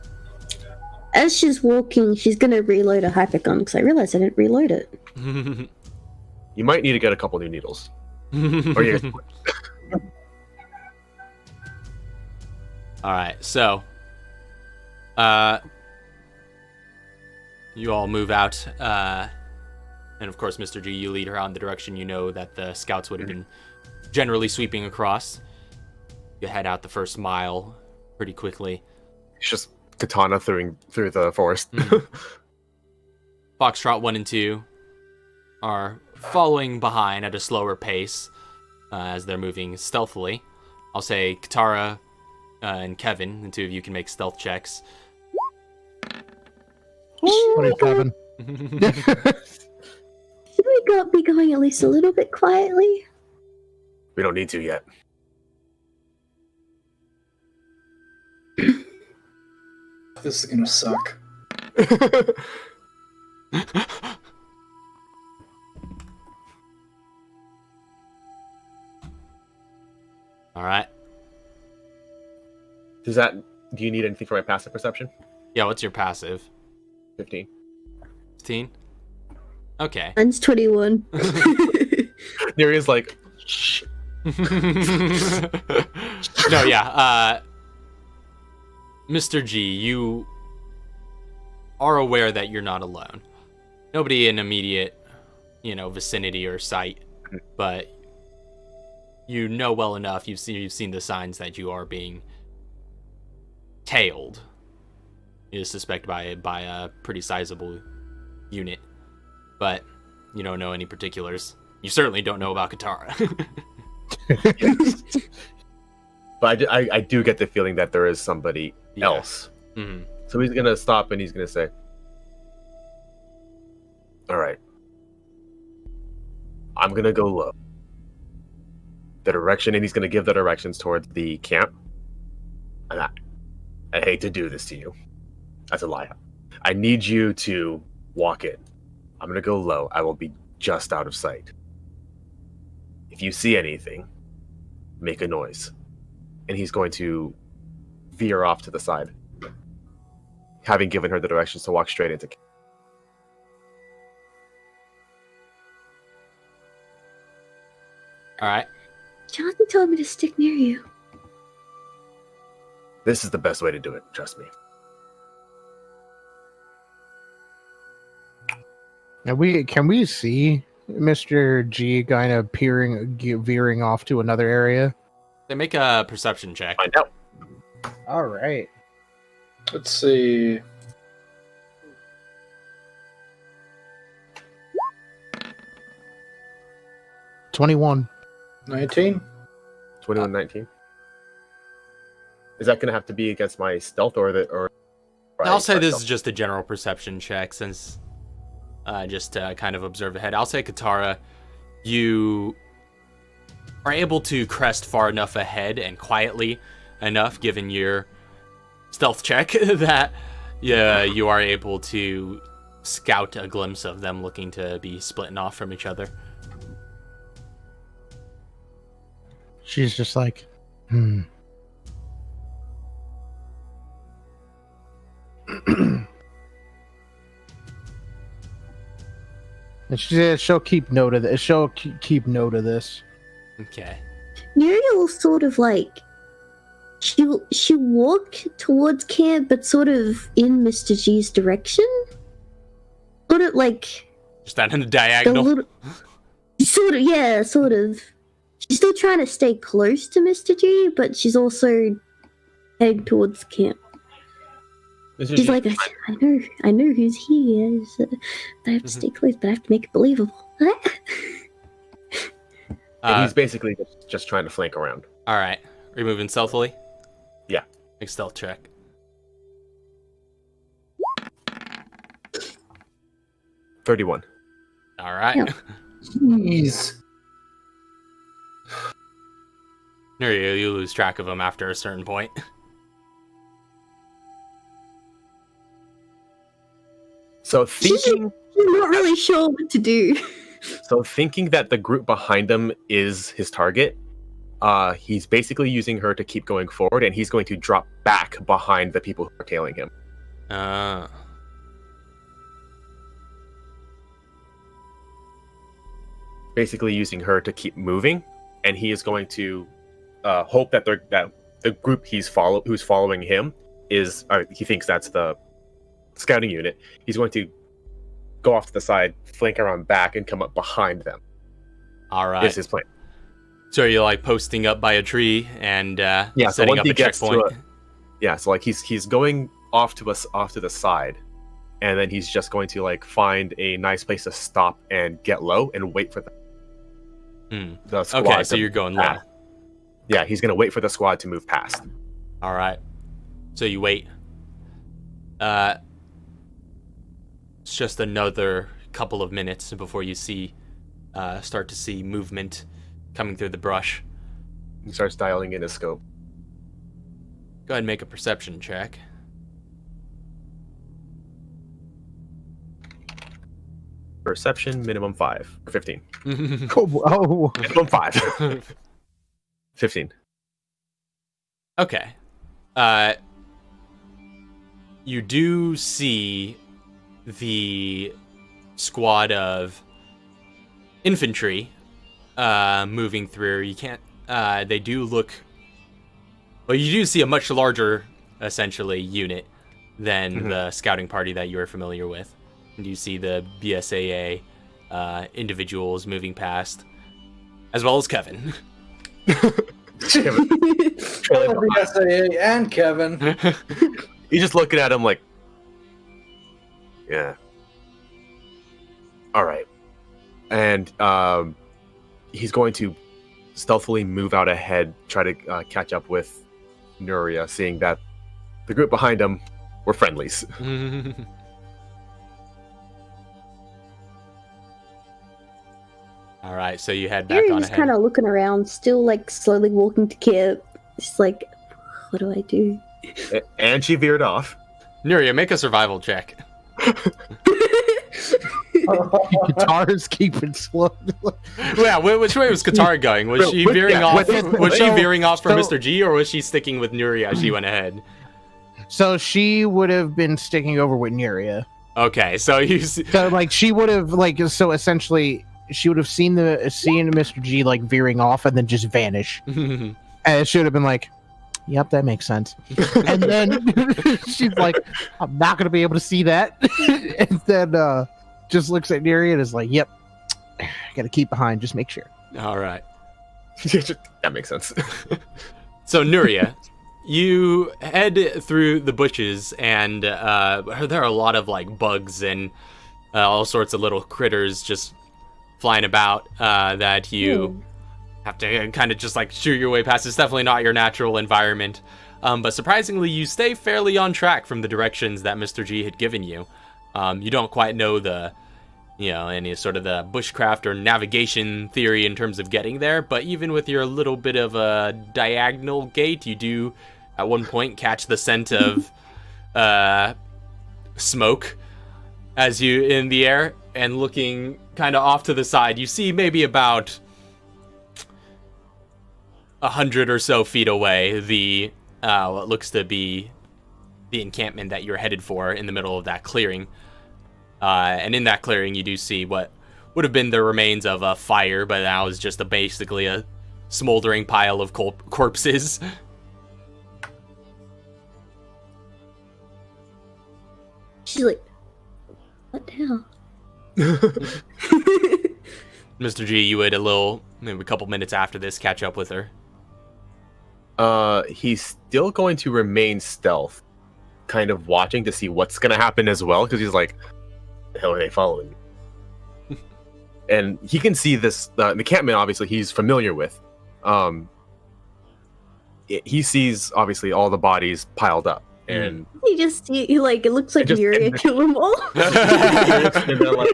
As she's walking, she's gonna reload a hypergun because I realized I didn't reload it. You might need to get a couple new needles. Or you All right, so you all move out, and of course, Mr. G, you lead her out in the direction you know that the scouts would have been generally sweeping across. You head out the first mile pretty quickly. It's just katana through the forest. Foxtrot 1 and 2 are following behind at a slower pace as they're moving stealthily. I'll say Katara and Kevin, the two of you can make stealth checks. 27. Should we be going at least a little bit quietly? We don't need to yet. This is gonna suck. All right. Do you need anything for my passive perception? Yeah, what's your passive? 15. 15? Okay. Mine's 21. Neria's like, shh. No, yeah. Mr. G, you are aware that you're not alone. Nobody in immediate, vicinity or sight, but you know well enough. You've seen the signs that you are being tailed. You suspect by a pretty sizable unit, but you don't know any particulars. You certainly don't know about Katara. But I do get the feeling that there is somebody else. Mm-hmm. So he's gonna stop and he's gonna say, "All right, I'm gonna go low. The direction," and he's gonna give the directions towards the camp. And I hate to do this to you. That's a lie. I need you to walk in. I'm gonna go low. I will be just out of sight. If you see anything, make a noise. And he's going to veer off to the side, having given her the directions to walk straight into camp. All right. Jonathan told me to stick near you. This is the best way to do it, trust me. Can we see Mr. G kind of veering off to another area? They make a perception check. Find out. All right. Let's see. $21. 19? 21, 19. Is that going to have to be against my stealth or I'll say this is just a general perception check, since just to kind of observe ahead. I'll say, Katara, you are able to crest far enough ahead and quietly enough, given your stealth check, that you are able to scout a glimpse of them looking to be splitting off from each other. She's just like, And she'll keep note of this. She'll keep note of this. Okay. Muriel sort of like she'll walk towards camp, but sort of in Mr. G's direction. Sort of like Just out in the diagonal. sort of. She's still trying to stay close to Mr. G, but she's also heading towards camp. She's like, I know who's here. So I have to stay close, but I have to make it believable. He's basically just trying to flank around. All right. Are you moving stealthily? Yeah. Make a stealth check. 31. All right. Yeah. Jeez. You lose track of him after a certain point. So thinking You're not really sure what to do. So thinking that the group behind him is his target, he's basically using her to keep going forward, and he's going to drop back behind the people who are tailing him. Basically using her to keep moving, and he is going to hope that the group who's following him is, he thinks that's the scouting unit. He's going to go off to the side, flank around back, and come up behind them. All right. Is his plan. So are you like posting up by a tree and so setting once up he a gets checkpoint? So like he's going off to the side, and then he's just going to like find a nice place to stop and get low and wait for the squad. Okay, so you're going low. Yeah, he's gonna wait for the squad to move past. All right. So you wait. It's just another couple of minutes before you start to see movement coming through the brush. He starts dialing in his scope. Go ahead and make a perception check. Perception minimum 5 or 15. Oh, Minimum 5. 15. Okay. You do see the squad of infantry moving through. You can't. They do look. Well, you do see a much larger, essentially, unit than the scouting party that you are familiar with. And you see the BSAA individuals moving past, as well as Kevin. BSAA and Kevin. He's just looking at him like, yeah. All right. And he's going to stealthily move out ahead, try to catch up with Nuria, seeing that the group behind him were friendlies. All right, so you head back on Just ahead. kind of looking around, still like slowly walking to camp. Just like, what do I do? And she veered off. Nuria, make a survival check. Guitar's keeping slow. Yeah, which way was Katara going? Was she veering off? Was she veering off from Mr. G, or was she sticking with Nuria as she went ahead? So she would have been sticking over with Nuria. Okay, so you. So like she would have so essentially she would have seen Mr. G like veering off and then just vanish. And it should have been like, yep, that makes sense. And then she's like, I'm not gonna be able to see that. And then just looks at Nuria and is like, yep, gotta keep behind, just make sure. All right. That makes sense. So Nuria, you head through the bushes, and there are a lot of like bugs and all sorts of little critters just flying about that you have to kind of just like shoot your way past. It's definitely not your natural environment, but surprisingly, you stay fairly on track from the directions that Mr. G had given you. You don't quite know any sort of the bushcraft or navigation theory in terms of getting there, but even with your little bit of a diagonal gait, you do at one point catch the scent of smoke as you in the air, and looking kind of off to the side, you see maybe about 100 or so feet away the what looks to be the encampment that you're headed for in the middle of that clearing. And in that clearing, you do see what would have been the remains of a fire, but now is just basically a smoldering pile of corpses. She's like, what the hell? Mr. G, you would a little Maybe a couple minutes after this, catch up with her. He's still going to remain stealth, kind of watching to see what's gonna happen as well, because he's like, the hell are they following me? And he can see this, the encampment, obviously, he's familiar with. He sees, obviously, all the bodies piled up. And he like, it looks like Yuria killed them all. and they're like,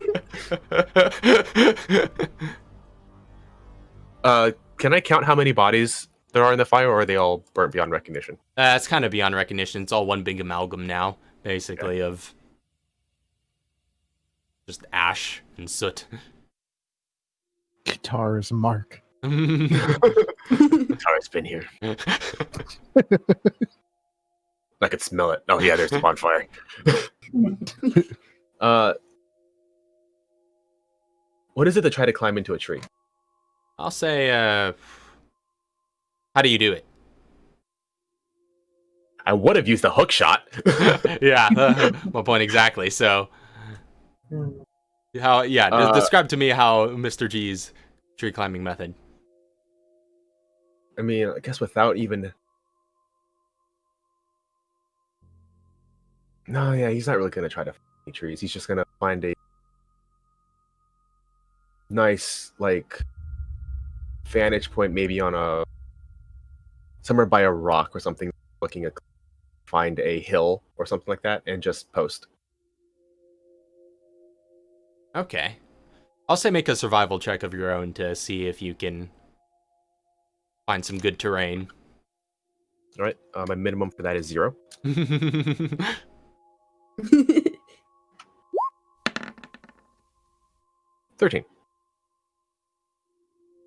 can I count how many bodies there are in the fire, or are they all burnt beyond recognition? It's kind of beyond recognition. It's all one big amalgam now, basically, of just ash and soot. Guitar's mark. Guitar's been here. I could smell it. Oh yeah, there's the bonfire. What is it to try to climb into a tree? I'll say, how do you do it? I would have used a hook shot. Yeah, my point exactly. So, describe to me how Mr. G's tree climbing method. I mean, I guess without even... No, yeah, he's not really going to try to find trees. He's just going to find a nice, like, vantage point, maybe on a... somewhere by a rock or something, looking at... find a hill or something like that, and just post. Okay. I'll say make a survival check of your own to see if you can find some good terrain. All right, my minimum for that is 0. 13.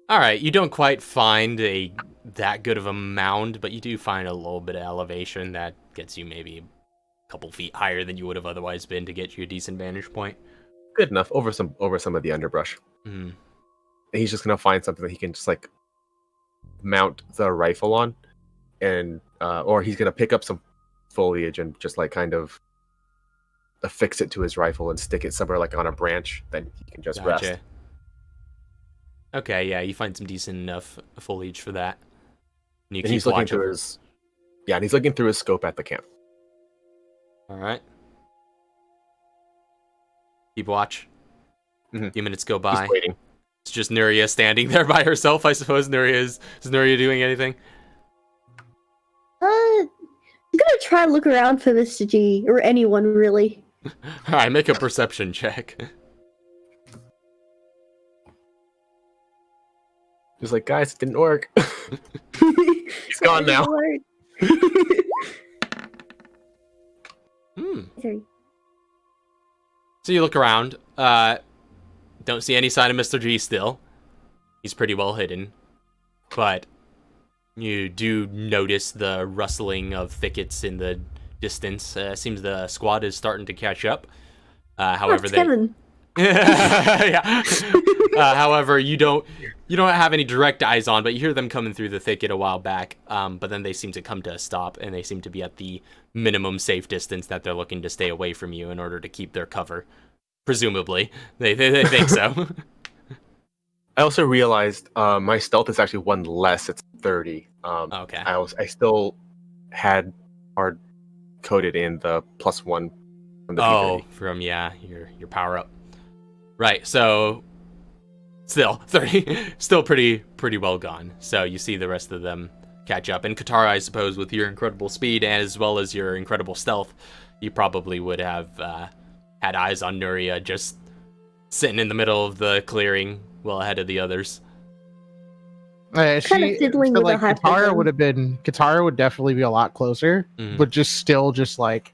All right, you don't quite find that good of a mound, but you do find a little bit of elevation that gets you maybe a couple feet higher than you would have otherwise been to get you a decent vantage point. Good enough over some of the underbrush. Mm. He's just gonna find something that he can just like mount the rifle on, and or he's gonna pick up some foliage and just like kind of affix it to his rifle and stick it somewhere like on a branch. Then he can just rest. Okay, yeah, you find some decent enough foliage for that. And he's looking through his... Yeah, and he's looking through his scope at the camp. All right. Keep watch. Mm-hmm. A few minutes go by. He's waiting. It's just Nuria standing there by herself, I suppose. Is Nuria doing anything? I'm gonna try and look around for Mr. G, or anyone, really. All right, make a perception check. Just like, guys, it didn't work. He's gone now. So you look around. Don't see any sign of Mr. G still. He's pretty well hidden. But you do notice the rustling of thickets in the distance. Seems the squad is starting to catch up. However, Kevin. Yeah. However, you don't have any direct eyes on, but you hear them coming through the thicket a while back. But then they seem to come to a stop, and they seem to be at the minimum safe distance that they're looking to stay away from you in order to keep their cover. Presumably, they think so. I also realized my stealth is actually 1 less. It's 30. Okay. I still had hard coded in the +1 from the P30. From your power up. Right, so still 30, still pretty well gone. So you see the rest of them catch up. And Katara, I suppose, with your incredible speed as well as your incredible stealth, you probably would have had eyes on Nuria just sitting in the middle of the clearing, well ahead of the others. Kind of fiddling with a high Katara would definitely be a lot closer, but just like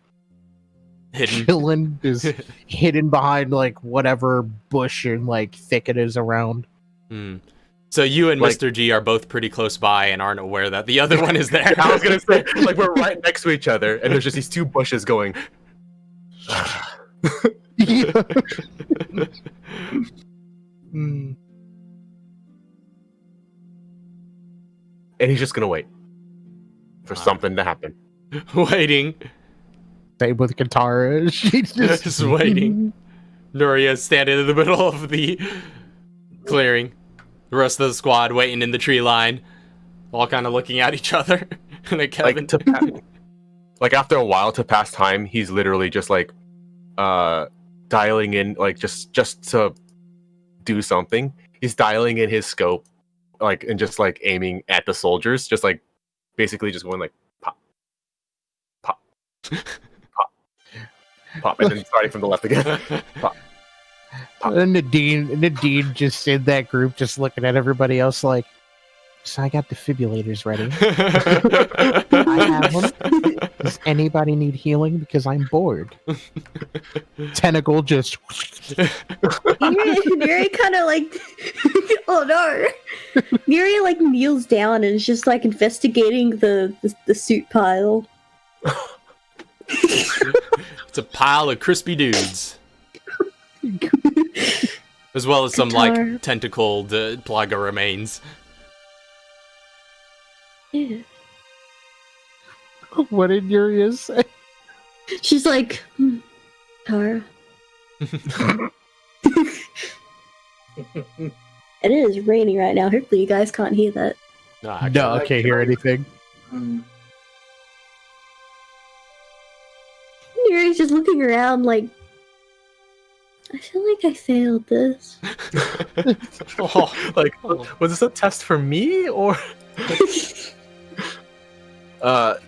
hidden, chilling, is hidden behind like whatever bush and like thicket is around. So you and Mr. G are both pretty close by and aren't aware that the other one is there. I was gonna say, like, we're right next to each other, and there's just these 2 bushes going. And he's just gonna wait for something to happen. Waiting. Same with Katara. She's just waiting. Nuria standing in the middle of the clearing. The rest of the squad waiting in the tree line, all kind of looking at each other. And then Kevin. Like after a while to pass time, he's literally just like dialing in, like just to do something. He's dialing in his scope, like, and just like aiming at the soldiers, just like basically just going like pop, pop, pop, pop, and then starting from the left again. Pop. And Nadine just in that group, just looking at everybody else like, so I got defibrillators ready. I have them. Does anybody need healing? Because I'm bored. Tentacle just. Neri kind of like, oh no. Neri like kneels down and is just like investigating the suit pile. It's a pile of crispy dudes. As well as some like tentacled Plaga remains. Yeah. What did Yuria say? She's like, Tara. It is raining right now. Hopefully you guys can't hear that. No, I can't hear anything. Neri's just looking around like, I feel like I failed this. Was this a test for me or?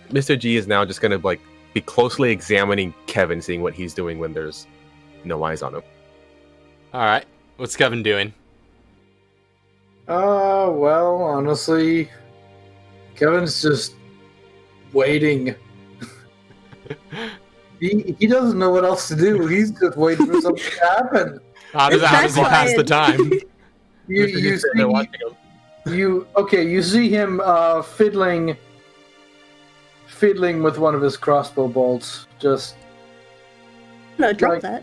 Mr. G is now just gonna like be closely examining Kevin, seeing what he's doing when there's no eyes on him. All right, what's Kevin doing? Well, honestly, Kevin's just waiting. He doesn't know what else to do. He's just waiting for something to happen. How does he pass the time? You see him fiddling with one of his crossbow bolts. Just no, drop that.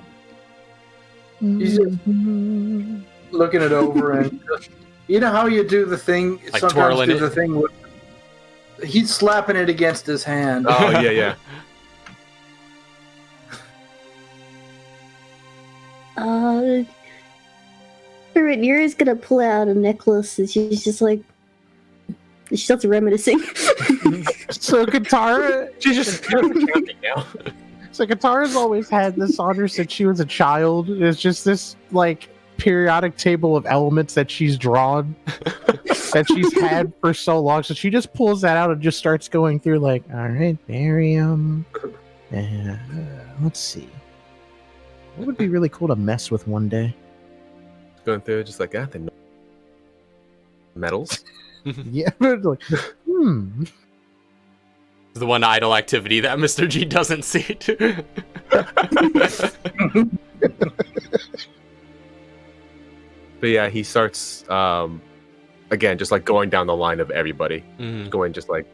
He's just looking it over and just, you know how you do the thing. Like sometimes twirling do it. the thing with. He's slapping it against his hand. Oh yeah. Neri's gonna pull out a necklace and she's just like, she starts reminiscing. So Katara, She's just camping now. so Katara's always had this on her since she was a child. It's just this like periodic table of elements that she's drawn, that she's had for so long. So she just pulls that out and just starts going through like, all right, barium. Let's see. What would be really cool to mess with one day? Going through just like the metals. Yeah, but like, The one idle activity that Mr. G doesn't see. But yeah, he starts again, just like going down the line of everybody, going just like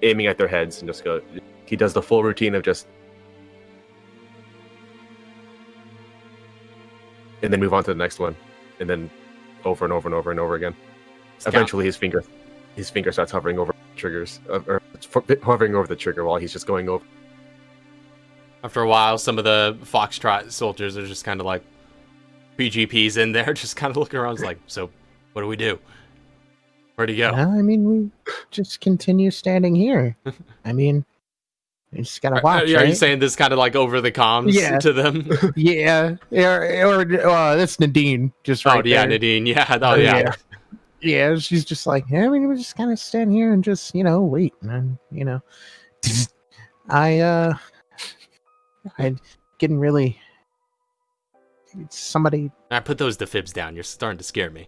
aiming at their heads and just go. He does the full routine of just, and then move on to the next one, and then over and over and over and over again. Eventually, his finger starts hovering over triggers, or hovering over the trigger while he's just going over. After a while, some of the Foxtrot soldiers are just kind of like PGPs in there, just kind of looking around, like, so what do we do? Where'd he go? I mean, we just continue standing here. I mean, you just gotta watch. Are right? you saying this kind of like over the comms to them? Yeah, or that's Nadine just right there. Nadine. Yeah, Yeah, she's just like, yeah, I mean, we just kind of stand here and just, wait. And, I getting really, somebody. I put those defibs down. You're starting to scare me.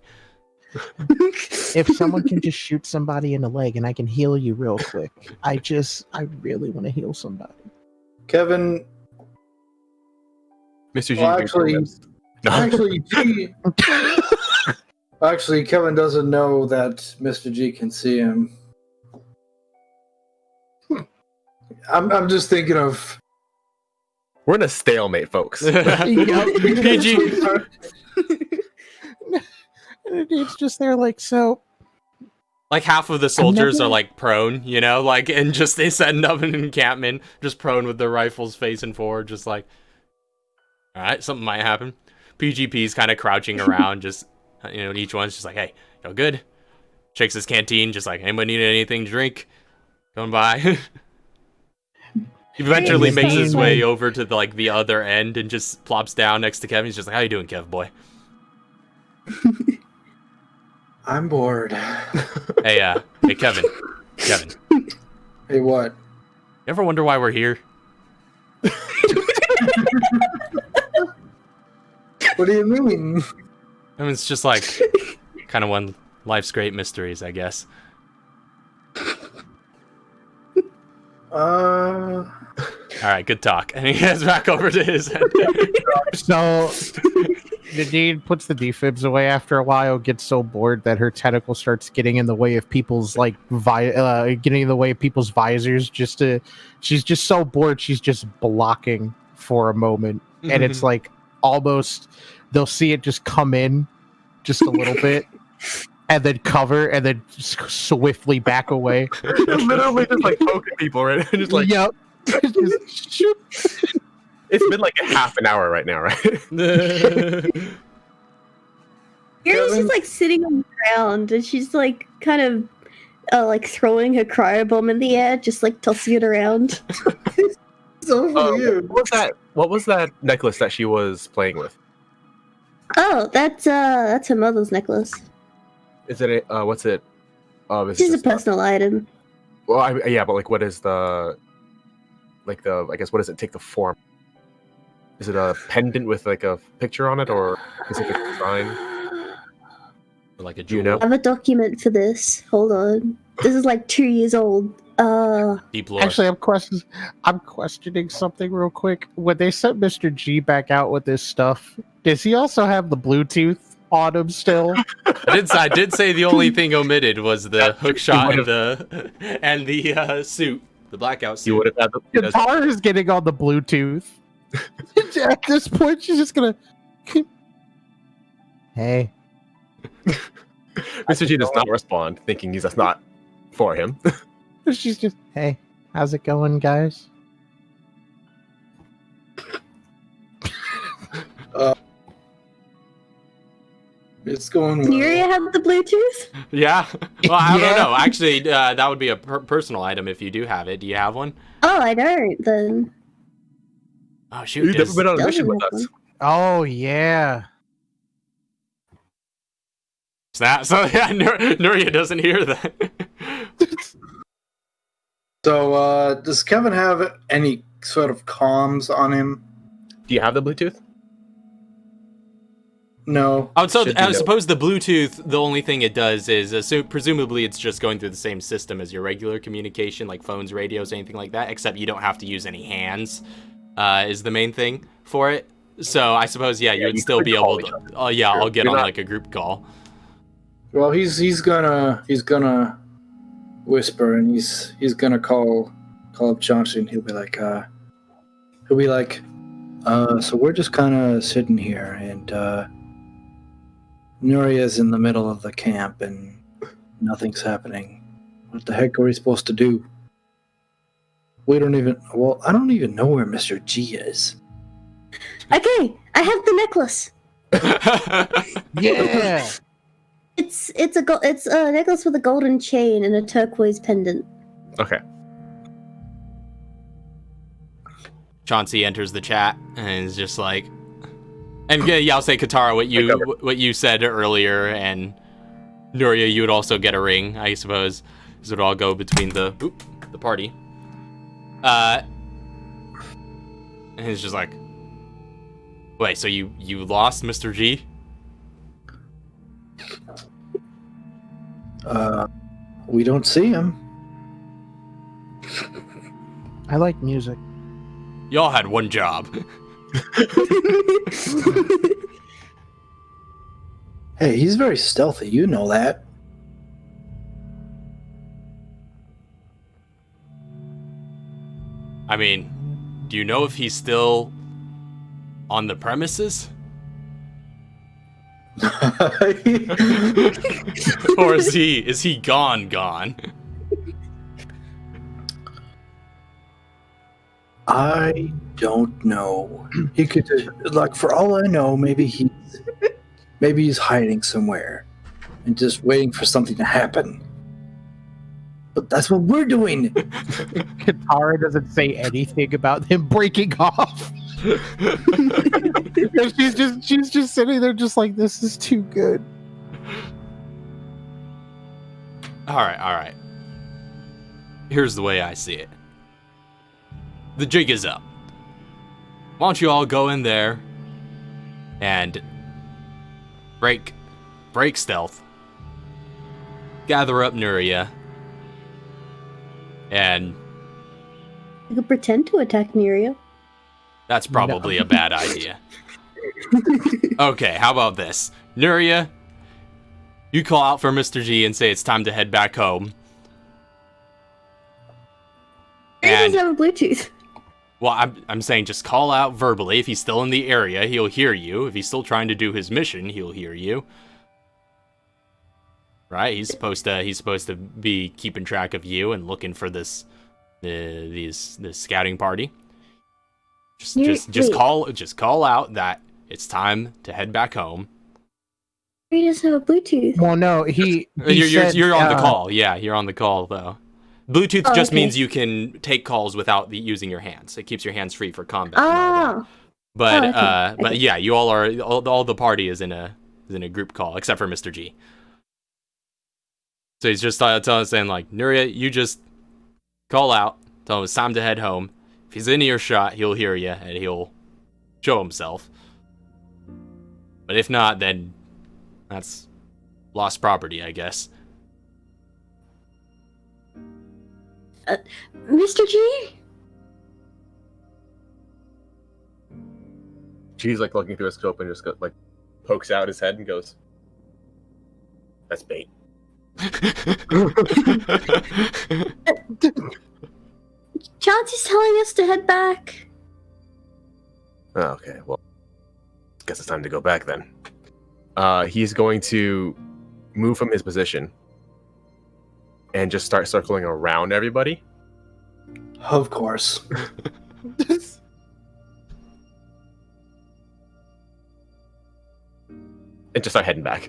If someone can just shoot somebody in the leg and I can heal you real quick, I really want to heal somebody. Kevin. Mr. G. Actually, Kevin doesn't know that Mr. G can see him. I'm just thinking of. We're in a stalemate, folks. PG. It's just they're like, so. Like half of the soldiers are like prone, and just they setting up an encampment, just prone with their rifles facing forward, just like, all right, something might happen. PGP's kind of crouching around, just, each one's just like, hey, good. Checks his canteen, just like, anybody need anything to drink? Going by. He eventually makes his way over to the other end and just plops down next to Kevin. He's just like, how you doing, Kev boy? I'm bored. Hey Kevin. Hey, what? You ever wonder why we're here? What do you mean? I mean, it's just like kind of one life's great mysteries, I guess. All right, good talk. And he heads back over to his end. So Nadine puts the defibs away after a while, gets so bored that her tentacle starts getting in the way of people's getting in the way of people's visors. She's just so bored, she's just blocking for a moment, and it's like almost they'll see it just come in just a little bit. And then cover, and then swiftly back away. Literally just like poking people, right? Just like, yep. It's been like a half an hour right now, right? Yuri's just like sitting on the ground, and she's like kind of like throwing her cryo bomb in the air, just like tossing it around. So weird. What was that necklace that she was playing with? Oh, that's her mother's necklace. Is it what's it? It's just a personal item. Well, yeah, but like, what is the I guess, what does it take the form? Is it a pendant with like a picture on it, or a specific design? Or like a Do you jewel? know? I have a document for this. Hold on. This is like 2 years old. Deep lore. Actually, I'm questioning something real quick. When they sent Mr. G back out with this stuff, does he also have the Bluetooth on him still? I did say the only thing omitted was the hook shot and the suit, the blackout suit. You would have had the Guitar is getting on the Bluetooth. At this point, she's just gonna. Hey. Mr. G does not respond, thinking he's just not for him. She's just, hey, how's it going, guys? It's going Can well. Yuri have the Bluetooth? Yeah. Well, I Yeah. don't know. Actually, that would be a personal item if you do have it. Do you have one? Oh, I don't then. Oh shoot! You've never been on a Doesn't mission with have us. Oh, yeah. Snap. So yeah, Nuria doesn't hear that. So, does Kevin have any sort of comms on him? Do you have the Bluetooth? No. I Should be suppose the Bluetooth, the only thing it does is presumably it's just going through the same system as your regular communication, like phones, radios, anything like that, except you don't have to use any hands, is the main thing for it. So I suppose, yeah, you would you still could be call able each to, other. oh yeah, Sure. I'll get You're on not- like a group call. Well, he's gonna whisper, and he's gonna call up Johnson. He'll be like, so we're just kind of sitting here, and Nuria's in the middle of the camp, and nothing's happening. What the heck are we supposed to do? I don't even know where Mr. G is. Okay, I have the necklace. Yeah. It's a necklace with a golden chain and a turquoise pendant. Okay. Chauncey enters the chat and is just like, and yeah, I'll say Katara, what you said earlier, and Nuria, you would also get a ring, I suppose, because it would all go between the party. And it's just like, wait, so you lost Mr. G? We don't see him. I like music. Y'all had one job. Hey, he's very stealthy. You know that. I mean, do you know if he's still on the premises? Or is he gone? I don't know. He could, like, for all I know, maybe he's Maybe he's hiding somewhere and just waiting for something to happen. But that's what we're doing. Katara doesn't say anything about him breaking off. she's just sitting there just like, this is too good. All right. Here's the way I see it. The jig is up. Why don't you all go in there and break stealth, gather up Nuria, and You could pretend to attack Nuria. that's probably a bad idea. Okay, how about this? Nuria, you call out for Mr. G and say it's time to head back home. He doesn't have a Bluetooth. Well, I'm saying just call out verbally. If he's still in the area, he'll hear you. If he's still trying to do his mission, he'll hear you. Right? He's supposed to be keeping track of you and looking for this scouting party. Just call out that it's time to head back home. He doesn't have a Bluetooth. Well, no, you're on the call. Yeah, you're on the call though. Bluetooth just okay. means you can take calls without using your hands. It keeps your hands free for combat. Oh. But yeah, you all are all the party is in a group call except for Mr. G. So he's just saying like, Nuria, you just call out, tell him it's time to head home. If he's in earshot, he'll hear you and he'll show himself. But if not, then that's lost property, I guess. Mr. G? G's like looking through a scope and just like pokes out his head and goes, "That's bait." Chauncey's telling us to head back. Oh, okay, well, guess it's time to go back then. He's going to move from his position and just start circling around everybody. Of course. And just start heading back.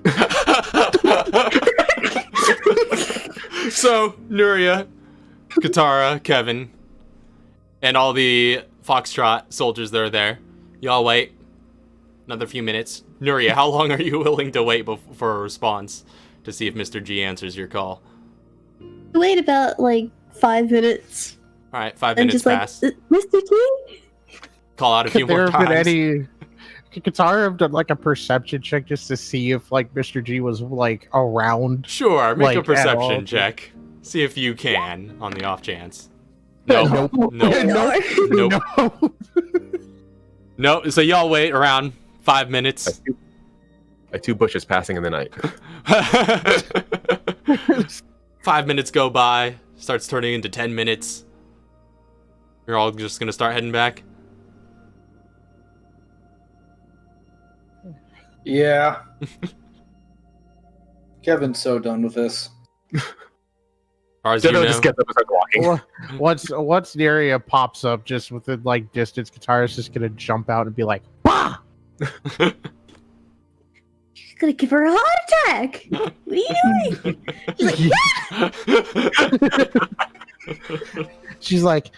So, Nuria, Katara, Kevin, and all the Foxtrot soldiers that are there, y'all wait another few minutes. Nuria, how long are you willing to wait for a response to see if Mr. G answers your call? Wait about, 5 minutes. Alright, 5 And minutes just pass. Mr. G? Call out a few more times. Could Katara have done a perception check just to see if Mr. G was around? Sure, make a at perception all? check. See if you can, on the off chance. Nope. Nope. No, so y'all wait around 5 minutes. Like 2 bushes passing in the night. 5 minutes go by, starts turning into 10 minutes. You're all just gonna start heading back? Yeah. Kevin's so done with this. As far as you know, just gets up and starts walking. Once the area pops up just within distance, Katara's just gonna jump out and be like, "Bah!" She's gonna give her a heart attack! What are you doing? She's like,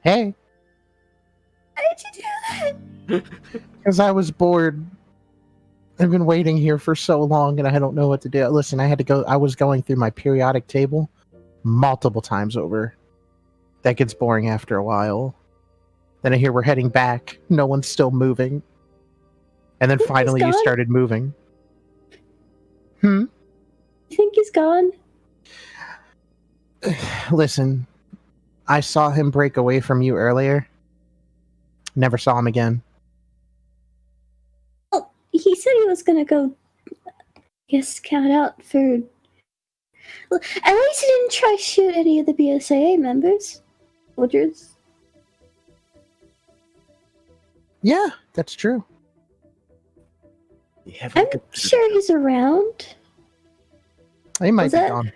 "Hey." Why did you do that? Because I was bored. I've been waiting here for so long and I don't know what to do. Listen, I was going through my periodic table multiple times over. That gets boring after a while. Then I hear we're heading back. No one's still moving. And then finally you started moving. You think he's gone? Listen, I saw him break away from you earlier. Never saw him again. Well, he said he was gonna go, scout out for... Well, at least he didn't try to shoot any of the BSAA members. Soldiers. Yeah, that's true. I'm sure he's around. He might Was be that- gone.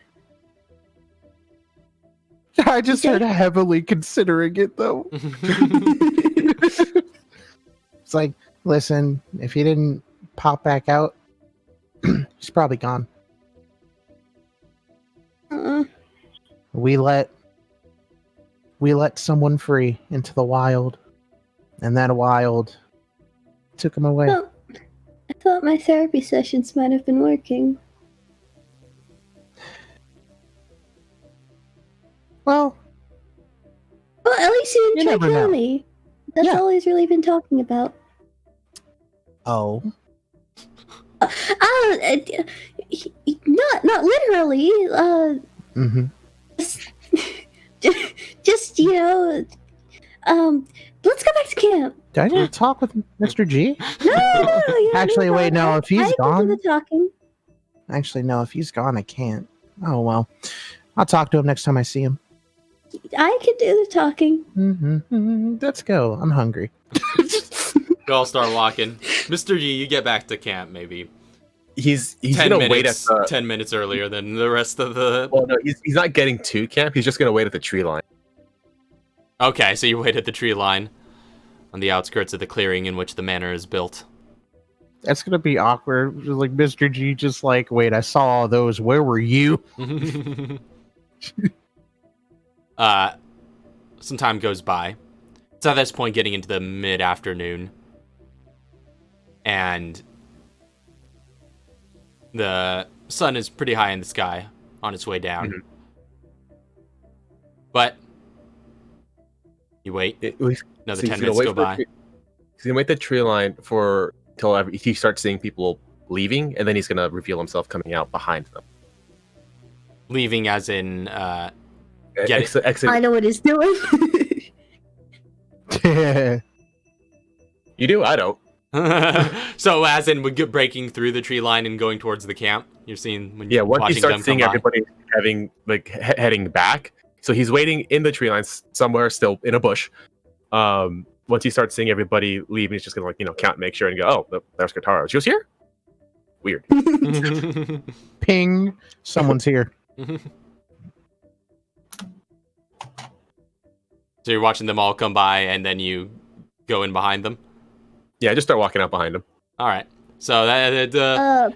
I just heard heavily considering it, though. It's like, listen, if he didn't pop back out. He's probably gone. We let someone free into the wild, and that wild took him away. Well, I thought my therapy sessions might have been working. Well, at least you didn't You try never know. kill me. That's Yeah. all he's really been talking about. oh, Not literally. mm-hmm. Just let's go back to camp. Do I need to talk with Mr. G? No, you don't Actually, need to wait, talk. no, if he's I can gone- do the talking. Actually, no. If he's gone, I can't. Oh well, I'll talk to him next time I see him. I can do the talking. Mm-hmm. Let's go. I'm hungry. You all start walking. Mr. G, you get back to camp maybe He's 10 gonna wait at minutes, the. 10 minutes earlier than the rest of the... Well, no, he's not getting to camp. He's just gonna wait at the tree line. Okay, so you wait at the tree line on the outskirts of the clearing in which the manor is built. That's gonna be awkward. Like Mr. G, just like, wait, I saw all those. Where were you? Some time goes by. It's at this point getting into the mid-afternoon. And the sun is pretty high in the sky on its way down. Mhm. But you wait. Another 10 minutes go by. He's gonna wait the tree line for till he starts seeing people leaving, and then he's gonna reveal himself coming out behind them. Leaving as in, get it. Exit. I know what he's doing. You do? I don't. So as in breaking through the tree line and going towards the camp. You're seeing when Yeah, you're once watching he them starts seeing come by. everybody having heading back, so he's waiting in the tree lines somewhere still in a bush. Once he starts seeing everybody leave, he's just gonna count, make sure, and go, oh, there's Katara. She was here. Weird. Ping. Someone's here. So you're watching them all come by, and then you go in behind them. Yeah, just start walking out behind him. All right. So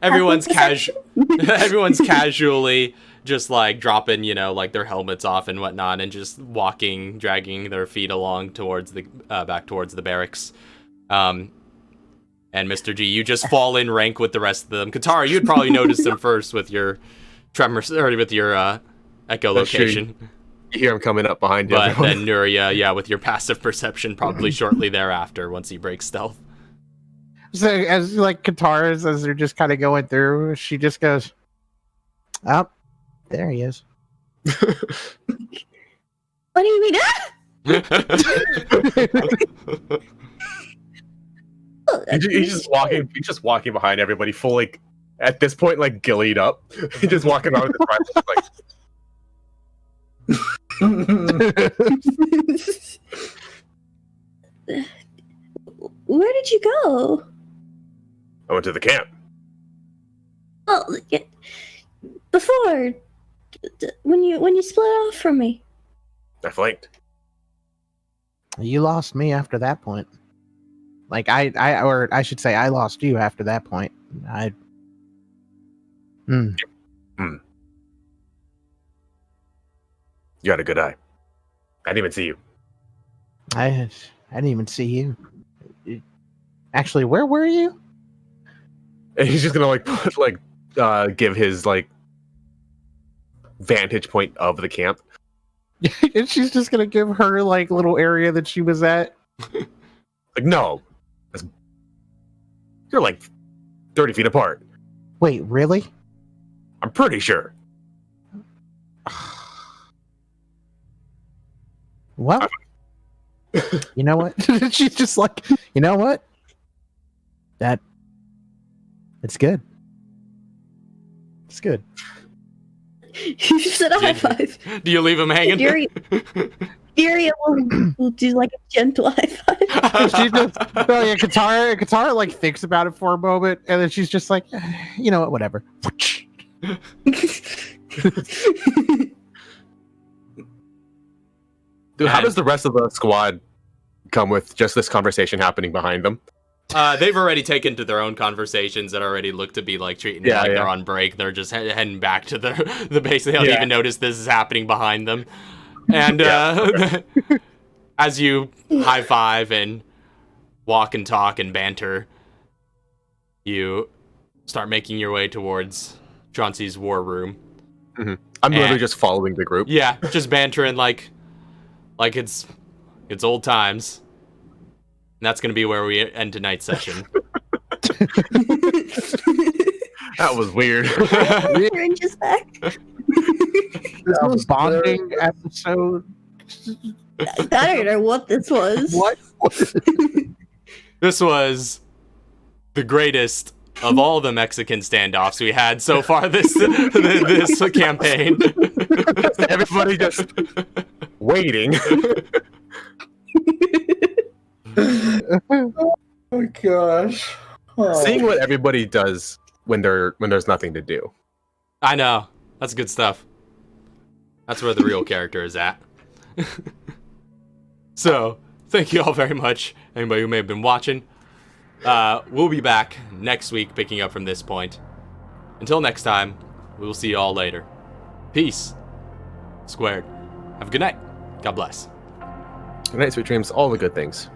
everyone's everyone's casually just like dropping, like their helmets off and whatnot, and just walking, dragging their feet along towards the back towards the barracks. And Mr. G, you just fall in rank with the rest of them. Katara, you'd probably notice them first with your tremors or with your echolocation. You hear him coming up behind you. But then Nuria, with your passive perception, probably shortly thereafter, once he breaks stealth. So as like Katara's, as they're just kind of going through, she just goes, "Oh, there he is." What do you mean? He's just walking behind everybody, full at this point gillied up. He's just walking around with his rifle, Where did you go? I went to the camp. Oh, before when you split off from me. I flanked. You lost me after that point. Like I should say, I lost you after that point. You had a good eye. I didn't even see you. I didn't even see you. Actually, where were you? And he's just gonna give his vantage point of the camp. And she's just gonna give her little area that she was at. No, you're 30 feet apart. Wait, really? I'm pretty sure. Well, you know what? She's just like, you know what? It's good. It's good. You said a high five. Do you leave him hanging? Furia will do a gentle high five. She just, Katara thinks about it for a moment, and then she's just like, you know what? Whatever. Dude, how does the rest of the squad come with just this conversation happening behind them? They've already taken to their own conversations that already look to be like treating it like they're on break. They're just heading back to the base. They don't even notice this is happening behind them. And as you high five and walk and talk and banter, you start making your way towards Chauncey's war room. Mm-hmm. I'm literally just following the group. Yeah, just bantering like it's old times. And that's going to be where we end tonight's session. That was weird. Orange is back. A bonding episode. I don't know what this was. What? This was the greatest of all the Mexican standoffs we had so far this campaign. Everybody just waiting. Oh my gosh. Oh. Seeing what everybody does when there's nothing to do. I know. That's good stuff. That's where the real character is at. So, thank you all very much, anybody who may have been watching. We'll be back next week picking up from this point. Until next time, we will see you all later. Peace. Squared. Have a good night. God bless. Good night, sweet dreams. All the good things.